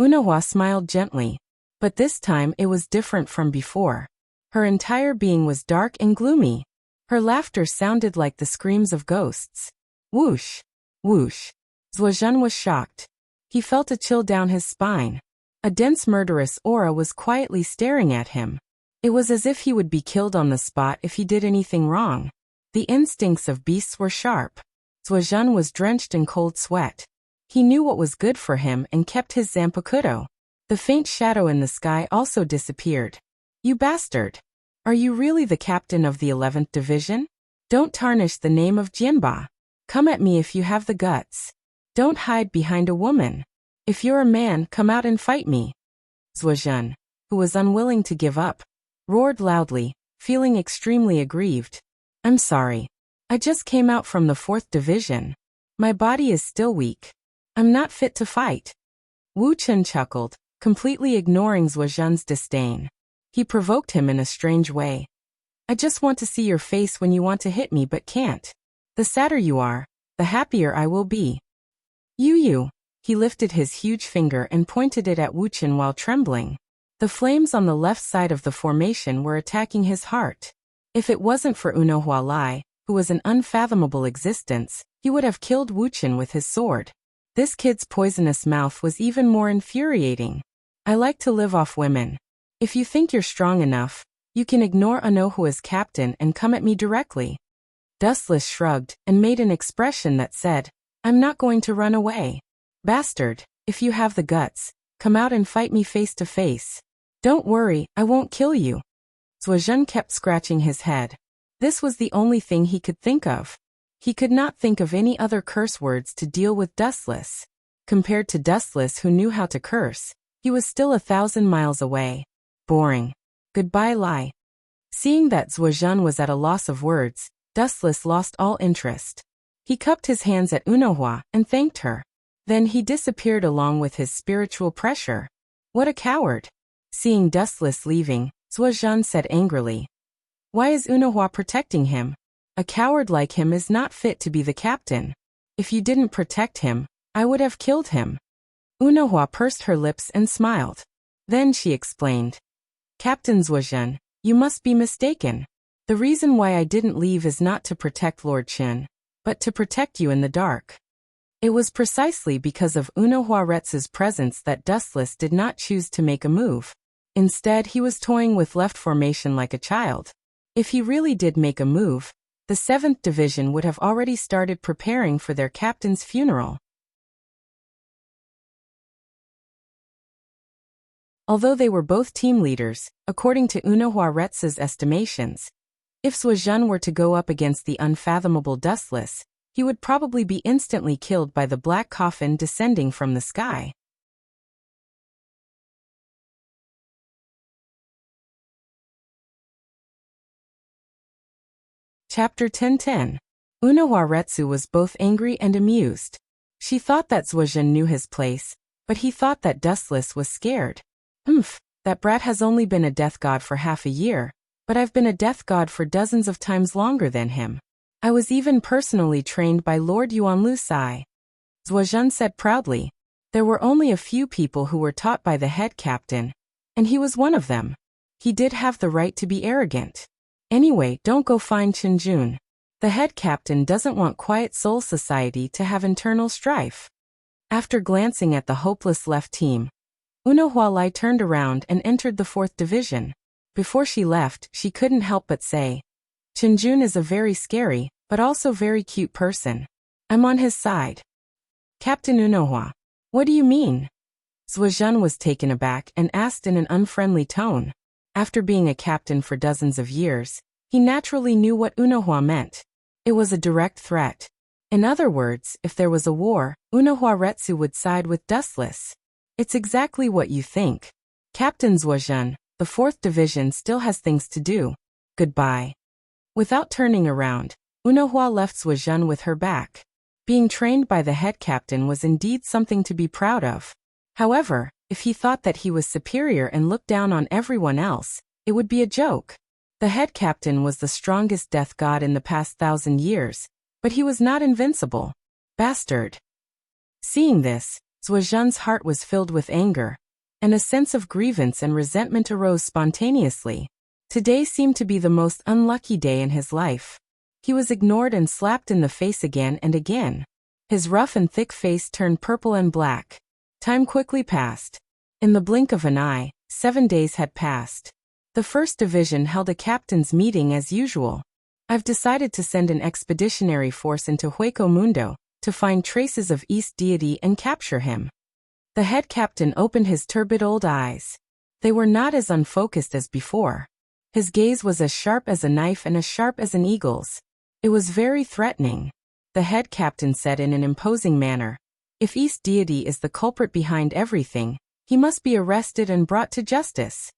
Unohua smiled gently. But this time it was different from before. Her entire being was dark and gloomy. Her laughter sounded like the screams of ghosts. Whoosh! Whoosh! Zuozhen was shocked. He felt a chill down his spine. A dense murderous aura was quietly staring at him. It was as if he would be killed on the spot if he did anything wrong. The instincts of beasts were sharp. Zhuozhen was drenched in cold sweat. He knew what was good for him and kept his zanpakuto. The faint shadow in the sky also disappeared. You bastard! Are you really the captain of the 11th Division? Don't tarnish the name of Jianba. Come at me if you have the guts. Don't hide behind a woman. If you're a man, come out and fight me. Zhuozhen, who was unwilling to give up, roared loudly, feeling extremely aggrieved. I'm sorry. I just came out from the 4th Division. My body is still weak. I'm not fit to fight. Wu Chen chuckled, completely ignoring Zhuozhen's disdain. He provoked him in a strange way. I just want to see your face when you want to hit me but can't. The sadder you are, the happier I will be. You. He lifted his huge finger and pointed it at Wu Chen while trembling. The flames on the left side of the formation were attacking his heart. If it wasn't for Unohua Lai, who was an unfathomable existence, he would have killed Wu Chen with his sword. This kid's poisonous mouth was even more infuriating. I like to live off women. If you think you're strong enough, you can ignore Unohua as captain and come at me directly. Dustless shrugged and made an expression that said, I'm not going to run away. Bastard, if you have the guts, come out and fight me face to face. Don't worry, I won't kill you. Zhuozhen kept scratching his head. This was the only thing he could think of. He could not think of any other curse words to deal with Dustless. Compared to Dustless, who knew how to curse, he was still 1,000 miles away. Boring. Goodbye, Lai. Seeing that Zhuozhen was at a loss of words, Dustless lost all interest. He cupped his hands at Unohua and thanked her. Then he disappeared along with his spiritual pressure. What a coward! Seeing Dustless leaving, Zhuozhen said angrily. Why is Unohua protecting him? A coward like him is not fit to be the captain. If you didn't protect him, I would have killed him. Unohua pursed her lips and smiled. Then she explained. Captain Zhuozhen, you must be mistaken. The reason why I didn't leave is not to protect Lord Qin, but to protect you in the dark. It was precisely because of Unohua Retsu's presence that Dustless did not choose to make a move. Instead, he was toying with left formation like a child. If he really did make a move, the 7th Division would have already started preparing for their captain's funeral. Although they were both team leaders, according to Unohua Retsu's estimations, if Zhuozhen were to go up against the unfathomable Dustless, he would probably be instantly killed by the black coffin descending from the sky. Chapter 10:10. Unohua Retsu was both angry and amused. She thought that Zhuozhen knew his place, but he thought that Dustless was scared. That brat has only been a death god for half a year, but I've been a death god for dozens of times longer than him. I was even personally trained by Lord Yuanlu Sai. Zhuozhen said proudly. There were only a few people who were taught by the head captain, and he was one of them. He did have the right to be arrogant. Anyway, don't go find Qinjun. The head captain doesn't want Quiet Soul Society to have internal strife. After glancing at the hopeless left team, Unohua Lai turned around and entered the 4th Division. Before she left, she couldn't help but say, Qinjun is a very scary, but also very cute person. I'm on his side. Captain Unohua, what do you mean? Zhuozhen was taken aback and asked in an unfriendly tone. After being a captain for dozens of years, he naturally knew what Unohua meant. It was a direct threat. In other words, if there was a war, Unohua Retsu would side with Dustless. It's exactly what you think. Captain Zhuozhen, the 4th Division still has things to do. Goodbye. Without turning around, Unohua left Zhuozhen with her back. Being trained by the head captain was indeed something to be proud of. However, if he thought that he was superior and looked down on everyone else, it would be a joke. The head captain was the strongest death god in the past 1,000 years, but he was not invincible. Bastard. Seeing this, Zhuozhen's heart was filled with anger, and a sense of grievance and resentment arose spontaneously. Today seemed to be the most unlucky day in his life. He was ignored and slapped in the face again and again. His rough and thick face turned purple and black. Time quickly passed. In the blink of an eye, 7 days had passed. The 1st Division held a captain's meeting as usual. I've decided to send an expeditionary force into Hueco Mundo to find traces of East Deity and capture him. The head captain opened his turbid old eyes. They were not as unfocused as before. His gaze was as sharp as a knife and as sharp as an eagle's. It was very threatening. The head captain said in an imposing manner, "If East Deity is the culprit behind everything, he must be arrested and brought to justice."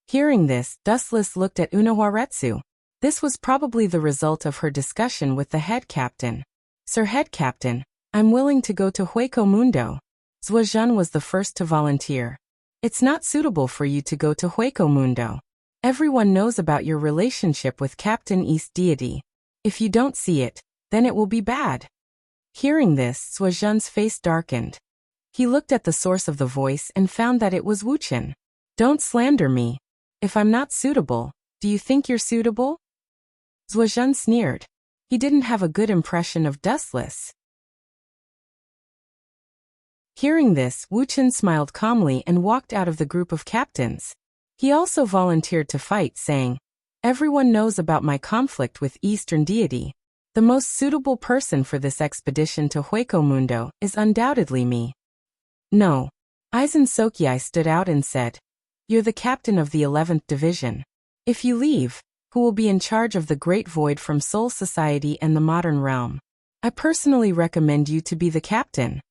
Hearing this, Dustless looked at Unahuaretsu. This was probably the result of her discussion with the head captain. "Sir Head Captain, I'm willing to go to Hueco Mundo." Zuozhen was the first to volunteer. "It's not suitable for you to go to Hueco Mundo. Everyone knows about your relationship with Captain East Deity. If you don't see it, then it will be bad." Hearing this, Zuozhen's face darkened. He looked at the source of the voice and found that it was Wuchen. "Don't slander me. If I'm not suitable, do you think you're suitable?" Zuozhen sneered. He didn't have a good impression of Dustless. Hearing this, Wuchen smiled calmly and walked out of the group of captains. He also volunteered to fight, saying, "Everyone knows about my conflict with Eastern Deity. The most suitable person for this expedition to Hueco Mundo is undoubtedly me." "No." Aizen Sokyai stood out and said, "You're the captain of the 11th Division. If you leave, who will be in charge of the Great Void from Soul Society and the Modern Realm? I personally recommend you to be the captain.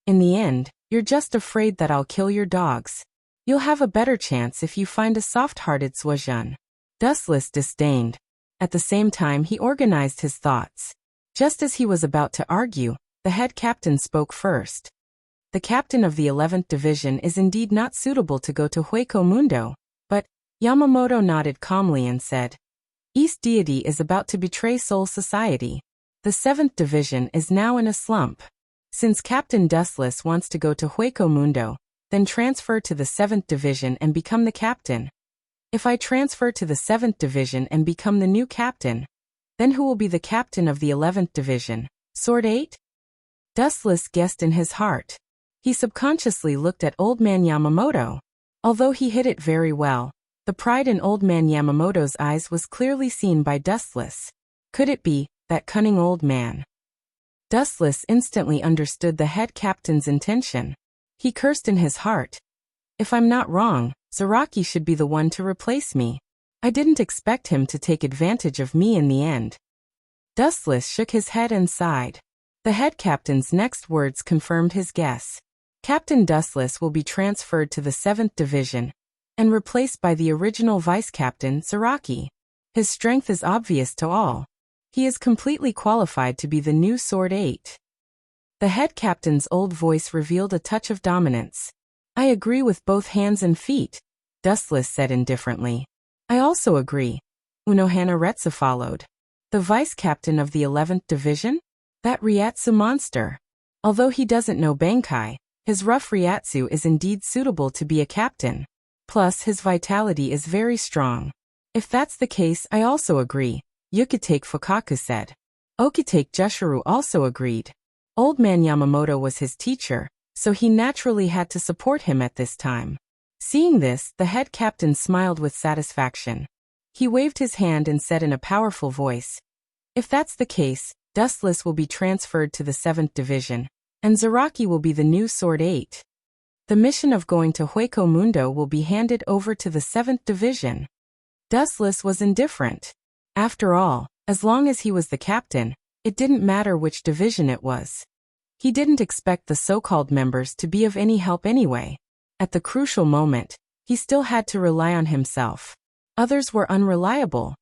In the end, you're just afraid that I'll kill your dogs. You'll have a better chance if you find a soft-hearted Zuozhen." Dustless disdained. At the same time, he organized his thoughts. Just as he was about to argue, the head captain spoke first. "The captain of the 11th Division is indeed not suitable to go to Hueco Mundo, but..." Yamamoto nodded calmly and said, "East Deity is about to betray Soul Society. The 7th Division is now in a slump. Since Captain Dustless wants to go to Hueco Mundo, then transfer to the 7th Division and become the captain. If I transfer to the 7th Division and become the new captain, then who will be the captain of the 11th Division? Sword 8? Dustless guessed in his heart. He subconsciously looked at Old Man Yamamoto. Although he hid it very well, the pride in Old Man Yamamoto's eyes was clearly seen by Dustless. Could it be that cunning old man? Dustless instantly understood the head captain's intention. He cursed in his heart. "If I'm not wrong, Zaraki should be the one to replace me. I didn't expect him to take advantage of me in the end." Dustless shook his head and sighed. The head captain's next words confirmed his guess. Captain Dustless will be transferred to the 7th Division and replaced by the original vice-captain, Zaraki. His strength is obvious to all. He is completely qualified to be the new Sword 8. The head captain's old voice revealed a touch of dominance. "I agree with both hands and feet," Dustless said indifferently. "I also agree." Unohana Retsu followed. "The vice-captain of the 11th Division? That Ryatsu monster. Although he doesn't know Bankai, his rough Ryatsu is indeed suitable to be a captain. Plus, his vitality is very strong." "If that's the case, I also agree," Yukitake Fukaku said. Okitake Jushuru also agreed. Old Man Yamamoto was his teacher, so he naturally had to support him at this time. Seeing this, the head captain smiled with satisfaction. He waved his hand and said in a powerful voice, "If that's the case, Dustless will be transferred to the 7th Division, and Zaraki will be the new Sword 8. The mission of going to Hueco Mundo will be handed over to the 7th Division." Dustless was indifferent. After all, as long as he was the captain, it didn't matter which division it was. He didn't expect the so-called members to be of any help anyway. At the crucial moment, he still had to rely on himself. Others were unreliable.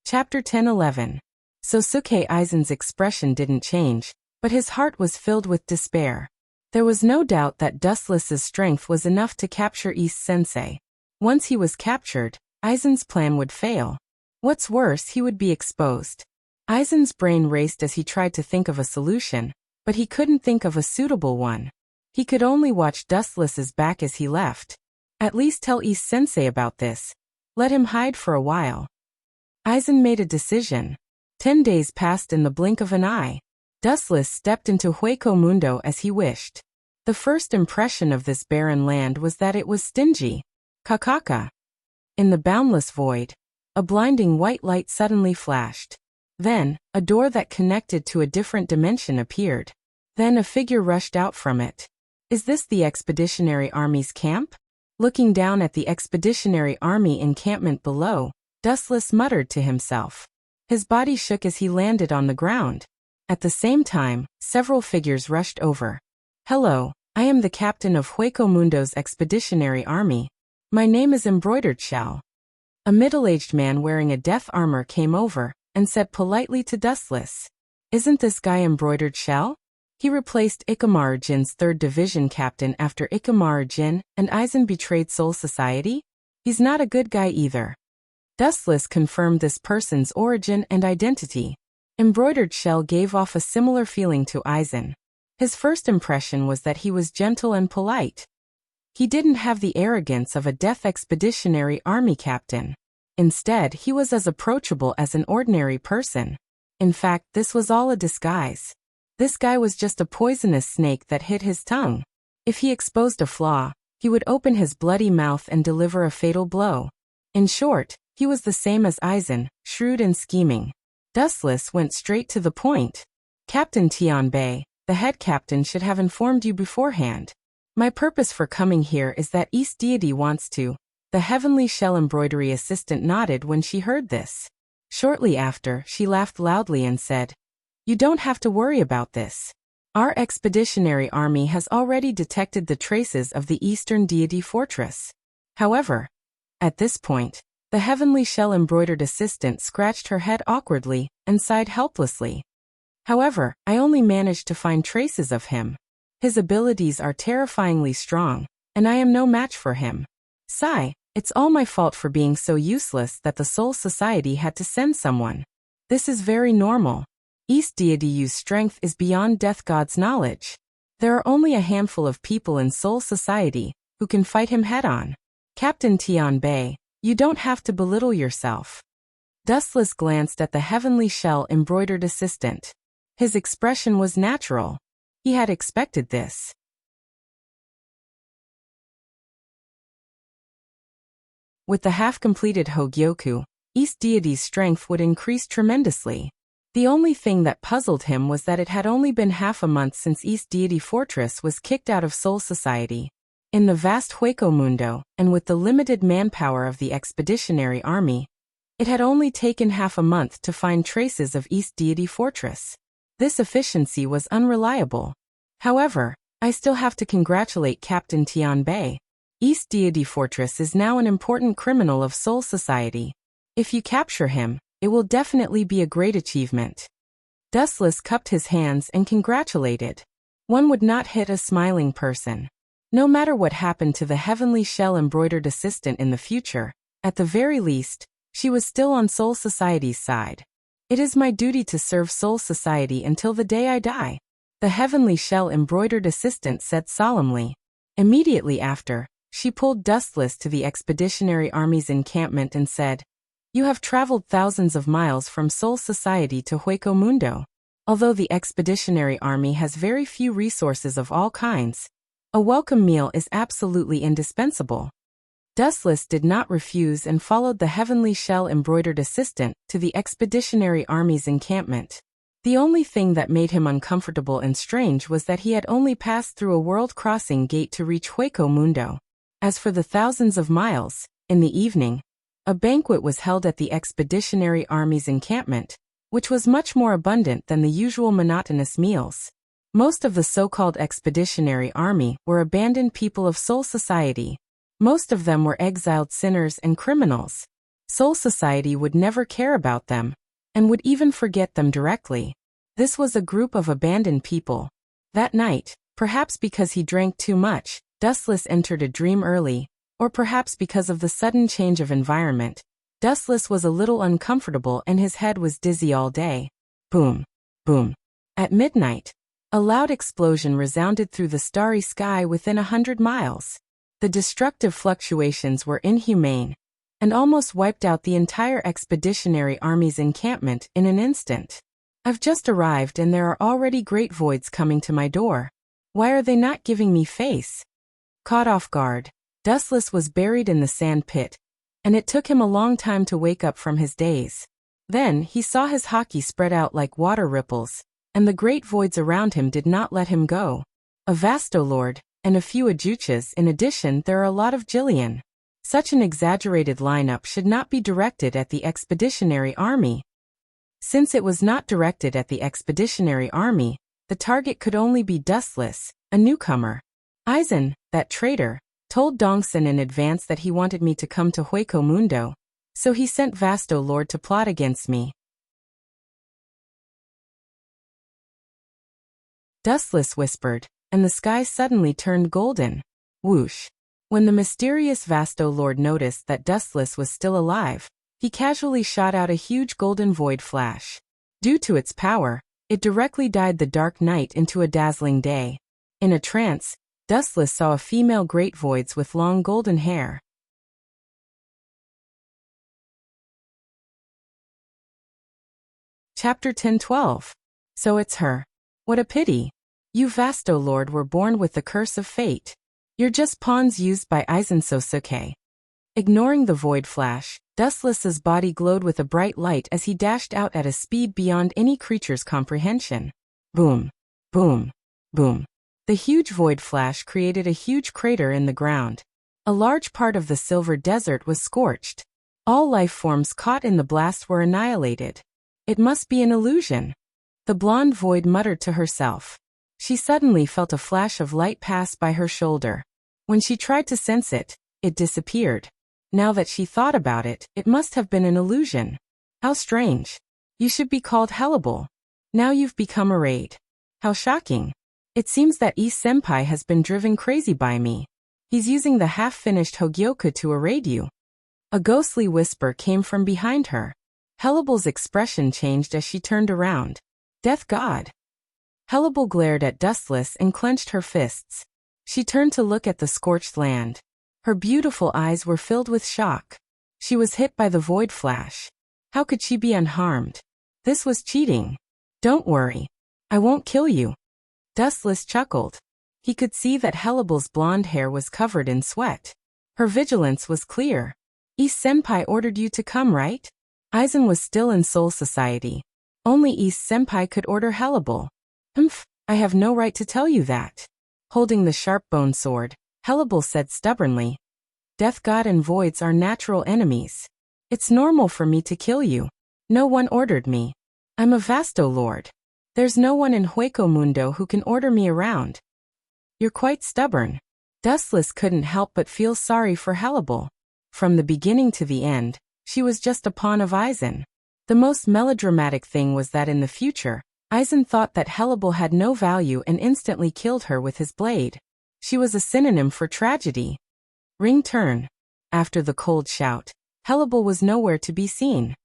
Chapter 10-11. Sosuke Aizen's expression didn't change, but his heart was filled with despair. There was no doubt that Dustless's strength was enough to capture East Sensei. Once he was captured, Aizen's plan would fail. What's worse, he would be exposed. Aizen's brain raced as he tried to think of a solution, but he couldn't think of a suitable one. He could only watch Dustless's back as he left. At least tell East Sensei about this. Let him hide for a while. Aizen made a decision. 10 days passed in the blink of an eye. Dustless stepped into Hueco Mundo as he wished. The first impression of this barren land was that it was stingy. Kakaka. In the boundless void, a blinding white light suddenly flashed. Then, a door that connected to a different dimension appeared. Then a figure rushed out from it. Is this the Expeditionary Army's camp? Looking down at the Expeditionary Army encampment below, Dustless muttered to himself. His body shook as he landed on the ground. At the same time, several figures rushed over. Hello, I am the captain of Hueco Mundo's Expeditionary Army. My name is Embroidered Shell. A middle-aged man wearing a death armor came over and said politely to Dustless, "Isn't this guy Embroidered Shell?" He replaced Ikamaru Jin's 3rd Division captain after Ikamaru Jin and Aizen betrayed Soul Society? He's not a good guy either. Dustless confirmed this person's origin and identity. Embroidered Shell gave off a similar feeling to Aizen. His first impression was that he was gentle and polite. He didn't have the arrogance of a Death Expeditionary Army captain. Instead, he was as approachable as an ordinary person. In fact, this was all a disguise. This guy was just a poisonous snake that hid his tongue. If he exposed a flaw, he would open his bloody mouth and deliver a fatal blow. In short, he was the same as Aizen, shrewd and scheming. Dustless went straight to the point. Captain Tianbei, the head captain should have informed you beforehand. My purpose for coming here is that East Deity wants to. The Heavenly Shell embroidery assistant nodded when she heard this. Shortly after, she laughed loudly and said, "You don't have to worry about this. Our expeditionary army has already detected the traces of the Eastern Deity Fortress." However, at this point, the Heavenly Shell embroidered assistant scratched her head awkwardly and sighed helplessly. "However, I only managed to find traces of him. His abilities are terrifyingly strong, and I am no match for him. Sigh, it's all my fault for being so useless that the Soul Society had to send someone. This is very normal. East Deity's strength is beyond Death God's knowledge. There are only a handful of people in Soul Society who can fight him head-on. Captain Tianbei, you don't have to belittle yourself." Dustless glanced at the Heavenly Shell embroidered assistant. His expression was natural. He had expected this. With the half-completed Hogyoku, East Deity's strength would increase tremendously. The only thing that puzzled him was that it had only been half a month since East Deity Fortress was kicked out of Soul Society. In the vast Hueco Mundo, and with the limited manpower of the Expeditionary Army, it had only taken half a month to find traces of East Deity Fortress. This efficiency was unreliable. However, I still have to congratulate Captain Tianbei. East Deity Fortress is now an important criminal of Soul Society. If you capture him, it will definitely be a great achievement. Dustless cupped his hands and congratulated. One would not hit a smiling person. No matter what happened to the Heavenly Shell embroidered assistant in the future, at the very least, she was still on Soul Society's side. It is my duty to serve Soul Society until the day I die, the Heavenly Shell embroidered assistant said solemnly. Immediately after, she pulled Dustless to the Expeditionary Army's encampment and said, "You have traveled thousands of miles from Soul Society to Hueco Mundo. Although the Expeditionary Army has very few resources of all kinds, a welcome meal is absolutely indispensable." Dustless did not refuse and followed the Heavenly Shell embroidered assistant to the Expeditionary Army's encampment. The only thing that made him uncomfortable and strange was that he had only passed through a world-crossing gate to reach Hueco Mundo. As for the thousands of miles, in the evening, a banquet was held at the Expeditionary Army's encampment, which was much more abundant than the usual monotonous meals. Most of the so-called Expeditionary Army were abandoned people of Soul Society. Most of them were exiled sinners and criminals. Soul Society would never care about them, and would even forget them directly. This was a group of abandoned people. That night, perhaps because he drank too much, Dustless entered a dream early, or perhaps because of the sudden change of environment, Dustless was a little uncomfortable and his head was dizzy all day. Boom, boom. At midnight, a loud explosion resounded through the starry sky within 100 miles. The destructive fluctuations were inhumane, and almost wiped out the entire Expeditionary Army's encampment in an instant. I've just arrived and there are already great voids coming to my door. Why are they not giving me face? Caught off guard, Dustless was buried in the sand pit, and it took him a long time to wake up from his daze. Then he saw his haki spread out like water ripples, and the great voids around him did not let him go. A Vastolord, and a few Ajuchas. In addition, there are a lot of Jillian. Such an exaggerated lineup should not be directed at the Expeditionary Army. Since it was not directed at the Expeditionary Army, the target could only be Dustless, a newcomer. Aizen, that traitor, told Dongsun in advance that he wanted me to come to Hueco Mundo, so he sent Vastolord to plot against me. Dustless whispered, and the sky suddenly turned golden. Whoosh. When the mysterious Vastolord noticed that Dustless was still alive, he casually shot out a huge golden void flash. Due to its power, it directly dyed the dark night into a dazzling day. In a trance, Dustless saw a female great voids with long golden hair. Chapter 10-12. So it's her. What a pity. You Vastolord were born with the curse of fate. You're just pawns used by Aizen Sosuke. Ignoring the void flash, Dustless's body glowed with a bright light as he dashed out at a speed beyond any creature's comprehension. Boom. Boom. Boom. The huge void flash created a huge crater in the ground. A large part of the silver desert was scorched. All life forms caught in the blast were annihilated. It must be an illusion. The blonde void muttered to herself. She suddenly felt a flash of light pass by her shoulder. When she tried to sense it, it disappeared. Now that she thought about it, it must have been an illusion. How strange. You should be called Hellable. Now you've become a raid. How shocking. It seems that Ise-senpai has been driven crazy by me. He's using the half-finished Hogyoku to arraid you. A ghostly whisper came from behind her. Hellable's expression changed as she turned around. Death God. Hellable glared at Dustless and clenched her fists. She turned to look at the scorched land. Her beautiful eyes were filled with shock. She was hit by the void flash. How could she be unharmed? This was cheating. Don't worry. I won't kill you. Dustless chuckled. He could see that Hellable's blonde hair was covered in sweat. Her vigilance was clear. Ise-senpai ordered you to come, right? Aizen was still in Soul Society. Only Ise-senpai could order Hellable. I have no right to tell you that. Holding the sharp bone sword, Hellable said stubbornly. Death God and voids are natural enemies. It's normal for me to kill you. No one ordered me. I'm a Vastolord. There's no one in Hueco Mundo who can order me around. You're quite stubborn. Dustless couldn't help but feel sorry for Hellable. From the beginning to the end, she was just a pawn of Aizen. The most melodramatic thing was that in the future, Aizen thought that Hellable had no value and instantly killed her with his blade. She was a synonym for tragedy. Ring turn. After the cold shout, Hellable was nowhere to be seen.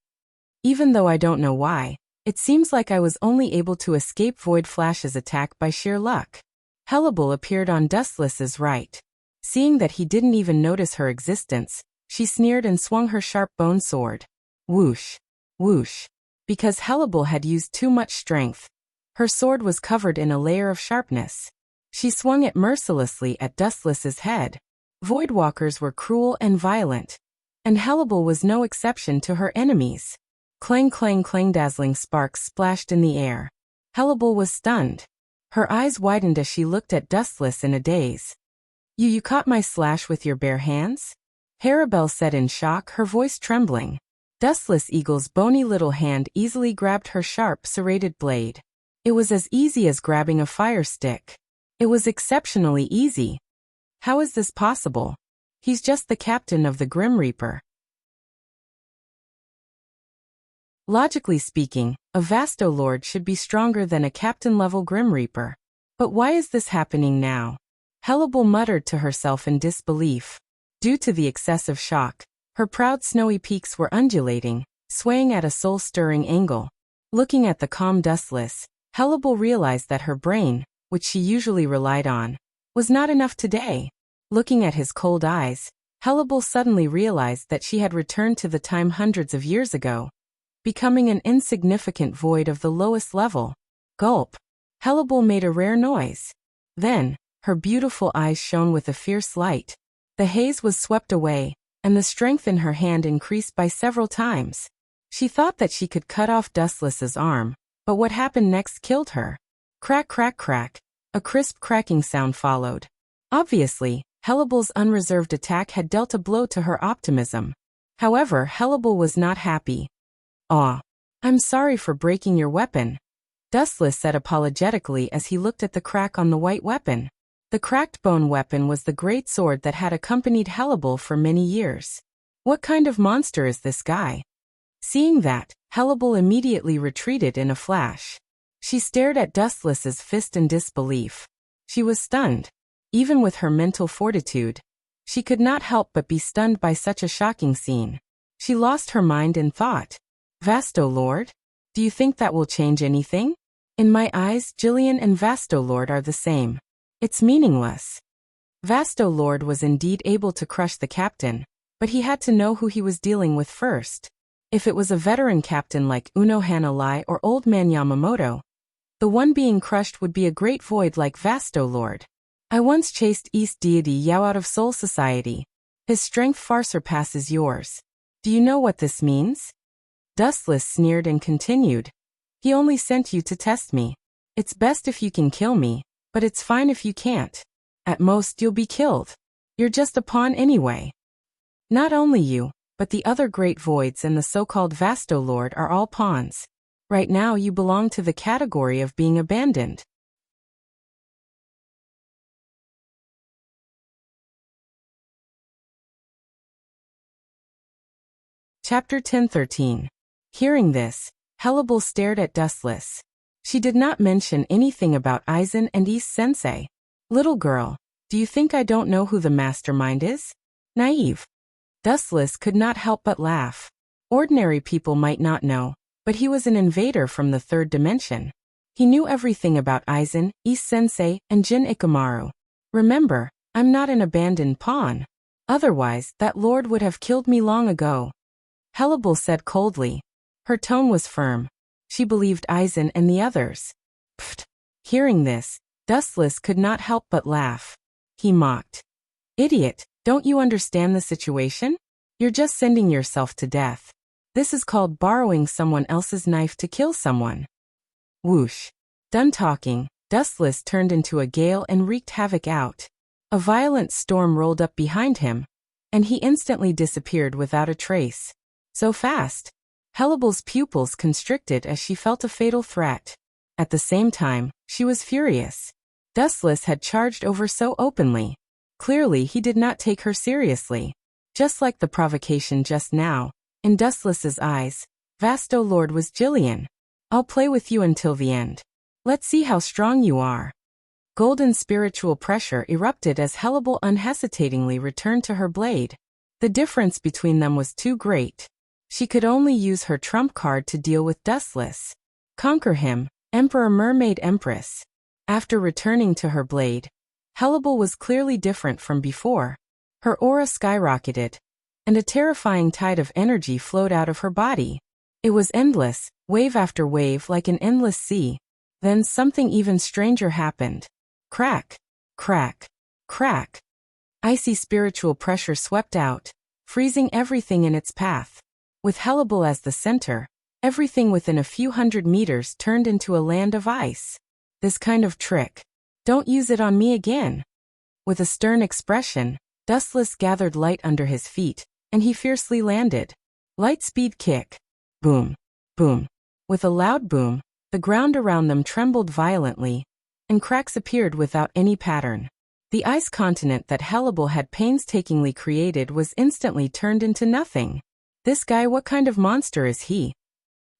Even though I don't know why, it seems like I was only able to escape Void Flash's attack by sheer luck. Hellable appeared on Dustless's right. Seeing that he didn't even notice her existence, she sneered and swung her sharp bone sword. Whoosh. Whoosh. Because Hellable had used too much strength, her sword was covered in a layer of sharpness. She swung it mercilessly at Dustless's head. Voidwalkers were cruel and violent, and Hellable was no exception to her enemies. Clang clang clang, dazzling sparks splashed in the air. Hellable was stunned. Her eyes widened as she looked at Dustless in a daze. You caught my slash with your bare hands? Harabelle said in shock, her voice trembling. Dustless Eagle's bony little hand easily grabbed her sharp, serrated blade. It was as easy as grabbing a fire stick. It was exceptionally easy. How is this possible? He's just the captain of the Grim Reaper. Logically speaking, a Vastolord should be stronger than a captain-level Grim Reaper. But why is this happening now? Hellable muttered to herself in disbelief. Due to the excessive shock, her proud snowy peaks were undulating, swaying at a soul-stirring angle. Looking at the calm Dustless, Hellable realized that her brain, which she usually relied on, was not enough today. Looking at his cold eyes, Hellable suddenly realized that she had returned to the time hundreds of years ago. becoming an insignificant void of the lowest level. Gulp. Hellebore made a rare noise. Then, her beautiful eyes shone with a fierce light. The haze was swept away, and the strength in her hand increased by several times. She thought that she could cut off Dustless's arm, but what happened next killed her. Crack, crack, crack. A crisp cracking sound followed. Obviously, Hellebore's unreserved attack had dealt a blow to her optimism. However, Hellebore was not happy. "Aw. I'm sorry for breaking your weapon," Dustless said apologetically as he looked at the crack on the white weapon. The cracked bone weapon was the great sword that had accompanied Hellebore for many years. What kind of monster is this guy? Seeing that, Hellebore immediately retreated in a flash. She stared at Dustless's fist in disbelief. She was stunned. Even with her mental fortitude, she could not help but be stunned by such a shocking scene. She lost her mind and thought, "Vasto Lord? Do you think that will change anything? In my eyes, Jillian and Vasto Lord are the same. It's meaningless." Vasto Lord was indeed able to crush the captain, but he had to know who he was dealing with first. If it was a veteran captain like Uno Hanalai or Old Man Yamamoto, the one being crushed would be a great void like Vasto Lord. "I once chased East Deity Yao out of Soul Society. His strength far surpasses yours. Do you know what this means?" Dustless sneered and continued, "He only sent you to test me. It's best if you can kill me, but it's fine if you can't. At most you'll be killed. You're just a pawn anyway. Not only you, but the other great voids and the so-called Vasto Lord are all pawns. Right now you belong to the category of being abandoned." Chapter 10:13. Hearing this, Hellebore stared at Dustless. She did not mention anything about Aizen and East Sensei. "Little girl, do you think I don't know who the mastermind is? Naive." Dustless could not help but laugh. Ordinary people might not know, but he was an invader from the third dimension. He knew everything about Aizen, East Sensei, and Jin Ikamaru. "Remember, I'm not an abandoned pawn. Otherwise, that lord would have killed me long ago," Hellebore said coldly. Her tone was firm. She believed Aizen and the others. Pfft. Hearing this, Dustless could not help but laugh. He mocked. "Idiot, don't you understand the situation? You're just sending yourself to death. This is called borrowing someone else's knife to kill someone." Whoosh. Done talking, Dustless turned into a gale and wreaked havoc out. A violent storm rolled up behind him, and he instantly disappeared without a trace. So fast. Hellebore's pupils constricted as she felt a fatal threat. At the same time, she was furious. Dustless had charged over so openly. Clearly he did not take her seriously. Just like the provocation just now, in Dustless's eyes, Vasto Lord was Jillian. "I'll play with you until the end. Let's see how strong you are." Golden spiritual pressure erupted as Hellebore unhesitatingly returned to her blade. The difference between them was too great. She could only use her trump card to deal with Dustless. Conquer him, Emperor Mermaid Empress. After returning to her blade, Hellebore was clearly different from before. Her aura skyrocketed, and a terrifying tide of energy flowed out of her body. It was endless, wave after wave like an endless sea. Then something even stranger happened. Crack, crack, crack. Icy spiritual pressure swept out, freezing everything in its path. With Hellebore as the center, everything within a few hundred meters turned into a land of ice. "This kind of trick. Don't use it on me again." With a stern expression, Dustless gathered light under his feet, and he fiercely landed. Light speed kick. Boom, boom. With a loud boom, the ground around them trembled violently, and cracks appeared without any pattern. The ice continent that Hellebore had painstakingly created was instantly turned into nothing. "This guy, what kind of monster is he?"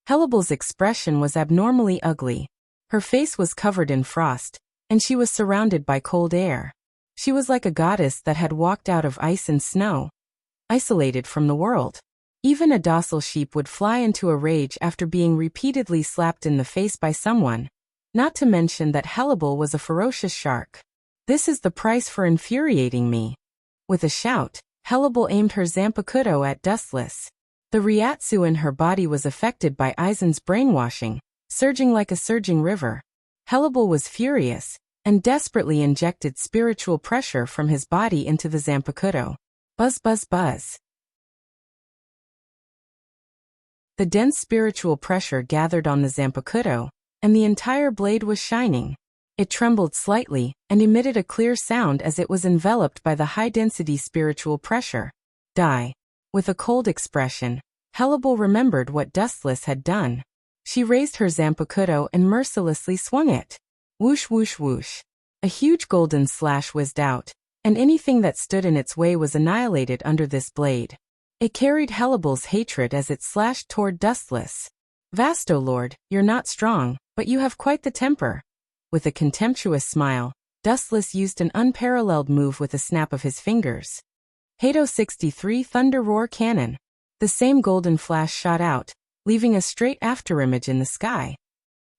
Hellebore's expression was abnormally ugly. Her face was covered in frost, and she was surrounded by cold air. She was like a goddess that had walked out of ice and snow, isolated from the world. Even a docile sheep would fly into a rage after being repeatedly slapped in the face by someone, not to mention that Hellebore was a ferocious shark. "This is the price for infuriating me." With a shout, Hellebore aimed her Zanpakuto at Dustless. The Ryatsu in her body was affected by Aizen's brainwashing, surging like a surging river. Hellable was furious, and desperately injected spiritual pressure from his body into the Zanpakuto. Buzz buzz buzz. The dense spiritual pressure gathered on the Zanpakuto, and the entire blade was shining. It trembled slightly, and emitted a clear sound as it was enveloped by the high-density spiritual pressure. Die. With a cold expression, Hellable remembered what Dustless had done. She raised her Zanpakuto and mercilessly swung it. Whoosh whoosh whoosh. A huge golden slash whizzed out, and anything that stood in its way was annihilated under this blade. It carried Hellable's hatred as it slashed toward Dustless. Vasto Lord, you're not strong, but you have quite the temper. With a contemptuous smile, Dustless used an unparalleled move with a snap of his fingers. Hado 63 Thunder Roar Cannon. The same golden flash shot out, leaving a straight afterimage in the sky.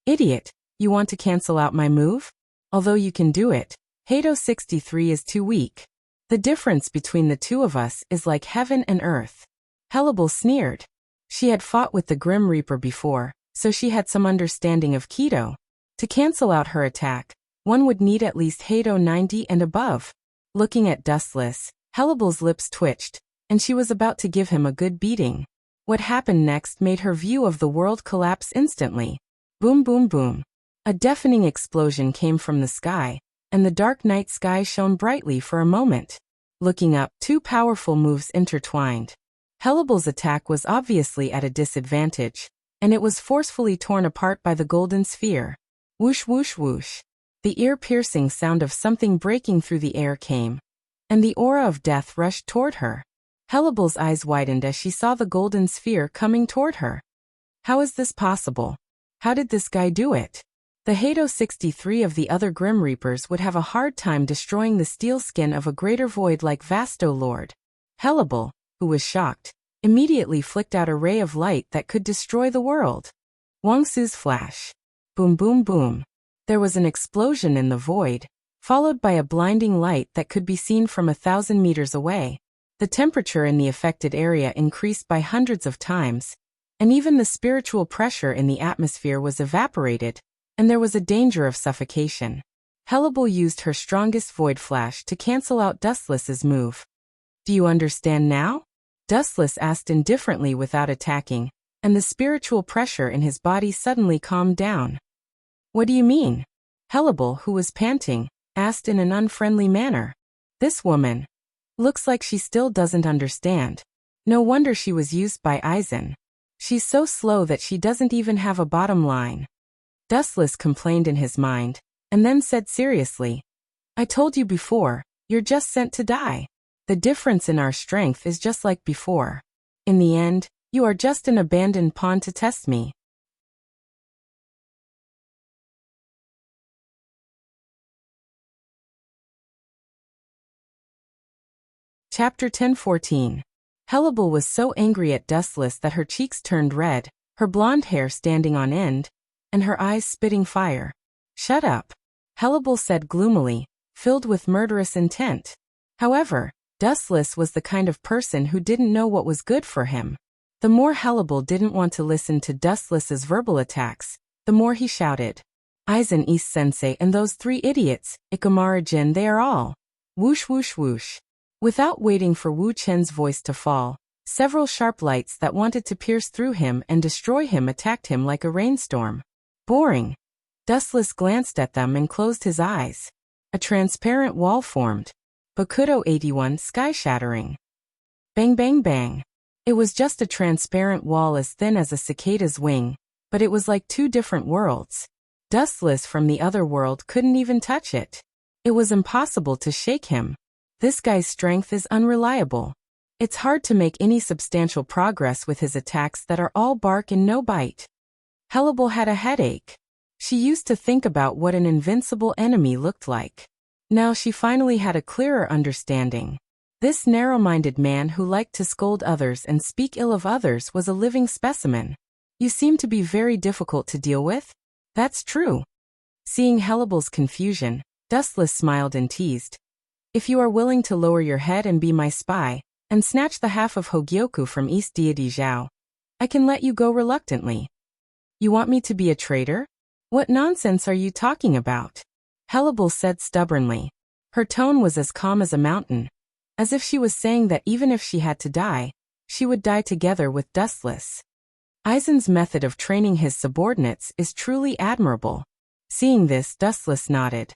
Idiot, you want to cancel out my move? Although you can do it, Hado 63 is too weak. The difference between the two of us is like heaven and earth. Hellable sneered. She had fought with the Grim Reaper before, so she had some understanding of Kido. To cancel out her attack, one would need at least Hado 90 and above. Looking at Dustless, Hellable's lips twitched, and she was about to give him a good beating. What happened next made her view of the world collapse instantly. Boom boom boom. A deafening explosion came from the sky, and the dark night sky shone brightly for a moment. Looking up, two powerful moves intertwined. Hellable's attack was obviously at a disadvantage, and it was forcefully torn apart by the golden sphere. Whoosh whoosh whoosh. The ear-piercing sound of something breaking through the air came, and the aura of death rushed toward her. Hellable's eyes widened as she saw the golden sphere coming toward her. How is this possible? How did this guy do it? The Hado 63 of the other Grim Reapers would have a hard time destroying the steel skin of a greater void like Vasto Lord. Hellable, who was shocked, immediately flicked out a ray of light that could destroy the world. Wangsu's flash. Boom boom boom. There was an explosion in the void, followed by a blinding light that could be seen from 1,000 meters away. The temperature in the affected area increased by hundreds of times, and even the spiritual pressure in the atmosphere was evaporated, and there was a danger of suffocation. Hellable used her strongest void flash to cancel out Dustless's move. Do you understand now? Dustless asked indifferently without attacking, and the spiritual pressure in his body suddenly calmed down. What do you mean? Hellable, who was panting, asked in an unfriendly manner. This woman. Looks like she still doesn't understand. No wonder she was used by Aizen. She's so slow that she doesn't even have a bottom line. Dustless complained in his mind, and then said seriously, I told you before, you're just sent to die. The difference in our strength is just like before. In the end, you are just an abandoned pawn to test me. Chapter 10-14. Hellable was so angry at Dustless that her cheeks turned red, her blonde hair standing on end, and her eyes spitting fire. Shut up, Hellable said gloomily, filled with murderous intent. However, Dustless was the kind of person who didn't know what was good for him. The more Hellable didn't want to listen to Dustless's verbal attacks, the more he shouted. Aizen East-sensei and those three idiots, Ikamara-jin, they are all. Whoosh whoosh whoosh. Without waiting for Wu Chen's voice to fall, several sharp lights that wanted to pierce through him and destroy him attacked him like a rainstorm. Boring. Dustless glanced at them and closed his eyes. A transparent wall formed. Bakuto 81 sky-shattering. Bang bang bang. It was just a transparent wall as thin as a cicada's wing, but it was like two different worlds. Dustless from the other world couldn't even touch it. It was impossible to shake him. This guy's strength is unreliable. It's hard to make any substantial progress with his attacks that are all bark and no bite. Hellable had a headache. She used to think about what an invincible enemy looked like. Now she finally had a clearer understanding. This narrow-minded man who liked to scold others and speak ill of others was a living specimen. You seem to be very difficult to deal with. That's true. Seeing Hellable's confusion, Dustless smiled and teased. If you are willing to lower your head and be my spy, and snatch the half of Hogyoku from East Deity Zhao. I can let you go reluctantly. You want me to be a traitor? What nonsense are you talking about? Hellable said stubbornly. Her tone was as calm as a mountain, as if she was saying that even if she had to die, she would die together with Dustless. Aizen's method of training his subordinates is truly admirable. Seeing this, Dustless nodded.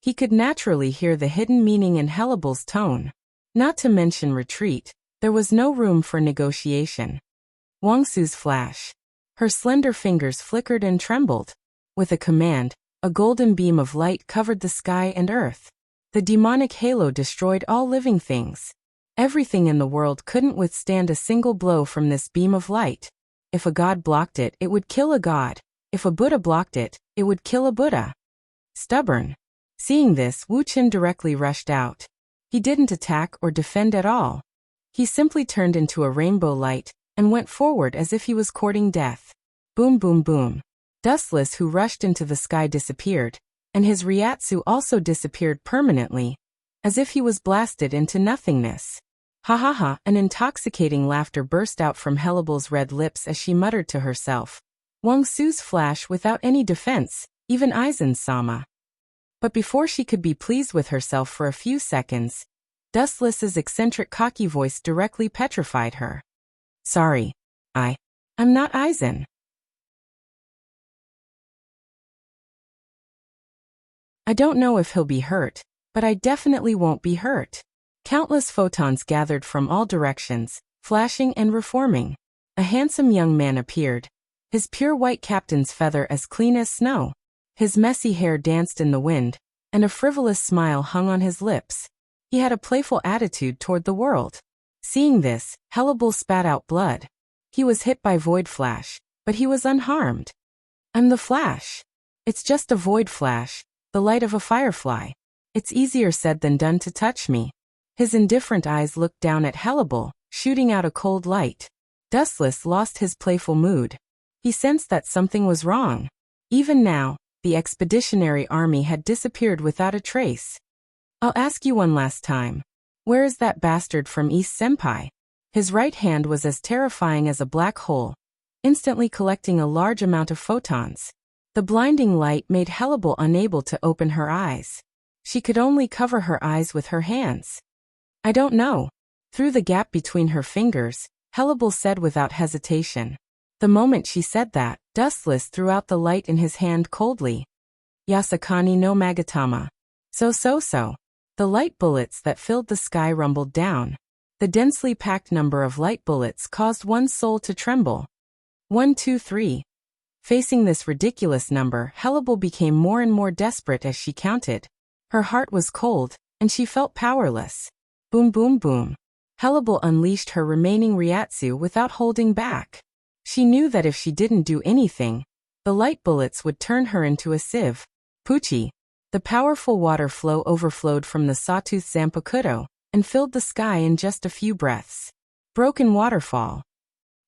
He could naturally hear the hidden meaning in Hellable's tone. Not to mention retreat, there was no room for negotiation. Wangsu's flash. Her slender fingers flickered and trembled. With a command, a golden beam of light covered the sky and earth. The demonic halo destroyed all living things. Everything in the world couldn't withstand a single blow from this beam of light. If a god blocked it, it would kill a god. If a Buddha blocked it, it would kill a Buddha. Stubborn. Seeing this, Wuxia directly rushed out. He didn't attack or defend at all. He simply turned into a rainbow light and went forward as if he was courting death. Boom boom boom. Dustless, who rushed into the sky, disappeared, and his Ryatsu also disappeared permanently, as if he was blasted into nothingness. Ha ha ha, an intoxicating laughter burst out from Hellable's red lips as she muttered to herself. Wangsu's flash without any defense, even Aizen-sama. But before she could be pleased with herself for a few seconds, Dustless's eccentric cocky voice directly petrified her. Sorry. I'm not Aizen. I don't know if he'll be hurt, but I definitely won't be hurt. Countless photons gathered from all directions, flashing and reforming. A handsome young man appeared, his pure white captain's feather as clean as snow. His messy hair danced in the wind, and a frivolous smile hung on his lips. He had a playful attitude toward the world. Seeing this, Hellable spat out blood. He was hit by Void Flash, but he was unharmed. I'm the Flash. It's just a Void Flash, the light of a firefly. It's easier said than done to touch me. His indifferent eyes looked down at Hellable, shooting out a cold light. Dustless lost his playful mood. He sensed that something was wrong. Even now, the expeditionary army had disappeared without a trace. I'll ask you one last time. Where is that bastard from East Senpai? His right hand was as terrifying as a black hole, instantly collecting a large amount of photons. The blinding light made Hellable unable to open her eyes. She could only cover her eyes with her hands. I don't know. Through the gap between her fingers, Hellable said without hesitation. The moment she said that, Dustless threw out the light in his hand coldly. Yasakani no Magatama. So. The light bullets that filled the sky rumbled down. The densely packed number of light bullets caused one's soul to tremble. 1, 2, 3. Facing this ridiculous number, Hellable became more and more desperate as she counted. Her heart was cold, and she felt powerless. Boom boom boom. Hellable unleashed her remaining Ryatsu without holding back. She knew that if she didn't do anything, the light bullets would turn her into a sieve. Puchi. The powerful water flow overflowed from the sawtooth Zanpakuto and filled the sky in just a few breaths. Broken waterfall.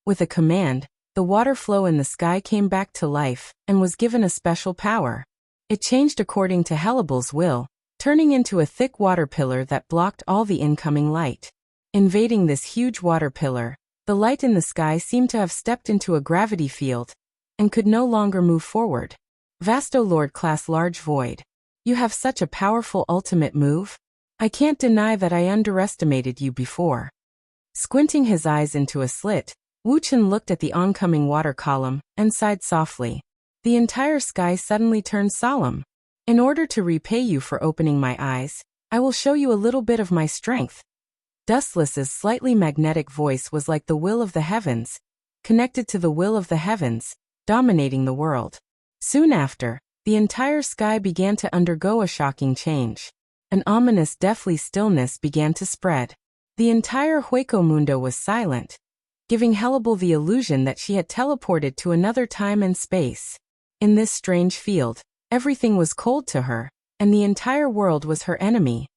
With a command, the water flow in the sky came back to life and was given a special power. It changed according to Hellable's will, turning into a thick water pillar that blocked all the incoming light. Invading this huge water pillar, the light in the sky seemed to have stepped into a gravity field and could no longer move forward. Vasto Lord class large void. You have such a powerful ultimate move? I can't deny that I underestimated you before. Squinting his eyes into a slit, Wuxia looked at the oncoming water column and sighed softly. The entire sky suddenly turned solemn. In order to repay you for opening my eyes, I will show you a little bit of my strength. Dustless's slightly magnetic voice was like the will of the heavens, connected to the will of the heavens, dominating the world. Soon after, the entire sky began to undergo a shocking change. An ominous deathly stillness began to spread. The entire Hueco Mundo was silent, giving Hellable the illusion that she had teleported to another time and space. In this strange field, everything was cold to her, and the entire world was her enemy.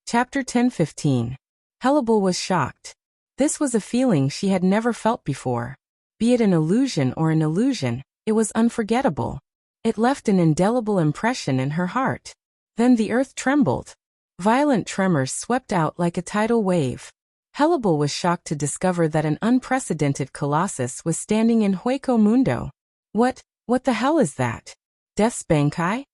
Chapter 10-15. Hellable was shocked. This was a feeling she had never felt before. Be it an illusion or an illusion, it was unforgettable. It left an indelible impression in her heart. Then the earth trembled. Violent tremors swept out like a tidal wave. Hellebel was shocked to discover that an unprecedented colossus was standing in Hueco Mundo. What the hell is that? Death's Bankai?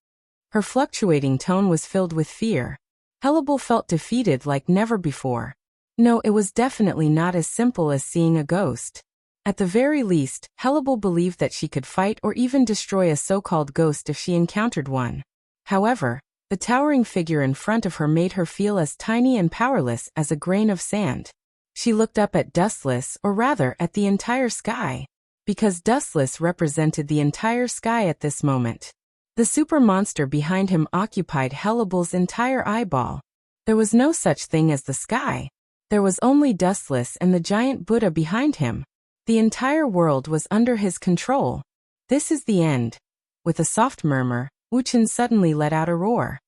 Her fluctuating tone was filled with fear. Hellebel felt defeated like never before. No, it was definitely not as simple as seeing a ghost. At the very least, Hellebel believed that she could fight or even destroy a so-called ghost if she encountered one. However, the towering figure in front of her made her feel as tiny and powerless as a grain of sand. She looked up at Dustless, or rather at the entire sky, because Dustless represented the entire sky at this moment. The super monster behind him occupied Hellebel's entire eyeball. There was no such thing as the sky. There was only Dustless and the giant Buddha behind him. The entire world was under his control. This is the end. With a soft murmur, Wuchen suddenly let out a roar.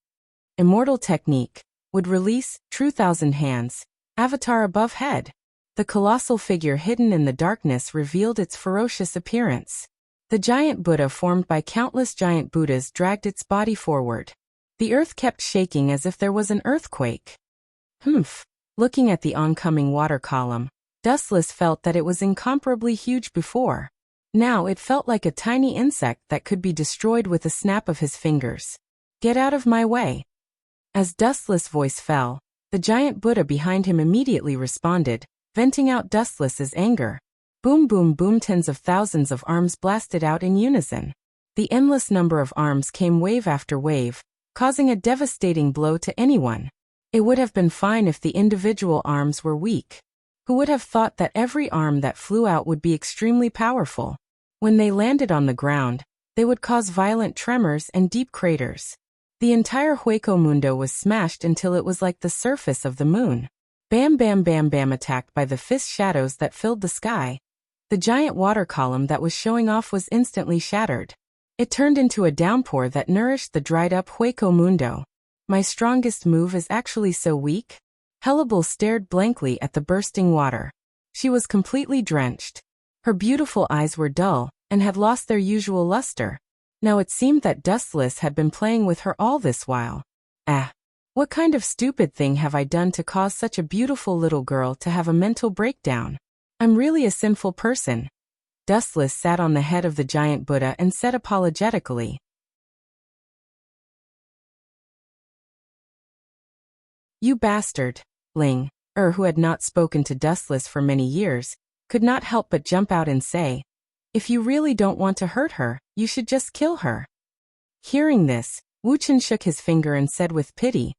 Immortal technique. Would release, True Thousand Hands. Avatar above head. The colossal figure hidden in the darkness revealed its ferocious appearance. The giant Buddha formed by countless giant Buddhas dragged its body forward. The earth kept shaking as if there was an earthquake. Humph. Looking at the oncoming water column, Dustless felt that it was incomparably huge before. Now it felt like a tiny insect that could be destroyed with a snap of his fingers. Get out of my way. As Dustless' voice fell, the giant Buddha behind him immediately responded, venting out Dustless's anger. Boom boom boom, tens of thousands of arms blasted out in unison. The endless number of arms came wave after wave, causing a devastating blow to anyone. It would have been fine if the individual arms were weak. Who would have thought that every arm that flew out would be extremely powerful? When they landed on the ground, they would cause violent tremors and deep craters. The entire Hueco Mundo was smashed until it was like the surface of the moon. Bam bam bam bam, attacked by the fist shadows that filled the sky. The giant water column that was showing off was instantly shattered. It turned into a downpour that nourished the dried-up Hueco Mundo. My strongest move is actually so weak? Hellebel stared blankly at the bursting water. She was completely drenched. Her beautiful eyes were dull, and had lost their usual luster. Now it seemed that Dustless had been playing with her all this while. What kind of stupid thing have I done to cause such a beautiful little girl to have a mental breakdown? I'm really a sinful person. Dustless sat on the head of the giant Buddha and said apologetically. You bastard. Ling, who had not spoken to Dustless for many years, could not help but jump out and say, if you really don't want to hurt her, you should just kill her. Hearing this, Wuchen shook his finger and said with pity,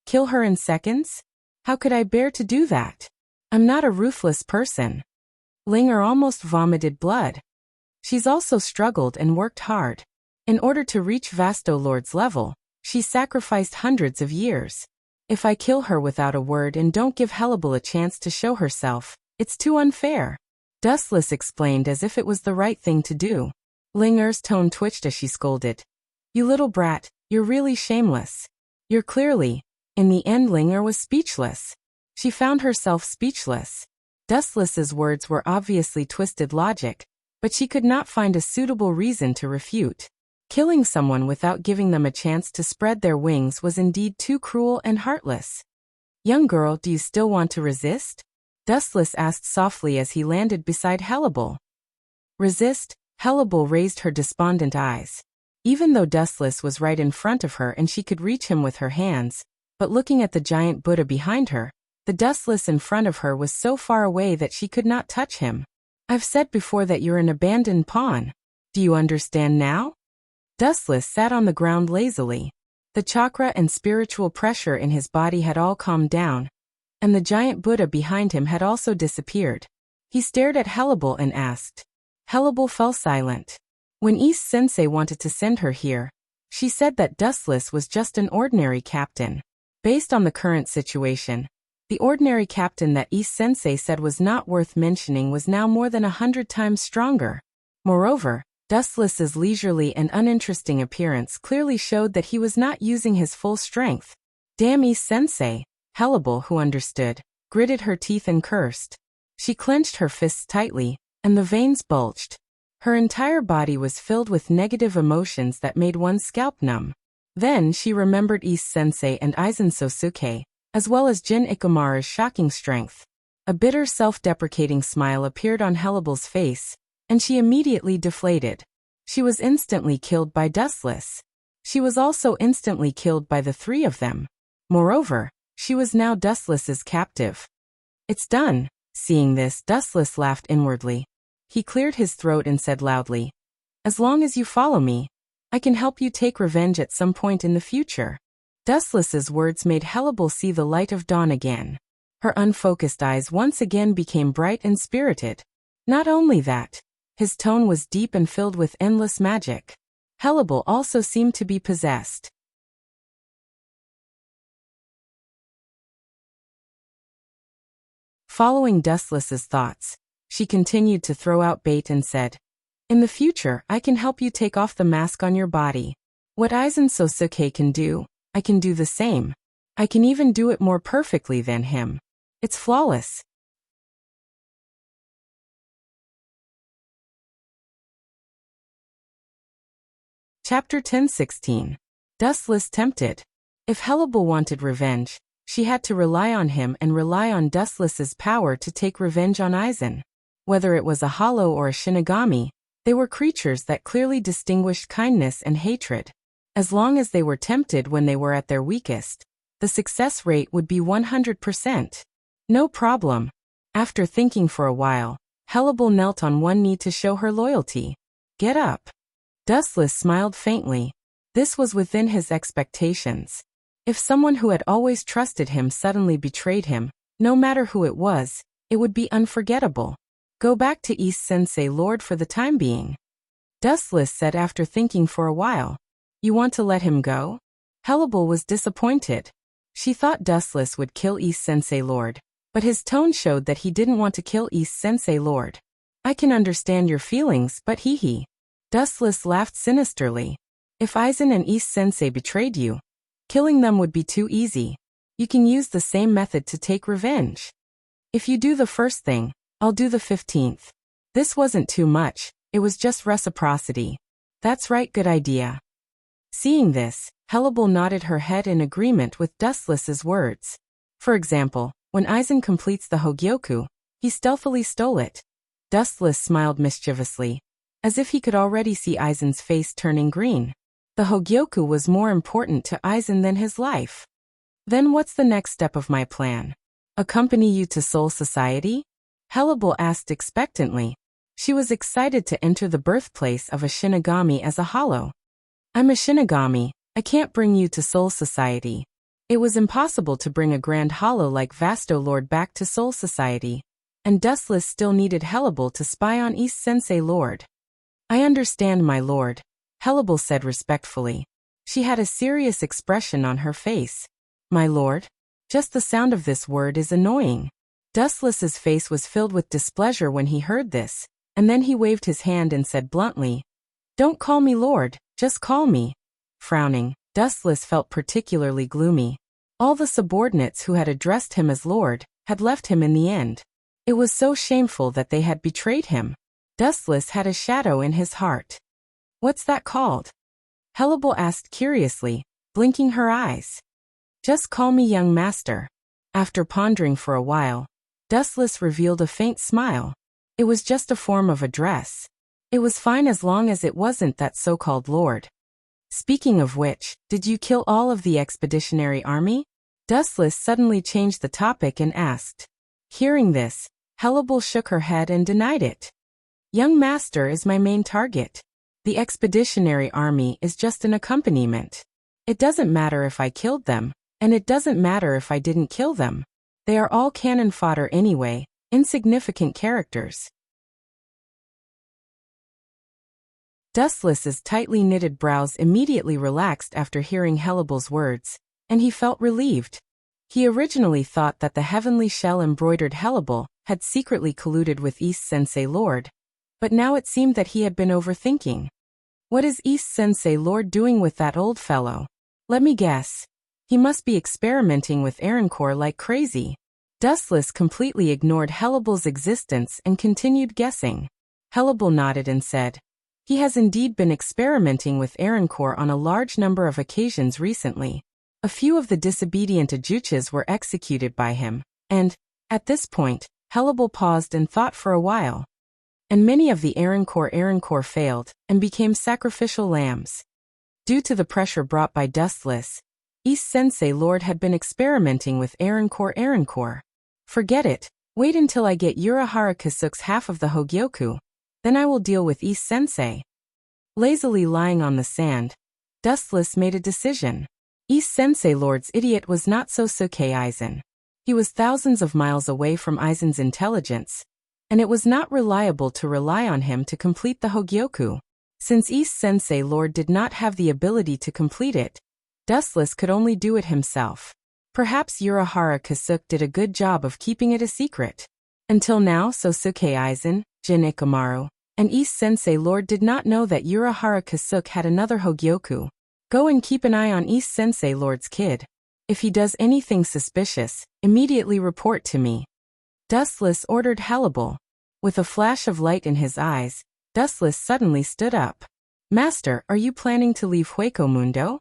kill her in seconds? How could I bear to do that? I'm not a ruthless person. Linger almost vomited blood. She's also struggled and worked hard. In order to reach Vasto Lord's level, she sacrificed hundreds of years. If I kill her without a word and don't give Hellebel a chance to show herself, it's too unfair. Dustless explained as if it was the right thing to do. Linger's tone twitched as she scolded. You little brat, you're really shameless. You're clearly. In the end, Linger was speechless. She found herself speechless. Dustless's words were obviously twisted logic, but she could not find a suitable reason to refute. Killing someone without giving them a chance to spread their wings was indeed too cruel and heartless. Young girl, do you still want to resist? Dustless asked softly as he landed beside Hellebel. Resist? Hellebel raised her despondent eyes. Even though Dustless was right in front of her and she could reach him with her hands, but looking at the giant Buddha behind her, the Dustless in front of her was so far away that she could not touch him. I've said before that you're an abandoned pawn. Do you understand now? Dustless sat on the ground lazily. The chakra and spiritual pressure in his body had all calmed down, and the giant Buddha behind him had also disappeared. He stared at Hellebel and asked. Hellebel fell silent. When East Sensei wanted to send her here, she said that Dustless was just an ordinary captain. Based on the current situation, the ordinary captain that East Sensei said was not worth mentioning was now more than 100 times stronger. Moreover, Dustless's leisurely and uninteresting appearance clearly showed that he was not using his full strength. Damn East Sensei, Hellebel, who understood, gritted her teeth and cursed. She clenched her fists tightly, and the veins bulged. Her entire body was filled with negative emotions that made one's scalp numb. Then she remembered Ise-sensei and Aizen Sosuke, as well as Jin Ikamaru's shocking strength. A bitter self-deprecating smile appeared on Hellable's face, and she immediately deflated. She was instantly killed by Dustless. She was also instantly killed by the three of them. Moreover, she was now Dustless's captive. It's done. Seeing this, Dustless laughed inwardly. He cleared his throat and said loudly, "As long as you follow me, I can help you take revenge at some point in the future." Dustless's words made Hellable see the light of dawn again. Her unfocused eyes once again became bright and spirited. Not only that, his tone was deep and filled with endless magic. Hellable also seemed to be possessed. Following Dustless's thoughts, she continued to throw out bait and said, "In the future, I can help you take off the mask on your body. What Aizen Sosuke can do, I can do the same. I can even do it more perfectly than him. It's flawless." Chapter 10:16. Dustless tempted. If Hellable wanted revenge, she had to rely on him and rely on Dustless's power to take revenge on Aizen. Whether it was a hollow or a Shinigami, they were creatures that clearly distinguished kindness and hatred. As long as they were tempted when they were at their weakest, the success rate would be 100%. No problem. After thinking for a while, Hellable knelt on one knee to show her loyalty. "Get up." Dustless smiled faintly. This was within his expectations. If someone who had always trusted him suddenly betrayed him, no matter who it was, it would be unforgettable. "Go back to Ise-sensei Lord for the time being," Dustless said after thinking for a while. "You want to let him go?" Hellable was disappointed. She thought Dustless would kill Ise-sensei Lord, but his tone showed that he didn't want to kill Ise-sensei Lord. "I can understand your feelings, but hee. Dustless laughed sinisterly. "If Aizen and Ise-sensei betrayed you, killing them would be too easy. You can use the same method to take revenge. If you do the first thing, I'll do the 15th. This wasn't too much, it was just reciprocity. "That's right, good idea." Seeing this, Hellable nodded her head in agreement with Dustless's words. For example, when Aizen completes the Hogyoku, he stealthily stole it. Dustless smiled mischievously, as if he could already see Aizen's face turning green. The Hogyoku was more important to Aizen than his life. "Then what's the next step of my plan? Accompany you to Soul Society?" Hellable asked expectantly. She was excited to enter the birthplace of a Shinigami as a hollow. "I'm a Shinigami, I can't bring you to Soul Society." It was impossible to bring a grand hollow like Vasto Lord back to Soul Society, and Dustless still needed Hellable to spy on Ise-sensei Lord. "I understand, my lord," Hellable said respectfully. She had a serious expression on her face. "My lord?" Just the sound of this word is annoying. Dustless's face was filled with displeasure when he heard this, and then he waved his hand and said bluntly, "Don't call me lord, just call me." Frowning, Dustless felt particularly gloomy. All the subordinates who had addressed him as lord had left him in the end. It was so shameful that they had betrayed him. Dustless had a shadow in his heart. "What's that called?" Hellable asked curiously, blinking her eyes. "Just call me young master." After pondering for a while, Dustless revealed a faint smile. It was just a form of address. It was fine as long as it wasn't that so-called lord. "Speaking of which, did you kill all of the expeditionary army?" Dustless suddenly changed the topic and asked. Hearing this, Hellable shook her head and denied it. "Young master is my main target. The expeditionary army is just an accompaniment. It doesn't matter if I killed them, and it doesn't matter if I didn't kill them. They are all cannon fodder anyway, insignificant characters." Dustless's tightly knitted brows immediately relaxed after hearing Hellable's words, and he felt relieved. He originally thought that the heavenly shell-embroidered Hellable had secretly colluded with Ise-sensei Lord, but now it seemed that he had been overthinking. What is Ise-sensei Lord doing with that old fellow? Let me guess. He must be experimenting with Aaroncore like crazy. Dustless completely ignored Hellable's existence and continued guessing. Hellebel nodded and said, "He has indeed been experimenting with Aaroncore on a large number of occasions recently. A few of the disobedient Ajuches were executed by him, and, at this point, Hellebel paused and thought for a while. And many of the Aaroncore failed, and became sacrificial lambs. Due to the pressure brought by Dustless, East Sensei Lord had been experimenting with Aaroncore. Forget it, wait until I get Urahara Kasuke's half of the Hogyoku, then I will deal with East Sensei." Lazily lying on the sand, Dustless made a decision. East Sensei Lord's idiot was not Sosuke Aizen. He was thousands of miles away from Aizen's intelligence, and it was not reliable to rely on him to complete the Hogyoku. Since East Sensei Lord did not have the ability to complete it, Dustless could only do it himself. Perhaps Urahara Kasuke did a good job of keeping it a secret. Until now, Sosuke Aizen, Jin Ikamaru, and East Sensei Lord did not know that Urahara Kasuke had another Hogyoku. Go and keep an eye on East Sensei Lord's kid. If he does anything suspicious, immediately report to me." Dustless ordered Hellebel. With a flash of light in his eyes, Dustless suddenly stood up. "Master, are you planning to leave Hueco Mundo?"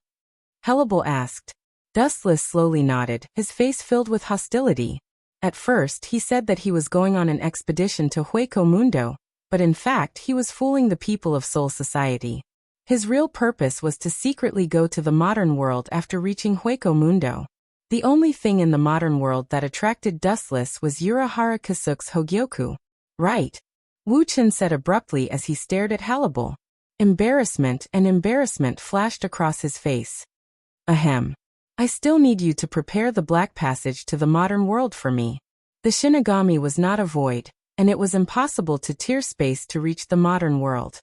Hellebel asked. Dustless slowly nodded, his face filled with hostility. At first he said that he was going on an expedition to Hueco Mundo, but in fact he was fooling the people of Soul Society. His real purpose was to secretly go to the modern world after reaching Hueco Mundo. The only thing in the modern world that attracted Dustless was Urahara Kasuke's Hogyoku. "Right," Wuchen said abruptly as he stared at Hellebel. Embarrassment flashed across his face. "Ahem. I still need you to prepare the Black Passage to the modern world for me." The Shinigami was not a void, and it was impossible to tear space to reach the modern world.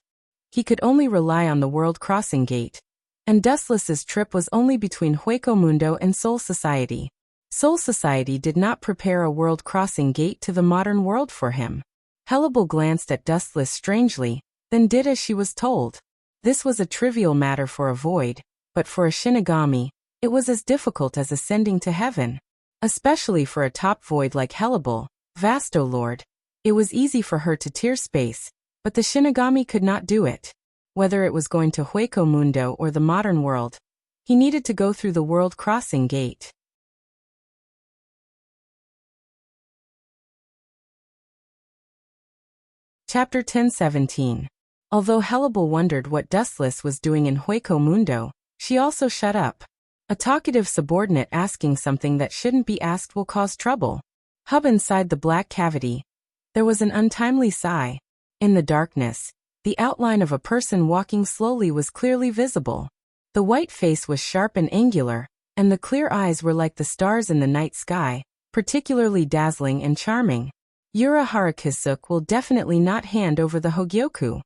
He could only rely on the World Crossing Gate, and Dustless's trip was only between Hueco Mundo and Soul Society. Soul Society did not prepare a World Crossing Gate to the modern world for him. Hellebel glanced at Dustless strangely, then did as she was told. This was a trivial matter for a void, but for a Shinigami, it was as difficult as ascending to heaven. Especially for a top void like Hellebel, Vasto Lord. It was easy for her to tear space, but the Shinigami could not do it. Whether it was going to Hueco Mundo or the modern world, he needed to go through the World Crossing Gate. Chapter 1017. Although Hellebel wondered what Dustless was doing in Hueco Mundo, she also shut up. A talkative subordinate asking something that shouldn't be asked will cause trouble. Hub inside the black cavity. There was an untimely sigh. In the darkness, the outline of a person walking slowly was clearly visible. The white face was sharp and angular, and the clear eyes were like the stars in the night sky, particularly dazzling and charming. Urahara Kasuke will definitely not hand over the Hogyoku.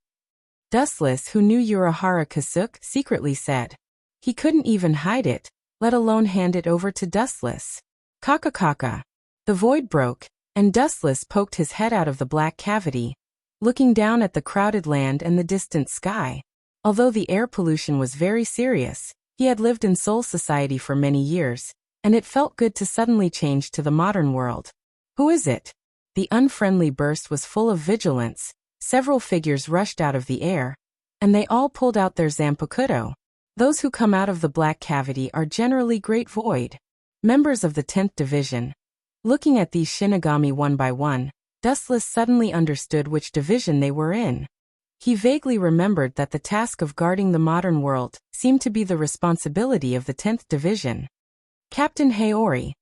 Dustless, who knew Urahara Kasuke, secretly said. He couldn't even hide it, let alone hand it over to Dustless. Kaka. The void broke, and Dustless poked his head out of the black cavity, looking down at the crowded land and the distant sky. Although the air pollution was very serious, he had lived in Soul Society for many years, and it felt good to suddenly change to the modern world. Who is it? The unfriendly burst was full of vigilance. Several figures rushed out of the air, and they all pulled out their Zanpakuto. Those who come out of the black cavity are generally Great Void, members of the 10th Division. Looking at these Shinigami one by one, Dustless suddenly understood which division they were in. He vaguely remembered that the task of guarding the modern world seemed to be the responsibility of the 10th Division. Captain Haori.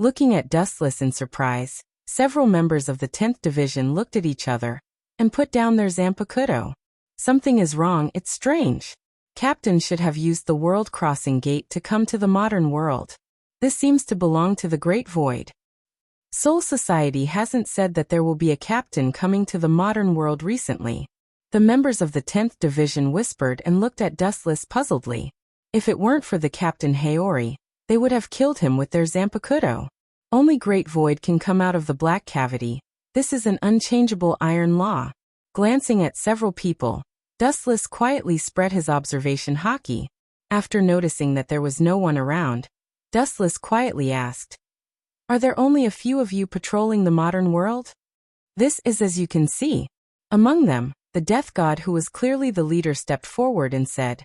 Looking at Dustless in surprise, several members of the 10th Division looked at each other and put down their Zanpakuto. Something is wrong, it's strange. Captain should have used the World Crossing Gate to come to the modern world. This seems to belong to the Great Void. Soul Society hasn't said that there will be a captain coming to the modern world recently. The members of the 10th Division whispered and looked at Dustless puzzledly. If it weren't for the Captain Haori, they would have killed him with their Zanpakuto. Only Great Void can come out of the black cavity. This is an unchangeable iron law. Glancing at several people, Dustless quietly spread his observation haki. After noticing that there was no one around, Dustless quietly asked, "Are there only a few of you patrolling the modern world?" "This is as you can see. Among them, The death god, who was clearly the leader, stepped forward and said,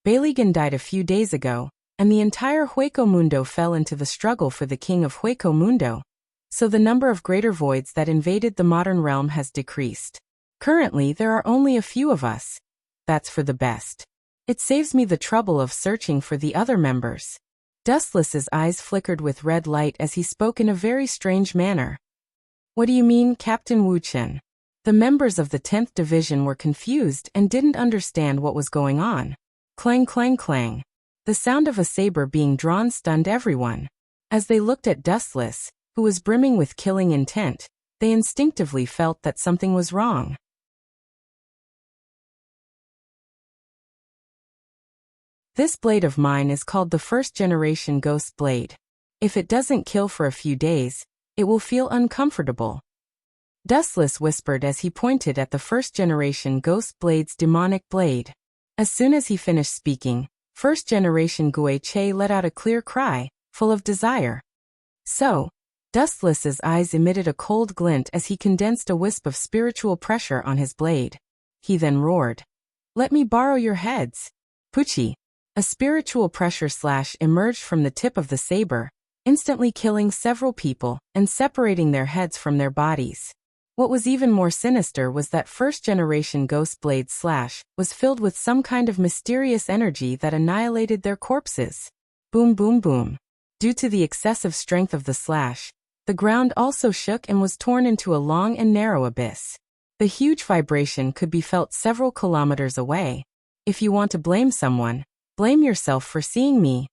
Baligan died a few days ago, and the entire Hueco Mundo fell into the struggle for the king of Hueco Mundo. So the number of greater voids that invaded the modern realm has decreased. Currently, there are only a few of us. That's for the best. It saves me the trouble of searching for the other members. Dustless's eyes flickered with red light as he spoke in a very strange manner. What do you mean, Captain Wuchen? The members of the 10th Division were confused and didn't understand what was going on. Clang, clang, clang. The sound of a saber being drawn stunned everyone. As they looked at Dustless, who was brimming with killing intent, they instinctively felt that something was wrong. This blade of mine is called the first-generation ghost blade. If it doesn't kill for a few days, it will feel uncomfortable. Dustless whispered as he pointed at the first-generation ghost blade's demonic blade. As soon as he finished speaking, first-generation Guiche let out a clear cry, full of desire. So, Dustless's eyes emitted a cold glint as he condensed a wisp of spiritual pressure on his blade. He then roared, "Let me borrow your heads." Pucci. A spiritual pressure slash emerged from the tip of the saber, instantly killing several people and separating their heads from their bodies. What was even more sinister was that first-generation ghost blade slash was filled with some kind of mysterious energy that annihilated their corpses. Boom, boom, boom. Due to the excessive strength of the slash, the ground also shook and was torn into a long and narrow abyss. The huge vibration could be felt several kilometers away. If you want to blame someone, blame yourself for seeing me.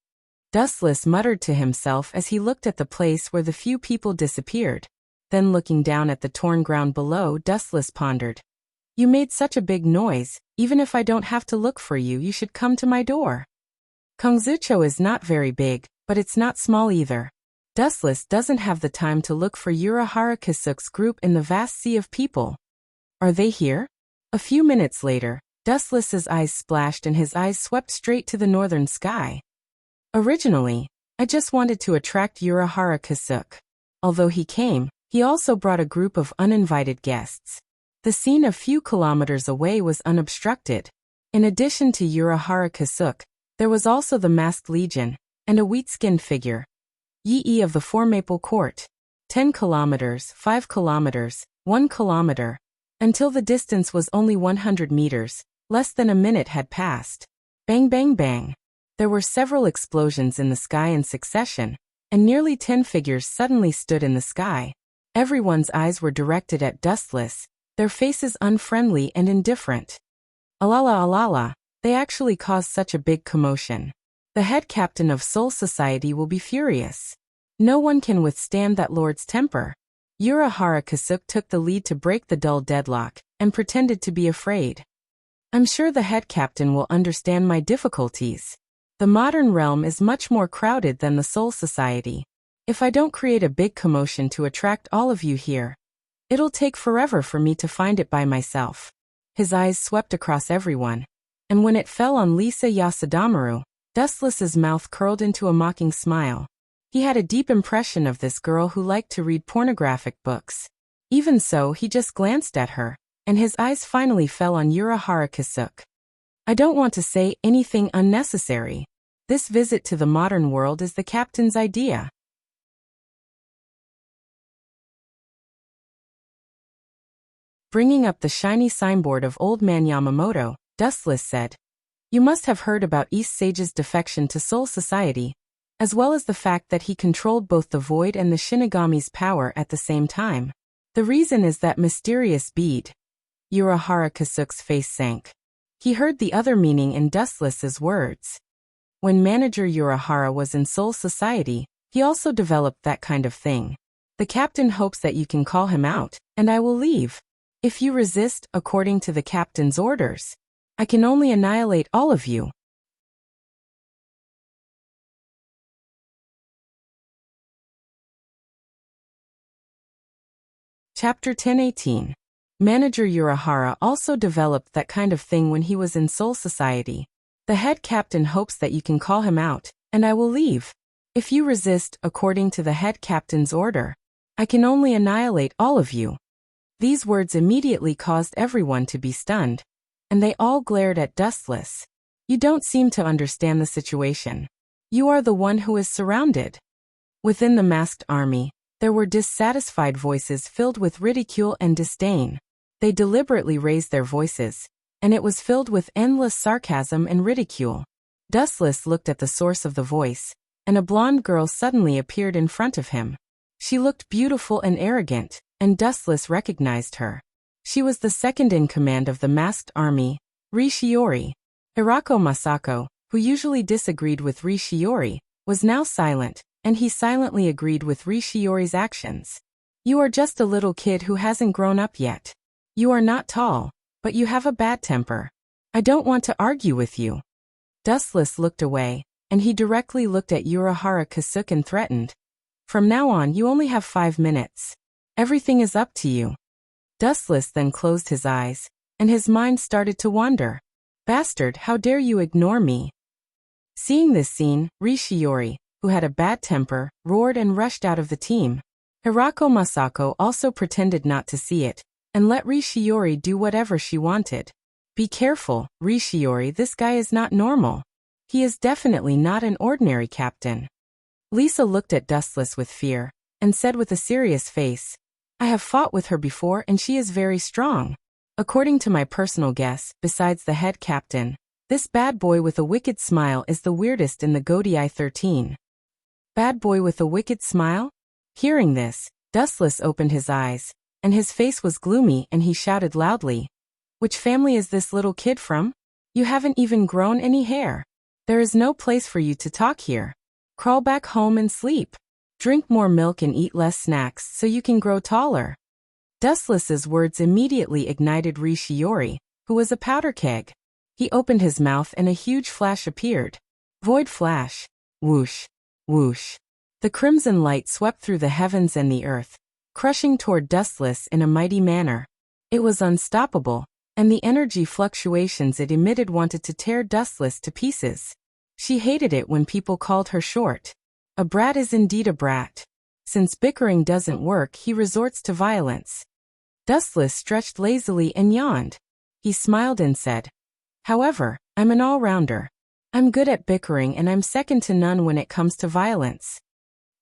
Dustless muttered to himself as he looked at the place where the few people disappeared. Then looking down at the torn ground below, Dustless pondered. You made such a big noise, even if I don't have to look for you, you should come to my door. Kongzucho is not very big, but it's not small either. Dustless doesn't have the time to look for Urahara Kasuk's group in the vast sea of people. Are they here? A few minutes later, Dustless's eyes splashed and his eyes swept straight to the northern sky. Originally, I just wanted to attract Urahara Kasuk. Although he came, he also brought a group of uninvited guests. The scene a few kilometers away was unobstructed. In addition to Urahara Kasuk, there was also the Masked Legion, and a wheat-skinned figure. Yi of the Four Maple Court. 10 kilometers, 5 kilometers, 1 kilometer. Until the distance was only 100 meters, less than a minute had passed. Bang, bang, bang. There were several explosions in the sky in succession, and nearly 10 figures suddenly stood in the sky. Everyone's eyes were directed at Dustless, their faces unfriendly and indifferent. Alala alala, they actually caused such a big commotion. The head captain of Soul Society will be furious. No one can withstand that lord's temper. Urahara Kasuk took the lead to break the dull deadlock, and pretended to be afraid. I'm sure the head captain will understand my difficulties. The modern realm is much more crowded than the Soul Society. If I don't create a big commotion to attract all of you here, it'll take forever for me to find it by myself. His eyes swept across everyone, and when it fell on Lisa Yasadamaru, Dustless's mouth curled into a mocking smile. He had a deep impression of this girl who liked to read pornographic books. Even so, he just glanced at her, and his eyes finally fell on Urahara Kasuk. I don't want to say anything unnecessary. This visit to the modern world is the captain's idea. Bringing up the shiny signboard of Old Man Yamamoto, Dustless said, You must have heard about East Sage's defection to Soul Society, as well as the fact that he controlled both the Void and the Shinigami's power at the same time. The reason is that mysterious bead. Urahara Kasuk's face sank. He heard the other meaning in Dustless's words. When Manager Urahara was in Soul Society, he also developed that kind of thing. The captain hopes that you can call him out, and I will leave. If you resist, according to the captain's orders, I can only annihilate all of you. Chapter 10:18. Manager Urahara also developed that kind of thing when he was in Soul Society. The head captain hopes that you can call him out, and I will leave. If you resist, according to the head captain's order, I can only annihilate all of you. These words immediately caused everyone to be stunned, and they all glared at Dustless. You don't seem to understand the situation. You are the one who is surrounded. Within the masked army, there were dissatisfied voices filled with ridicule and disdain. They deliberately raised their voices, and it was filled with endless sarcasm and ridicule. Dustless looked at the source of the voice, and a blonde girl suddenly appeared in front of him. She looked beautiful and arrogant, and Dustless recognized her. She was the second in command of the masked army, Ri Shiori. Hirako Masako, who usually disagreed with Ri Shiori, was now silent, and he silently agreed with Ri Shiori's actions. You are just a little kid who hasn't grown up yet. You are not tall, but you have a bad temper. I don't want to argue with you. Dustless looked away, and he directly looked at Urahara Kasuke and threatened. From now on you only have 5 minutes. Everything is up to you. Dustless then closed his eyes, and his mind started to wander. Bastard, how dare you ignore me? Seeing this scene, Ri Shiori, who had a bad temper, roared and rushed out of the team. Hirako Masako also pretended not to see it, and let Ri Shiori do whatever she wanted. Be careful, Ri Shiori, this guy is not normal. He is definitely not an ordinary captain. Lisa looked at Dustless with fear, and said with a serious face, I have fought with her before and she is very strong. According to my personal guess, besides the head captain, this bad boy with a wicked smile is the weirdest in the Godii 13. Bad boy with a wicked smile? Hearing this, Dustless opened his eyes, and his face was gloomy and he shouted loudly. Which family is this little kid from? You haven't even grown any hair. There is no place for you to talk here. Crawl back home and sleep. Drink more milk and eat less snacks so you can grow taller. Dustless's words immediately ignited Ri Shiori, who was a powder keg. He opened his mouth and a huge flash appeared. Void flash. Whoosh. Whoosh. The crimson light swept through the heavens and the earth, crushing toward Dustless in a mighty manner. It was unstoppable, and the energy fluctuations it emitted wanted to tear Dustless to pieces. She hated it when people called her short. A brat is indeed a brat. Since bickering doesn't work, he resorts to violence. Dustless stretched lazily and yawned. He smiled and said, However, I'm an all-rounder. I'm good at bickering and I'm second to none when it comes to violence.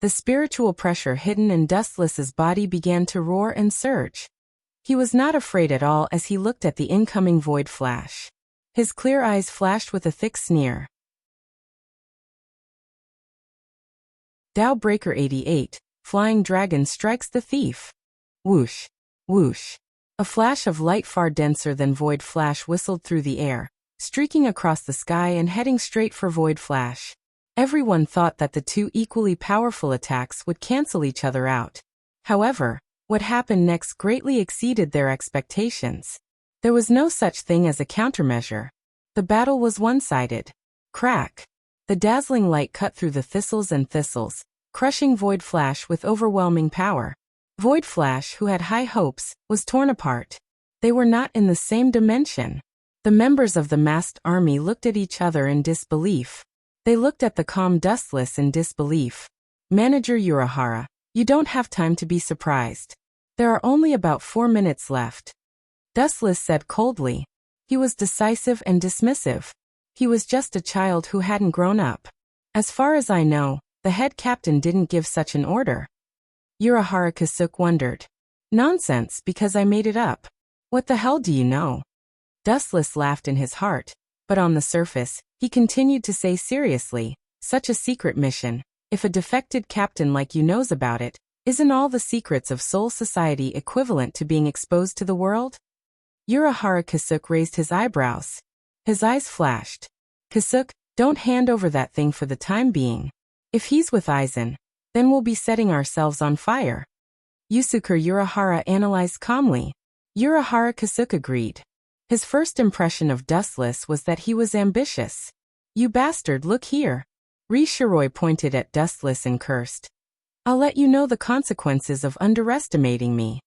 The spiritual pressure hidden in Dustless's body began to roar and surge. He was not afraid at all as he looked at the incoming void flash. His clear eyes flashed with a thick sneer. Tao Breaker 88, Flying Dragon strikes the thief. Whoosh. Whoosh. A flash of light far denser than Void Flash whistled through the air, streaking across the sky and heading straight for Void Flash. Everyone thought that the two equally powerful attacks would cancel each other out. However, what happened next greatly exceeded their expectations. There was no such thing as a countermeasure. The battle was one-sided. Crack. The dazzling light cut through the thistles and thistles, crushing Void Flash with overwhelming power. Void Flash, who had high hopes, was torn apart. They were not in the same dimension. The members of the masked army looked at each other in disbelief. They looked at the calm Dustless in disbelief. Manager Urahara, you don't have time to be surprised. There are only about 4 minutes left. Dustless said coldly. He was decisive and dismissive. He was just a child who hadn't grown up. As far as I know, the head captain didn't give such an order. Urahara Kasuke wondered. Nonsense, because I made it up. What the hell do you know? Dustless laughed in his heart, but on the surface, he continued to say seriously, such a secret mission, if a defected captain like you knows about it, isn't all the secrets of Soul Society equivalent to being exposed to the world? Urahara Kasuke raised his eyebrows. His eyes flashed. Kasuke, don't hand over that thing for the time being. If he's with Aizen, then we'll be setting ourselves on fire. Yusuke Urahara analyzed calmly. Urahara Kasuke agreed. His first impression of Dustless was that he was ambitious. You bastard, look here. Ri Shiori pointed at Dustless and cursed. I'll let you know the consequences of underestimating me.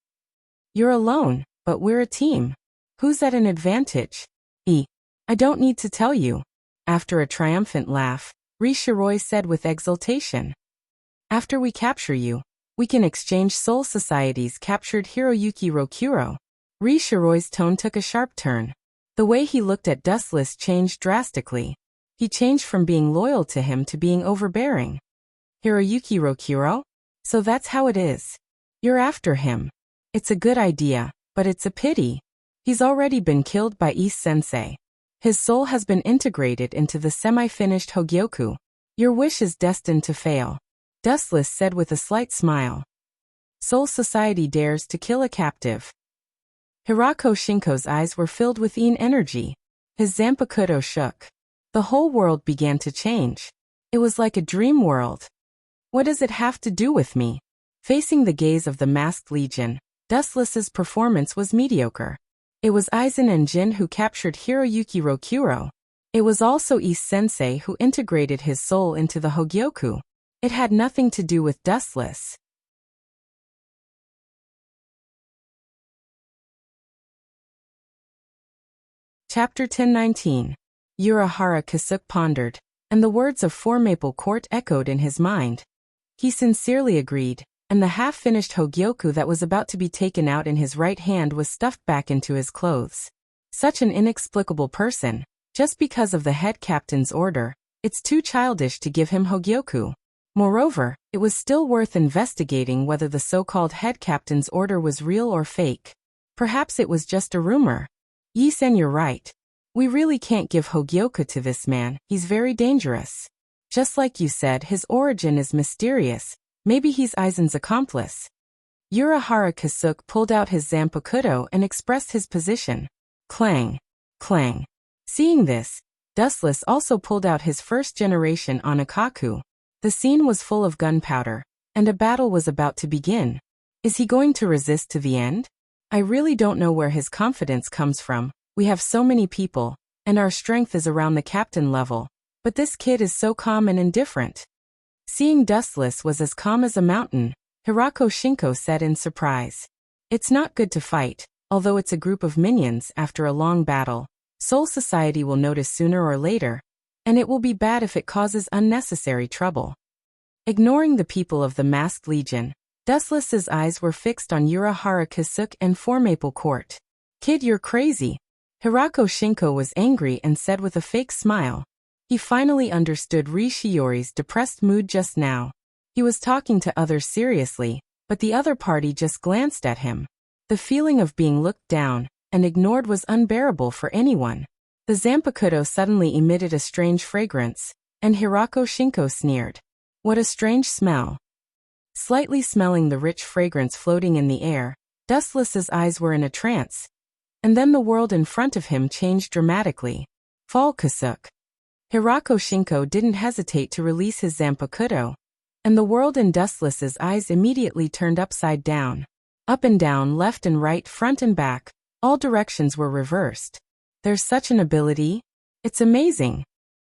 You're alone, but we're a team. Who's at an advantage? I don't need to tell you. After a triumphant laugh, Ri Shiori said with exultation. After we capture you, We can exchange soul societies, captured Hiroyuki Rokuro. Ri Shiroi's tone took a sharp turn. The way he looked at Dustless changed drastically. He changed from being loyal to him to being overbearing. Hiroyuki Rokuro? So that's how it is. You're after him. It's a good idea, but it's a pity. He's already been killed by Ise-sensei. His soul has been integrated into the semi-finished Hogyoku. Your wish is destined to fail. Dustless said with a slight smile. Soul Society dares to kill a captive. Hirako Shinko's eyes were filled with energy. His Zanpakuto shook. The whole world began to change. It was like a dream world. What does it have to do with me? Facing the gaze of the masked legion, Dustless's performance was mediocre. It was Aizen and Jin who captured Hiroyuki Rokuro. It was also Ise-sensei who integrated his soul into the Hogyoku. It had nothing to do with Dustless. Chapter 1019. Urahara Kasuke pondered, and the words of Four Maple Court echoed in his mind. He sincerely agreed, and the half-finished Hogyoku that was about to be taken out in his right hand was stuffed back into his clothes. Such an inexplicable person. Just because of the head captain's order, it's too childish to give him Hogyoku. Moreover, it was still worth investigating whether the so-called head captain's order was real or fake. Perhaps it was just a rumor. Yi-sen, you're right. We really can't give Hogyoku to this man, he's very dangerous. Just like you said, his origin is mysterious. Maybe he's Aizen's accomplice. Urahara Kasuke pulled out his Zanpakuto and expressed his position. Clang. Clang. Seeing this, Dustless also pulled out his first-generation Onikaku. The scene was full of gunpowder, and a battle was about to begin. Is he going to resist to the end? I really don't know where his confidence comes from. We have so many people, and our strength is around the captain level. But this kid is so calm and indifferent. Seeing Dustless was as calm as a mountain, Hirako Shinko said in surprise. It's not good to fight, although it's a group of minions after a long battle. Soul Society will notice sooner or later, and it will be bad if it causes unnecessary trouble. Ignoring the people of the Masked Legion, Dustless's eyes were fixed on Urahara Kasuke and Four Maple Court. Kid, you're crazy. Hirako Shinko was angry and said with a fake smile. He finally understood Ri Shiori's depressed mood just now. He was talking to others seriously, but the other party just glanced at him. The feeling of being looked down and ignored was unbearable for anyone. The Zanpakuto suddenly emitted a strange fragrance, and Hirako Shinko sneered. What a strange smell. Slightly smelling the rich fragrance floating in the air, Dustless's eyes were in a trance. And then the world in front of him changed dramatically. Fall, Kasuke. Hirako Shinko didn't hesitate to release his Zanpakuto, and the world in Dustless's eyes immediately turned upside down. Up and down, left and right, front and back, all directions were reversed. There's such an ability? It's amazing.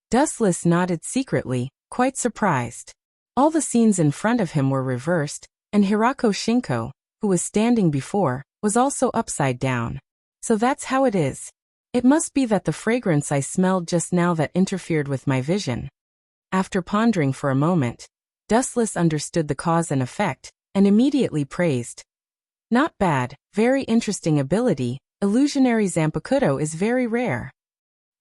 Dustless nodded secretly, quite surprised. All the scenes in front of him were reversed, and Hirako Shinko, who was standing before, was also upside down. So that's how it is. It must be that the fragrance I smelled just now that interfered with my vision. After pondering for a moment, Dustless understood the cause and effect, and immediately praised. Not bad, very interesting ability. Illusionary Zanpakuto is very rare.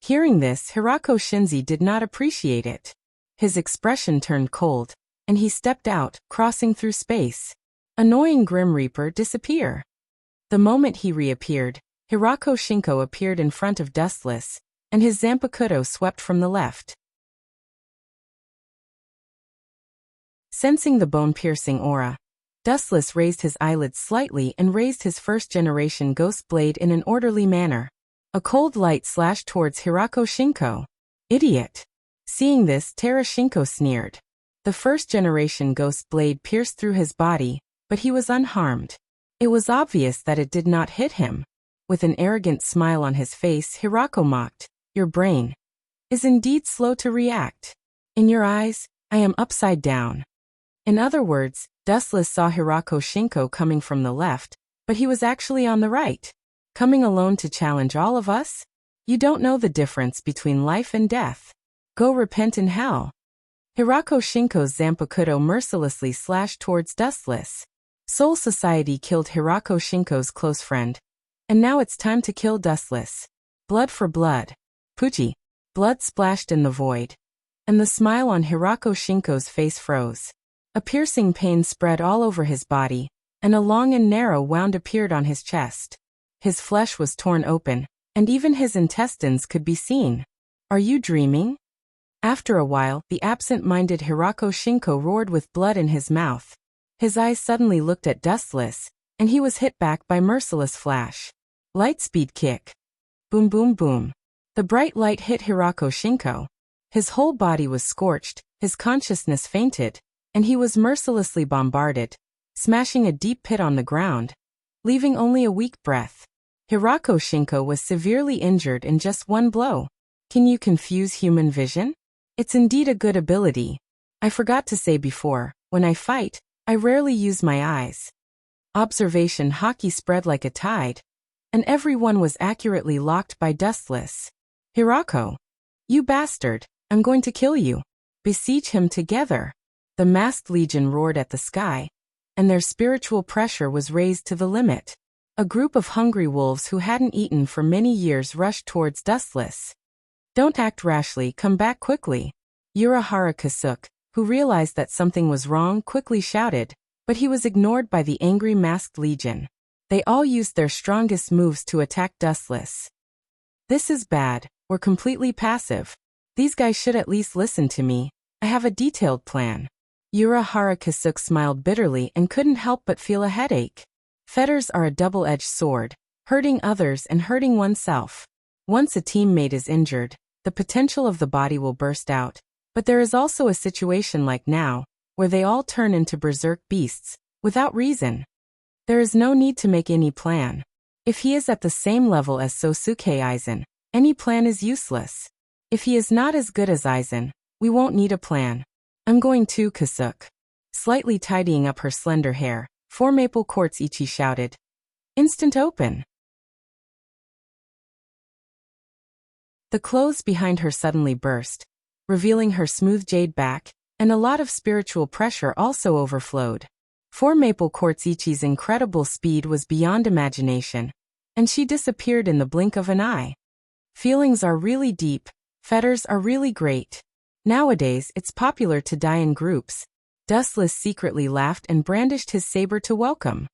Hearing this, Hirako Shinzi did not appreciate it. His expression turned cold, and he stepped out, crossing through space. Annoying Grim Reaper, disappear. The moment he reappeared, Hirako Shinko appeared in front of Dustless, and his Zanpakuto swept from the left. Sensing the bone-piercing aura, Dustless raised his eyelids slightly and raised his first-generation ghost blade in an orderly manner. A cold light slashed towards Hirako Shinko. Idiot. Seeing this, Tara Shinko sneered. The first-generation ghost blade pierced through his body, but he was unharmed. It was obvious that it did not hit him. With an arrogant smile on his face, Hirako mocked. Your brain is indeed slow to react. In your eyes, I am upside down. In other words, Dustless saw Hirako Shinko coming from the left, but he was actually on the right. Coming alone to challenge all of us? You don't know the difference between life and death. Go repent in hell. Hirako Shinko's Zanpakuto mercilessly slashed towards Dustless. Soul Society killed Hirako Shinko's close friend. And now it's time to kill Dustless. Blood for blood. Puchi. Blood splashed in the void. And the smile on Hirako Shinko's face froze. A piercing pain spread all over his body, and a long and narrow wound appeared on his chest. His flesh was torn open, and even his intestines could be seen. Are you dreaming? After a while, the absent-minded Hirako Shinko roared with blood in his mouth. His eyes suddenly looked at Dustless, and he was hit back by merciless flash. Lightspeed kick. Boom boom boom. The bright light hit Hirako Shinko. His whole body was scorched, his consciousness fainted, and he was mercilessly bombarded, smashing a deep pit on the ground, leaving only a weak breath. Hirako Shinko was severely injured in just one blow. Can you confuse human vision? It's indeed a good ability. I forgot to say before, when I fight, I rarely use my eyes. Observation hockey spread like a tide, and everyone was accurately locked by Dustless. Hirako! You bastard, I'm going to kill you. Besiege him together. The masked legion roared at the sky, and their spiritual pressure was raised to the limit. A group of hungry wolves who hadn't eaten for many years rushed towards Dustless. Don't act rashly, come back quickly. Urahara Kasuk, who realized that something was wrong, quickly shouted, but he was ignored by the angry masked legion. They all used their strongest moves to attack Dustless. This is bad, we're completely passive. These guys should at least listen to me. I have a detailed plan. Urahara Kasuk smiled bitterly and couldn't help but feel a headache. Fetters are a double-edged sword, hurting others and hurting oneself. Once a teammate is injured, the potential of the body will burst out, but there is also a situation like now, where they all turn into berserk beasts, without reason. There is no need to make any plan. If he is at the same level as Sosuke Aizen, any plan is useless. If he is not as good as Aizen, we won't need a plan. I'm going to, Kasuk. Slightly tidying up her slender hair, 4 maple quartz Ichi shouted. Instant open. The clothes behind her suddenly burst, revealing her smooth jade back, and a lot of spiritual pressure also overflowed. 4 maple quartz Ichi's incredible speed was beyond imagination, and she disappeared in the blink of an eye. Feelings are really deep, fetters are really great. Nowadays, it's popular to die in groups. Dustless secretly laughed and brandished his saber to welcome.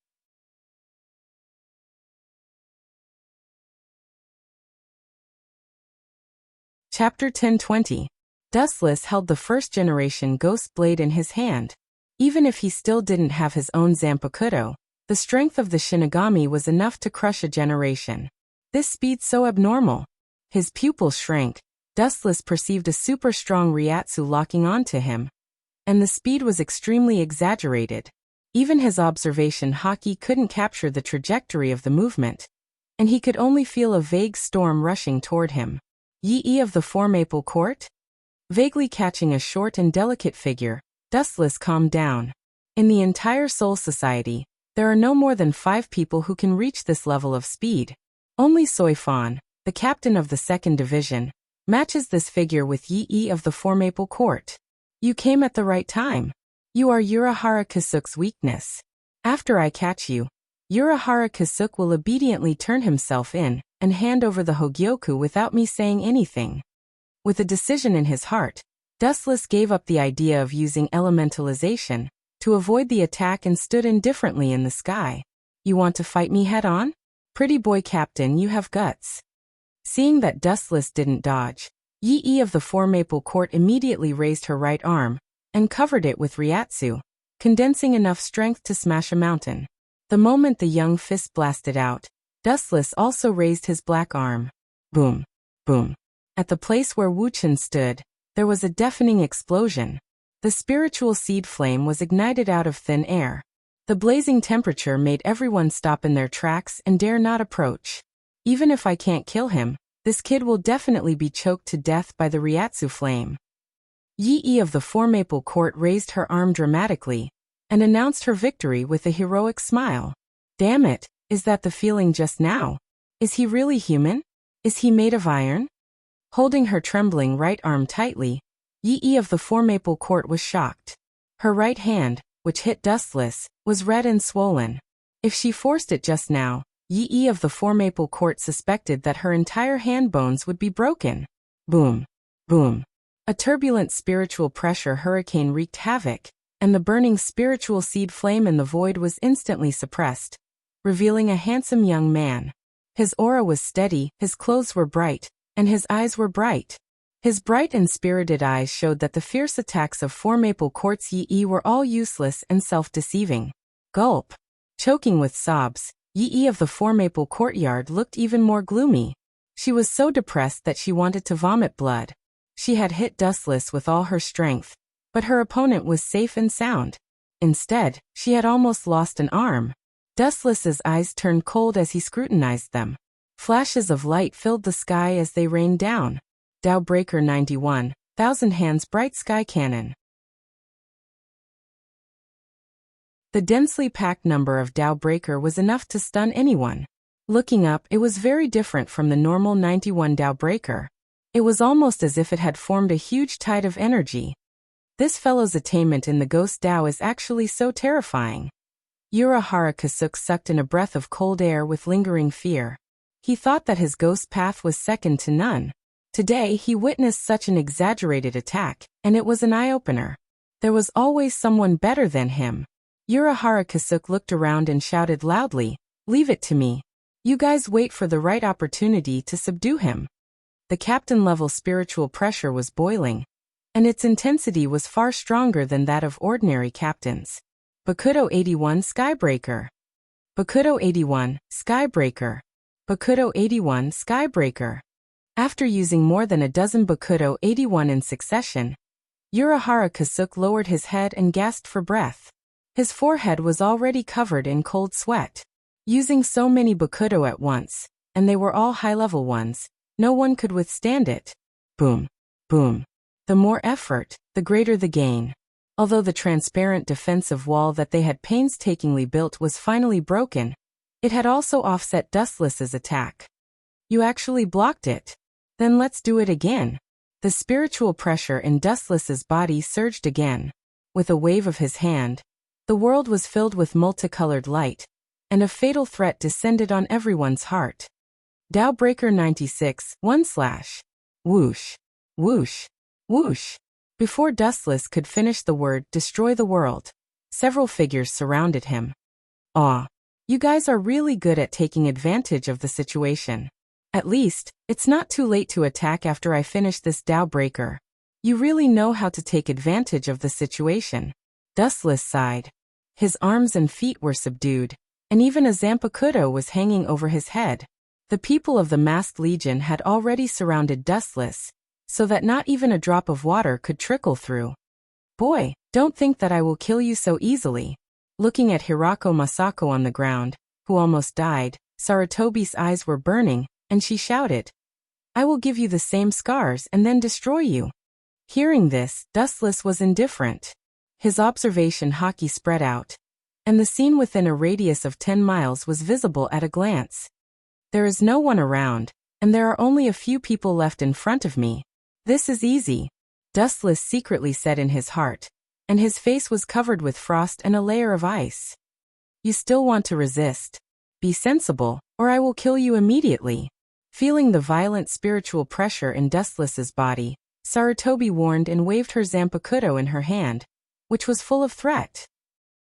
Chapter 1020. Dustless held the first-generation ghost blade in his hand. Even if he still didn't have his own Zanpakuto, the strength of the Shinigami was enough to crush a generation. This speed so abnormal. His pupils shrank. Dustless perceived a super-strong Ryatsu locking onto him, and the speed was extremely exaggerated. Even his observation haki couldn't capture the trajectory of the movement, and he could only feel a vague storm rushing toward him. Yi of the 4 Maple Court? Vaguely catching a short and delicate figure, Dustless calmed down. In the entire Soul Society, there are no more than 5 people who can reach this level of speed. Only Soifan, the captain of the 2nd Division, matches this figure with Yi of the 4 Maple Court. You came at the right time. You are Urahara Kasuk's weakness. After I catch you, Urahara Kasuk will obediently turn himself in and hand over the Hogyoku without me saying anything. With a decision in his heart, Dustless gave up the idea of using elementalization to avoid the attack and stood indifferently in the sky. You want to fight me head-on? Pretty boy captain, you have guts. Seeing that Dustless didn't dodge, Yi of the 4 Maple Court immediately raised her right arm and covered it with Ryatsu, condensing enough strength to smash a mountain. The moment the young fist blasted out, Dustless also raised his black arm. Boom, boom. At the place where Wuchen stood, there was a deafening explosion. The spiritual seed flame was ignited out of thin air. The blazing temperature made everyone stop in their tracks and dare not approach. Even if I can't kill him, this kid will definitely be choked to death by the Ryatsu flame. Yi of the 4 Maple Court raised her arm dramatically and announced her victory with a heroic smile. Damn it, is that the feeling just now? Is he really human? Is he made of iron? Holding her trembling right arm tightly, Yi of the Four Maple Court was shocked. Her right hand, which hit Dustless, was red and swollen. If she forced it just now, Yi of the Four Maple Court suspected that her entire hand bones would be broken. Boom. Boom. A turbulent spiritual pressure hurricane wreaked havoc, and the burning spiritual seed flame in the void was instantly suppressed, revealing a handsome young man. His aura was steady, his clothes were bright, and his eyes were bright. His bright and spirited eyes showed that the fierce attacks of Four Maple Court's Yi were all useless and self-deceiving. Gulp. Choking with sobs, Yi of the Four Maple Courtyard looked even more gloomy. She was so depressed that she wanted to vomit blood. She had hit Dustless with all her strength, but her opponent was safe and sound. Instead, she had almost lost an arm. Dustless's eyes turned cold as he scrutinized them. Flashes of light filled the sky as they rained down. Dowbreaker 91, Thousand Hands Bright Sky Cannon. The densely packed number of Dowbreaker was enough to stun anyone. Looking up, it was very different from the normal 91 Dowbreaker. It was almost as if it had formed a huge tide of energy. This fellow's attainment in the Ghost Dao is actually so terrifying. Urahara Kasuk sucked in a breath of cold air with lingering fear. He thought that his ghost path was second to none. Today he witnessed such an exaggerated attack, and it was an eye-opener. There was always someone better than him. Urahara Kasuk looked around and shouted loudly, "Leave it to me. You guys wait for the right opportunity to subdue him." The captain-level spiritual pressure was boiling, and its intensity was far stronger than that of ordinary captains. Bakudo 81 Skybreaker. Bakudo 81, Skybreaker. Bakudo 81 Skybreaker. After using more than a dozen Bakudo 81 in succession, Urahara Kasuk lowered his head and gasped for breath. His forehead was already covered in cold sweat. Using so many Bakudo at once, and they were all high-level ones, no one could withstand it. Boom. Boom. The more effort, the greater the gain. Although the transparent defensive wall that they had painstakingly built was finally broken, it had also offset Dustless's attack. You actually blocked it. Then let's do it again. The spiritual pressure in Dustless's body surged again. With a wave of his hand, the world was filled with multicolored light, and a fatal threat descended on everyone's heart. Dowbreaker 96, 1/. Whoosh. Whoosh. Whoosh. Before Dustless could finish the word "destroy the world," several figures surrounded him. Aw. You guys are really good at taking advantage of the situation. At least, it's not too late to attack after I finish this Dowbreaker. You really know how to take advantage of the situation. Dustless sighed. His arms and feet were subdued, and even a Zanpakudo was hanging over his head. The people of the Masked Legion had already surrounded Dustless, so that not even a drop of water could trickle through. Boy, don't think that I will kill you so easily. Looking at Hirako Masako on the ground, who almost died, Sarutobi's eyes were burning, and she shouted, "I will give you the same scars and then destroy you." Hearing this, Dustless was indifferent. His observation haki spread out, and the scene within a radius of 10 miles was visible at a glance. There is no one around, and there are only a few people left in front of me. This is easy, Dustless secretly said in his heart, and his face was covered with frost and a layer of ice. You still want to resist? Be sensible, or I will kill you immediately. Feeling the violent spiritual pressure in Dustless's body, Sarutobi warned and waved her Zanpakudo in her hand, which was full of threat.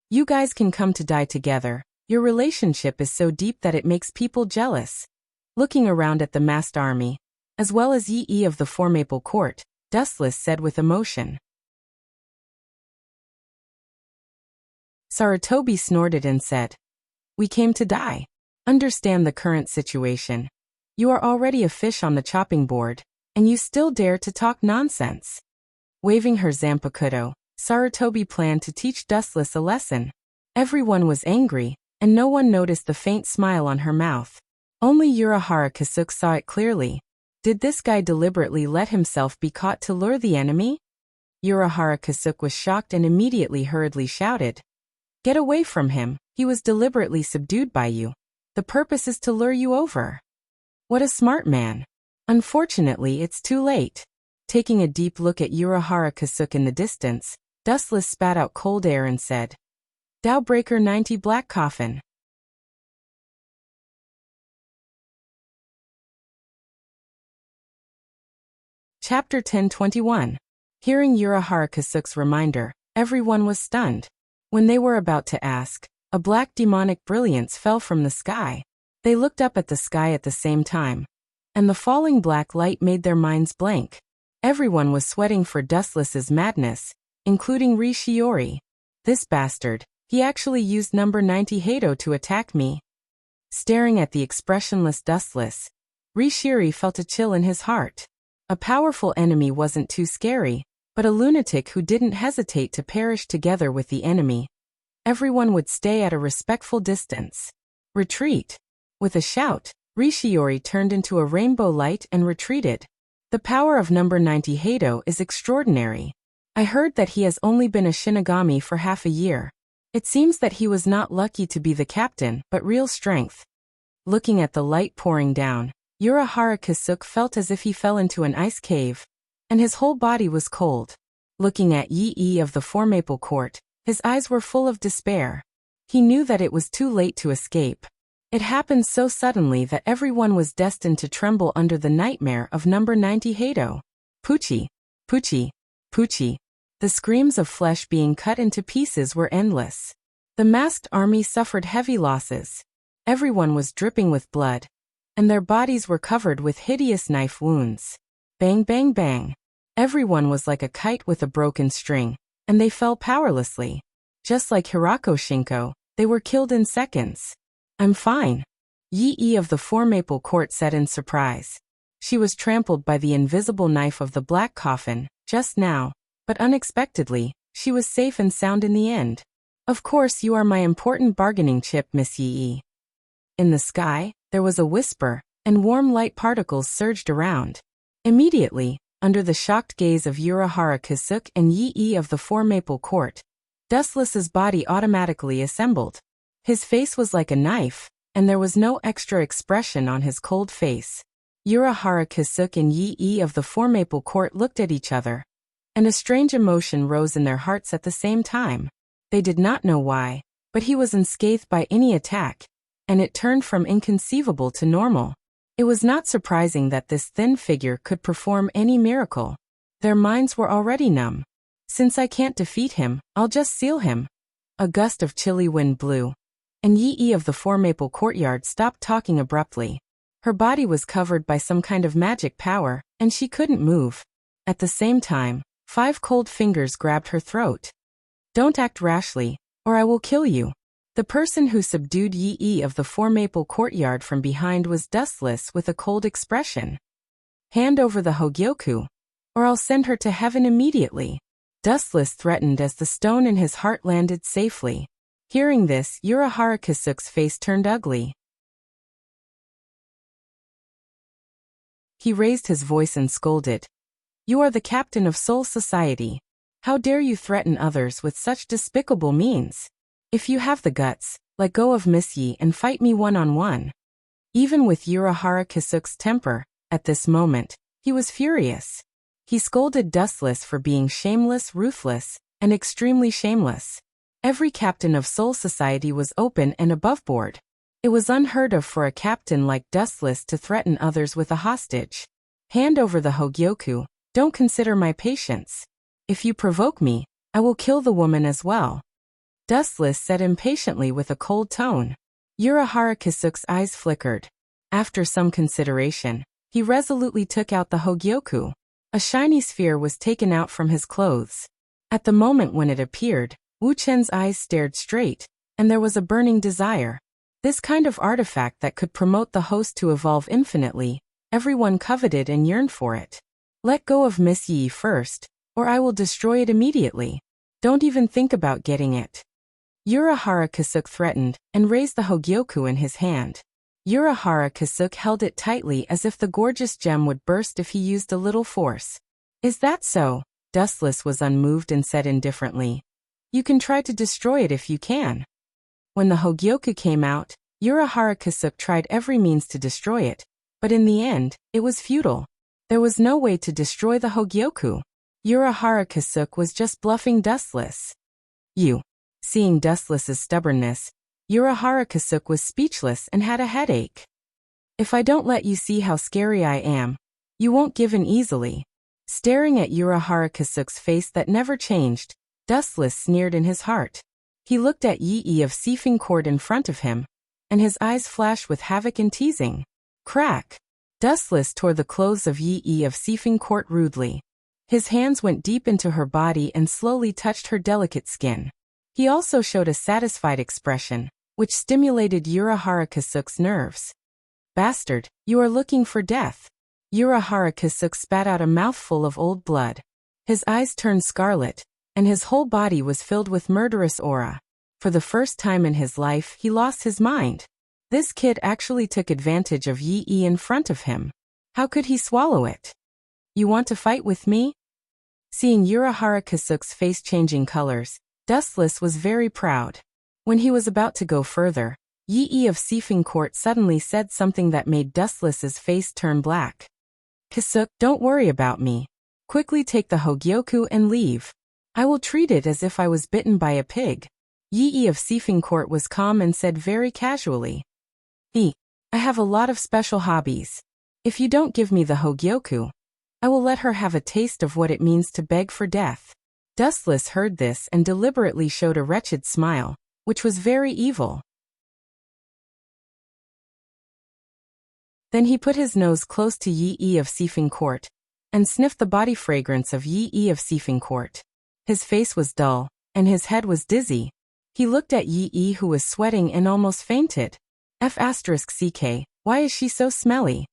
You guys can come to die together. Your relationship is so deep that it makes people jealous. Looking around at the massed army, as well as Yi of the Four Maple Court, Dustless said with emotion. Sarutobi snorted and said, "We came to die. Understand the current situation. You are already a fish on the chopping board, and you still dare to talk nonsense." Waving her Zanpakudo, Sarutobi planned to teach Dustless a lesson. Everyone was angry, and no one noticed the faint smile on her mouth. Only Urahara Kasuk saw it clearly. Did this guy deliberately let himself be caught to lure the enemy? Urahara Kasuk was shocked and immediately hurriedly shouted, "Get away from him, he was deliberately subdued by you. The purpose is to lure you over." What a smart man. Unfortunately, it's too late. Taking a deep look at Urahara Kasuke in the distance, Dustless spat out cold air and said, Dowbreaker 90 Black Coffin. Chapter 1021. Hearing Urahara Kasuke's reminder, everyone was stunned. When they were about to ask, a black demonic brilliance fell from the sky. They looked up at the sky at the same time, and the falling black light made their minds blank. Everyone was sweating for Dustless's madness, including Rishiori. This bastard, he actually used number 90 Hado to attack me. Staring at the expressionless Dustless, Rishiori felt a chill in his heart. A powerful enemy wasn't too scary, but a lunatic who didn't hesitate to perish together with the enemy. Everyone would stay at a respectful distance. Retreat. With a shout, Rishiori turned into a rainbow light and retreated. The power of number 90 Hado is extraordinary. I heard that he has only been a Shinigami for half a year. It seems that he was not lucky to be the captain, but real strength. Looking at the light pouring down, Urahara Kasuke felt as if he fell into an ice cave, and his whole body was cold. Looking at Yi of the Four Maple Court, his eyes were full of despair. He knew that it was too late to escape. It happened so suddenly that everyone was destined to tremble under the nightmare of number 90 Hado. Poochie, Poochie, Poochie. The screams of flesh being cut into pieces were endless. The masked army suffered heavy losses. Everyone was dripping with blood, and their bodies were covered with hideous knife wounds. Bang bang bang. Everyone was like a kite with a broken string, and they fell powerlessly. Just like Hirako Shinko, they were killed in seconds. I'm fine, Yi of the Four Maple Court said in surprise. She was trampled by the invisible knife of the black coffin, just now, but unexpectedly, she was safe and sound in the end. Of course you are my important bargaining chip, Miss Yi. In the sky, there was a whisper, and warm light particles surged around. Immediately, under the shocked gaze of Urahara Kasuke and Yi of the Four Maple Court, Dustless's body automatically assembled. His face was like a knife, and there was no extra expression on his cold face. Urahara Kasuke and Yi of the Four Maple Court looked at each other, and a strange emotion rose in their hearts at the same time. They did not know why, but he was unscathed by any attack, and it turned from inconceivable to normal. It was not surprising that this thin figure could perform any miracle. Their minds were already numb. Since I can't defeat him, I'll just seal him. A gust of chilly wind blew, and Yi of the Four Maple Courtyard stopped talking abruptly. Her body was covered by some kind of magic power, and she couldn't move. At the same time, 5 cold fingers grabbed her throat. Don't act rashly, or I will kill you. The person who subdued Yi of the Four Maple Courtyard from behind was Dustless with a cold expression. Hand over the Hogyoku, or I'll send her to heaven immediately. Dustless threatened as the stone in his heart landed safely. Hearing this, Urahara Kasuke's face turned ugly. He raised his voice and scolded. You are the captain of Soul Society. How dare you threaten others with such despicable means? If you have the guts, let go of Miss Yi and fight me one-on-one. Even with Urahara Kasuke's temper, at this moment, he was furious. He scolded Dustless for being shameless, ruthless, and extremely shameless. Every captain of Soul Society was open and aboveboard. It was unheard of for a captain like Dustless to threaten others with a hostage. Hand over the Hogyoku, don't consider my patience. If you provoke me, I will kill the woman as well. Dustless said impatiently with a cold tone. Urahara Kasuke's eyes flickered. After some consideration, he resolutely took out the Hogyoku. A shiny sphere was taken out from his clothes. At the moment when it appeared, Wu Chen's eyes stared straight, and there was a burning desire. This kind of artifact that could promote the host to evolve infinitely, everyone coveted and yearned for it. Let go of Miss Yi first, or I will destroy it immediately. Don't even think about getting it. Urahara Kasuke threatened, and raised the Hogyoku in his hand. Urahara Kasuke held it tightly as if the gorgeous gem would burst if he used a little force. Is that so? Dustless was unmoved and said indifferently. You can try to destroy it if you can. When the Hogyoku came out, Urahara Kasuke tried every means to destroy it, but in the end, it was futile. There was no way to destroy the Hogyoku. Urahara Kasuke was just bluffing Dustless. Seeing Dustless's stubbornness, Urahara Kasuke was speechless and had a headache. If I don't let you see how scary I am, you won't give in easily. Staring at Urahara Kasuke's face that never changed, Dustless sneered in his heart. He looked at Yi of Seafing Court in front of him, and his eyes flashed with havoc and teasing. Crack! Dustless tore the clothes of Yi of Seafing Court rudely. His hands went deep into her body and slowly touched her delicate skin. He also showed a satisfied expression, which stimulated Urahara Kasuke's nerves. Bastard, you are looking for death. Urahara Kasuke spat out a mouthful of old blood. His eyes turned scarlet, and his whole body was filled with murderous aura. For the first time in his life, he lost his mind. This kid actually took advantage of Yi in front of him. How could he swallow it? You want to fight with me? Seeing Urahara Kasuke's face changing colors, Dustless was very proud. When he was about to go further, Yi of Seafing Court suddenly said something that made Dustless's face turn black. Kasuke, don't worry about me. Quickly take the Hogyoku and leave. I will treat it as if I was bitten by a pig. Yi of Seafing Court was calm and said very casually. I have a lot of special hobbies. If you don't give me the Hogyoku, I will let her have a taste of what it means to beg for death. Dustless heard this and deliberately showed a wretched smile, which was very evil. Then he put his nose close to Yi of Seafing Court, and sniffed the body fragrance of Yi of Seafing Court. His face was dull, and his head was dizzy. He looked at Yi who was sweating and almost fainted. F***ck, why is she so smelly?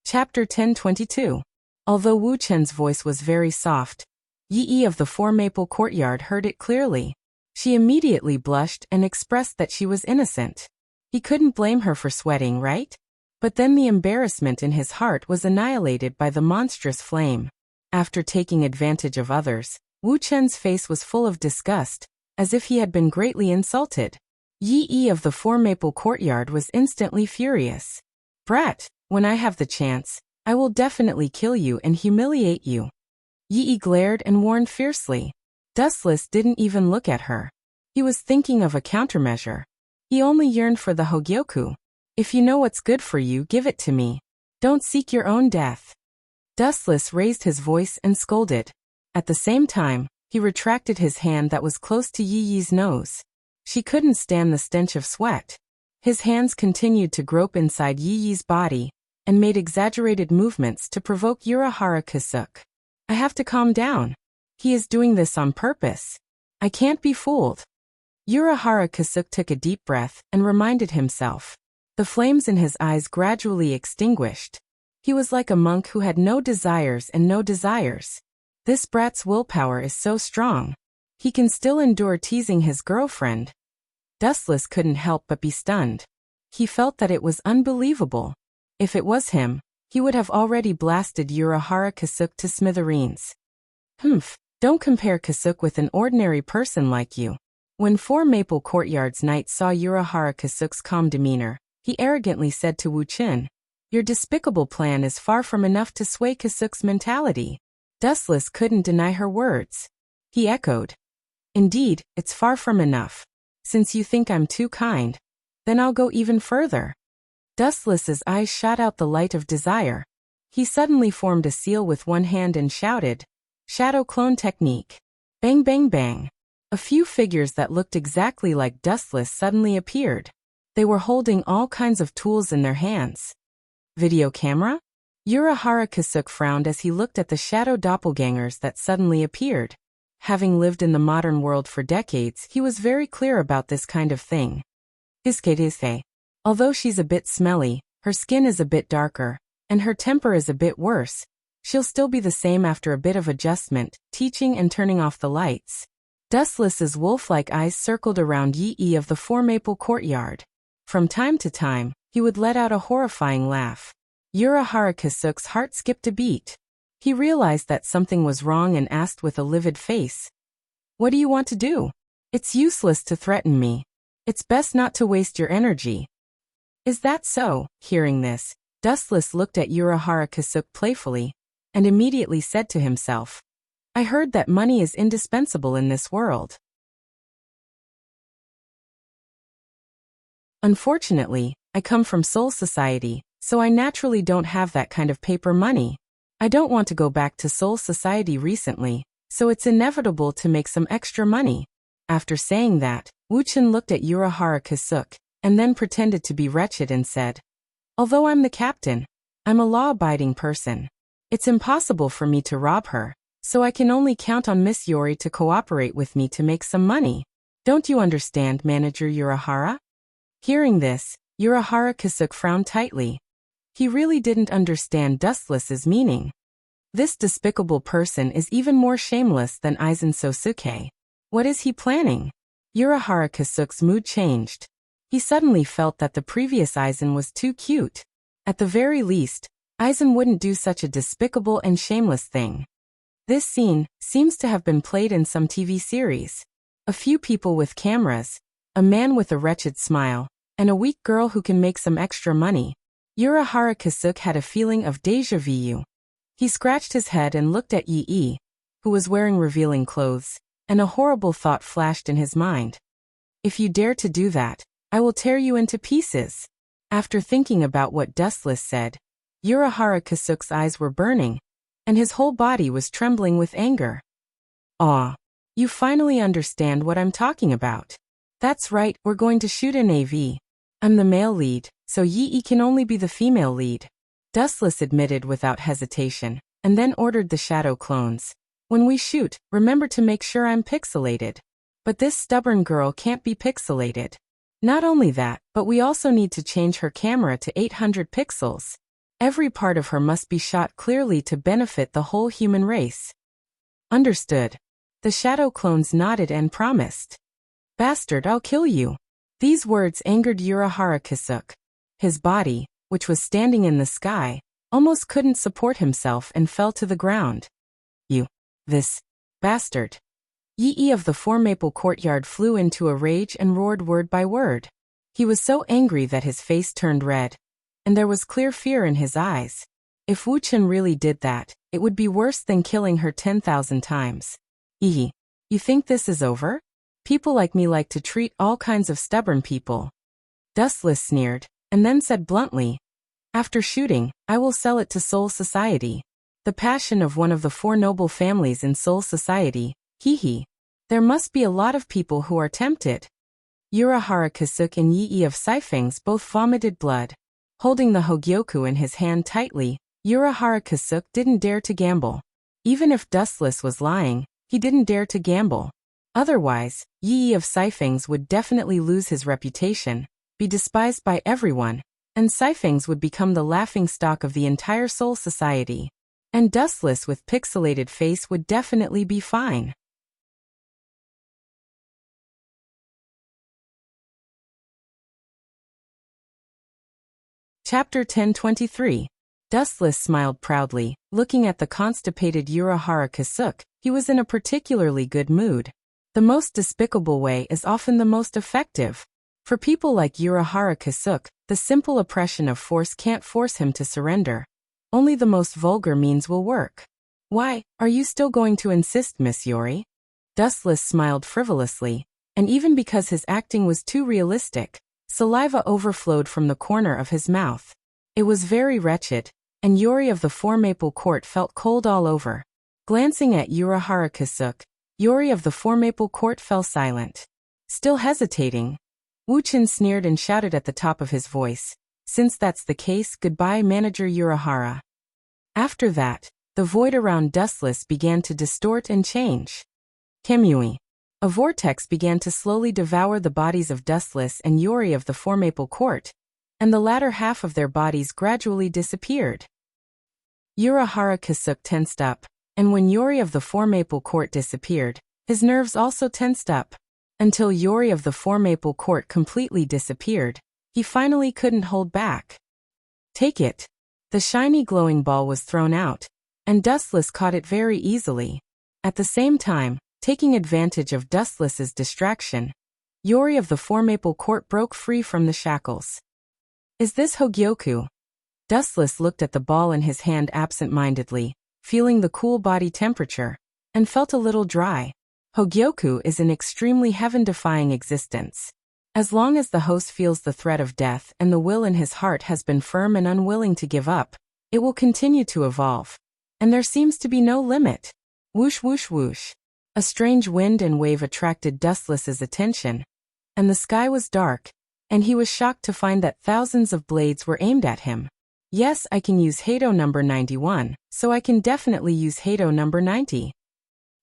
Chapter 1022. Although Wu Chen's voice was very soft, Yi of the Four Maple Courtyard heard it clearly. She immediately blushed and expressed that she was innocent. He couldn't blame her for sweating, right? But then the embarrassment in his heart was annihilated by the monstrous flame. After taking advantage of others, Wu Chen's face was full of disgust, as if he had been greatly insulted. Yi of the Four Maple Courtyard was instantly furious. Brat, when I have the chance, I will definitely kill you and humiliate you. Yi glared and warned fiercely. Dustless didn't even look at her. He was thinking of a countermeasure. He only yearned for the Hogyoku. If you know what's good for you, give it to me. Don't seek your own death. Dustless raised his voice and scolded. At the same time, he retracted his hand that was close to Yi's nose. She couldn't stand the stench of sweat. His hands continued to grope inside Yi's body, and made exaggerated movements to provoke Urahara Kasuke. I have to calm down. He is doing this on purpose. I can't be fooled. Urahara Kasuke took a deep breath and reminded himself. The flames in his eyes gradually extinguished. He was like a monk who had no desires and no desires. This brat's willpower is so strong. He can still endure teasing his girlfriend. Dustless couldn't help but be stunned. He felt that it was unbelievable. If it was him, he would have already blasted Urahara Kasuke to smithereens. Don't compare Kasuke with an ordinary person like you. When Four Maple Courtyard's knight saw Urahara Kasuke's calm demeanor, he arrogantly said to Wu Chen, your despicable plan is far from enough to sway Kasuke's mentality. Dustless couldn't deny her words. He echoed. Indeed, it's far from enough. Since you think I'm too kind, then I'll go even further. Dustless's eyes shot out the light of desire. He suddenly formed a seal with one hand and shouted, Shadow Clone Technique. Bang bang bang. A few figures that looked exactly like Dustless suddenly appeared. They were holding all kinds of tools in their hands. Video camera? Urahara Kasuke frowned as he looked at the shadow doppelgangers that suddenly appeared. Having lived in the modern world for decades, he was very clear about this kind of thing. Although she's a bit smelly, her skin is a bit darker, and her temper is a bit worse, she'll still be the same after a bit of adjustment, teaching and turning off the lights. Dustless's wolf-like eyes circled around Yi of the Four Maple Courtyard. From time to time, he would let out a horrifying laugh. Urahara Kasuke's heart skipped a beat. He realized that something was wrong and asked with a livid face. What do you want to do? It's useless to threaten me. It's best not to waste your energy. Is that so? Hearing this, Dustless looked at Urahara Kasuke playfully, and immediately said to himself, I heard that money is indispensable in this world. Unfortunately, I come from Soul Society, so I naturally don't have that kind of paper money. I don't want to go back to Soul Society recently, so it's inevitable to make some extra money. After saying that, Wuchen looked at Urahara Kasuke, and then pretended to be wretched and said, Although I'm the captain, I'm a law-abiding person. It's impossible for me to rob her, so I can only count on Miss Yori to cooperate with me to make some money. Don't you understand, Manager Urahara? Hearing this, Urahara Kasuke frowned tightly. He really didn't understand Dustless's meaning. This despicable person is even more shameless than Aizen Sosuke. What is he planning? Urahara Kasuke's mood changed. He suddenly felt that the previous Aizen was too cute. At the very least, Aizen wouldn't do such a despicable and shameless thing. This scene seems to have been played in some TV series. A few people with cameras, a man with a wretched smile, and a weak girl who can make some extra money. Urahara Kasuke had a feeling of déjà vu. He scratched his head and looked at Yi, who was wearing revealing clothes, and a horrible thought flashed in his mind. If you dare to do that, I will tear you into pieces. After thinking about what Dustless said, Urahara Kasuke's eyes were burning, and his whole body was trembling with anger. Aw, you finally understand what I'm talking about. That's right, we're going to shoot an AV. I'm the male lead, so Yi can only be the female lead. Dustless admitted without hesitation, and then ordered the shadow clones. When we shoot, remember to make sure I'm pixelated. But this stubborn girl can't be pixelated. Not only that, but we also need to change her camera to 800 pixels. Every part of her must be shot clearly to benefit the whole human race. Understood. The shadow clones nodded and promised. Bastard, I'll kill you. These words angered Urahara Kasuke. His body, which was standing in the sky, almost couldn't support himself and fell to the ground. You. This. Bastard. Yi of the Four Maple Courtyard flew into a rage and roared word by word. He was so angry that his face turned red, and there was clear fear in his eyes. If Wuchen really did that, it would be worse than killing her 10,000 times. You think this is over? People like me like to treat all kinds of stubborn people. Dustless sneered, and then said bluntly, After shooting, I will sell it to Soul Society. The passion of one of the four noble families in Soul Society, hee. There must be a lot of people who are tempted. Urahara Kasuke and Yi of Saifeng's both vomited blood. Holding the Hogyoku in his hand tightly, Urahara Kasuke didn't dare to gamble. Even if Dustless was lying, he didn't dare to gamble. Otherwise, Yi of Saifeng's would definitely lose his reputation, be despised by everyone, and Saifeng's would become the laughingstock of the entire Soul Society. And Dustless with pixelated face would definitely be fine. Chapter 1023. Dustless smiled proudly, looking at the constipated Urahara Kasuke. He was in a particularly good mood. The most despicable way is often the most effective. For people like Urahara Kasuke, the simple oppression of force can't force him to surrender. Only the most vulgar means will work. Why, are you still going to insist, Miss Yori? Dustless smiled frivolously, and even because his acting was too realistic, saliva overflowed from the corner of his mouth. It was very wretched, and Yori of the Four Maple Court felt cold all over. Glancing at Urahara Kasuke, Yori of the Four Maple Court fell silent. Still hesitating, Wuchen sneered and shouted at the top of his voice, Since that's the case, goodbye, Manager Urahara. After that, the void around Dustless began to distort and change. Kemui. A vortex began to slowly devour the bodies of Dustless and Yori of the Four Maple Court, and the latter half of their bodies gradually disappeared. Urahara Kasuke tensed up, and when Yori of the Four Maple Court disappeared, his nerves also tensed up. Until Yori of the Four Maple Court completely disappeared, he finally couldn't hold back. Take it. The shiny glowing ball was thrown out, and Dustless caught it very easily. At the same time, Taking advantage of Dustless's distraction, Yori of the Four Maple Court broke free from the shackles. Is this Hogyoku? Dustless looked at the ball in his hand absent-mindedly, feeling the cool body temperature, and felt a little dry. Hogyoku is an extremely heaven-defying existence. As long as the host feels the threat of death and the will in his heart has been firm and unwilling to give up, it will continue to evolve. And there seems to be no limit. Whoosh whoosh whoosh. A strange wind and wave attracted Dustless's attention, and the sky was dark, and he was shocked to find that thousands of blades were aimed at him. Yes, I can use Hado number 91, so I can definitely use Hado number 90.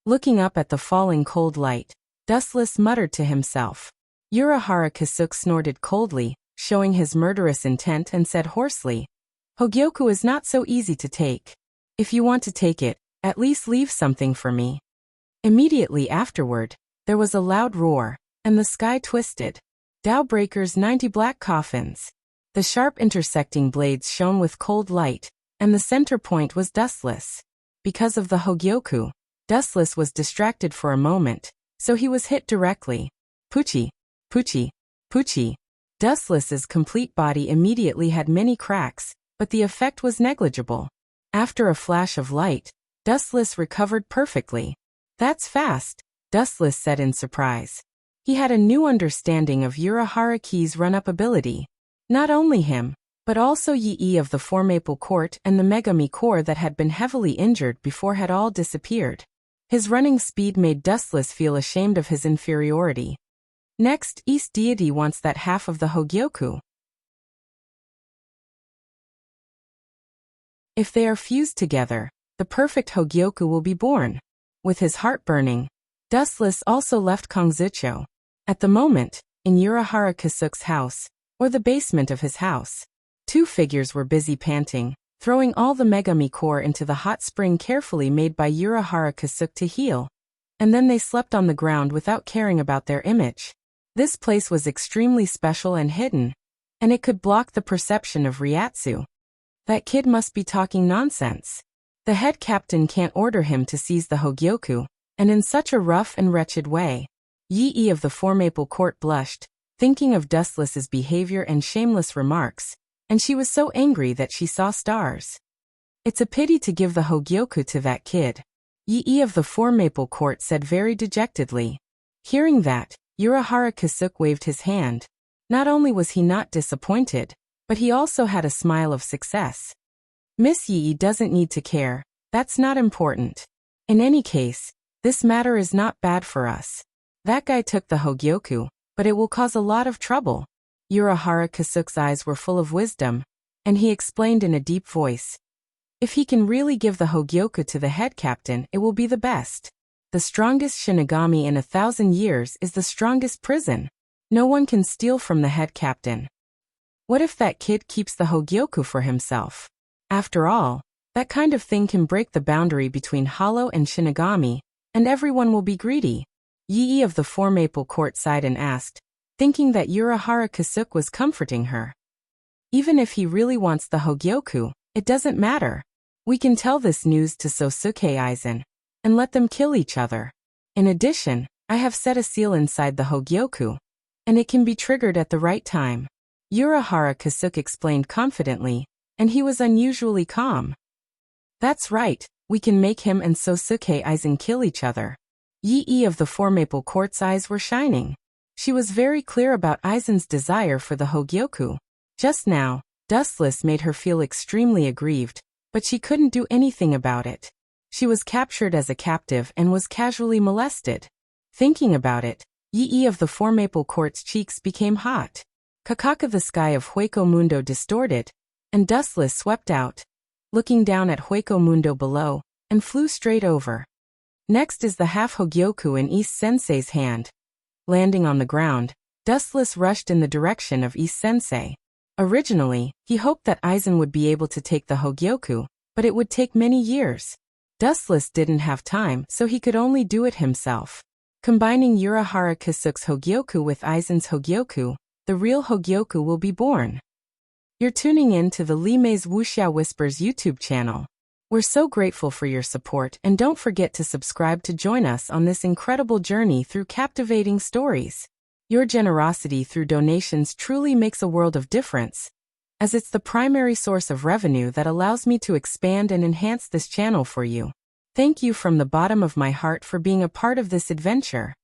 Looking up at the falling cold light, Dustless muttered to himself. Urahara Kasuke snorted coldly, showing his murderous intent, and said hoarsely, Hogyoku is not so easy to take. If you want to take it, at least leave something for me. Immediately afterward, there was a loud roar, and the sky twisted. Dowbreaker's 90 black coffins. The sharp intersecting blades shone with cold light, and the center point was Dustless. Because of the Hogyoku, Dustless was distracted for a moment, so he was hit directly. Poochie, poochie, poochie. Dustless's complete body immediately had many cracks, but the effect was negligible. After a flash of light, Dustless recovered perfectly. That's fast, Dustless said in surprise. He had a new understanding of Urahara Key's run-up ability. Not only him, but also Yi of the Four Maple Court and the Megami Core that had been heavily injured before had all disappeared. His running speed made Dustless feel ashamed of his inferiority. Next, East Deity wants that half of the Hogyoku. If they are fused together, the perfect Hogyoku will be born. With his heart burning, Dustless also left Kongzucho. At the moment, in Urahara Kasuke's house, or the basement of his house, two figures were busy panting, throwing all the Megami Core into the hot spring carefully made by Urahara Kasuke to heal. And then they slept on the ground without caring about their image. This place was extremely special and hidden, and it could block the perception of Ryatsu. That kid must be talking nonsense. The head captain can't order him to seize the Hogyoku, and in such a rough and wretched way. Yi of the Four Maple Court blushed, thinking of Dustless's behavior and shameless remarks, and she was so angry that she saw stars. It's a pity to give the Hogyoku to that kid, Yi of the Four Maple Court said very dejectedly. Hearing that, Urahara Kasuke waved his hand. Not only was he not disappointed, but he also had a smile of success. Miss Yi doesn't need to care, that's not important. In any case, this matter is not bad for us. That guy took the Hogyoku, but it will cause a lot of trouble. Urahara Kasuke's eyes were full of wisdom, and he explained in a deep voice. If he can really give the Hogyoku to the head captain, it will be the best. The strongest Shinigami in 1,000 years is the strongest prison. No one can steal from the head captain. What if that kid keeps the Hogyoku for himself? After all, that kind of thing can break the boundary between Hollow and Shinigami, and everyone will be greedy. Yi of the Four Maple Court sighed and asked, thinking that Urahara Kasuke was comforting her. Even if he really wants the Hogyoku, it doesn't matter. We can tell this news to Sosuke Aizen, and let them kill each other. In addition, I have set a seal inside the Hogyoku, and it can be triggered at the right time. Urahara Kasuke explained confidently, and he was unusually calm. That's right, we can make him and Sosuke Aizen kill each other. Yi of the Four Maple Court's eyes were shining. She was very clear about Aizen's desire for the Hogyoku. Just now, Dustless made her feel extremely aggrieved, but she couldn't do anything about it. She was captured as a captive and was casually molested. Thinking about it, Yi of the Four Maple Court's cheeks became hot. Kakaka the sky of Hueco Mundo distorted, and Dustless swept out, looking down at Hueco Mundo below, and flew straight over. Next is the half Hogyoku in East Sensei's hand. Landing on the ground, Dustless rushed in the direction of East Sensei. Originally, he hoped that Aizen would be able to take the Hogyoku, but it would take many years. Dustless didn't have time, so he could only do it himself. Combining Urahara Kasuke's Hogyoku with Aizen's Hogyoku, the real Hogyoku will be born. You're tuning in to the Limei's Wuxia Whispers YouTube channel. We're so grateful for your support, and don't forget to subscribe to join us on this incredible journey through captivating stories. Your generosity through donations truly makes a world of difference, as it's the primary source of revenue that allows me to expand and enhance this channel for you. Thank you from the bottom of my heart for being a part of this adventure.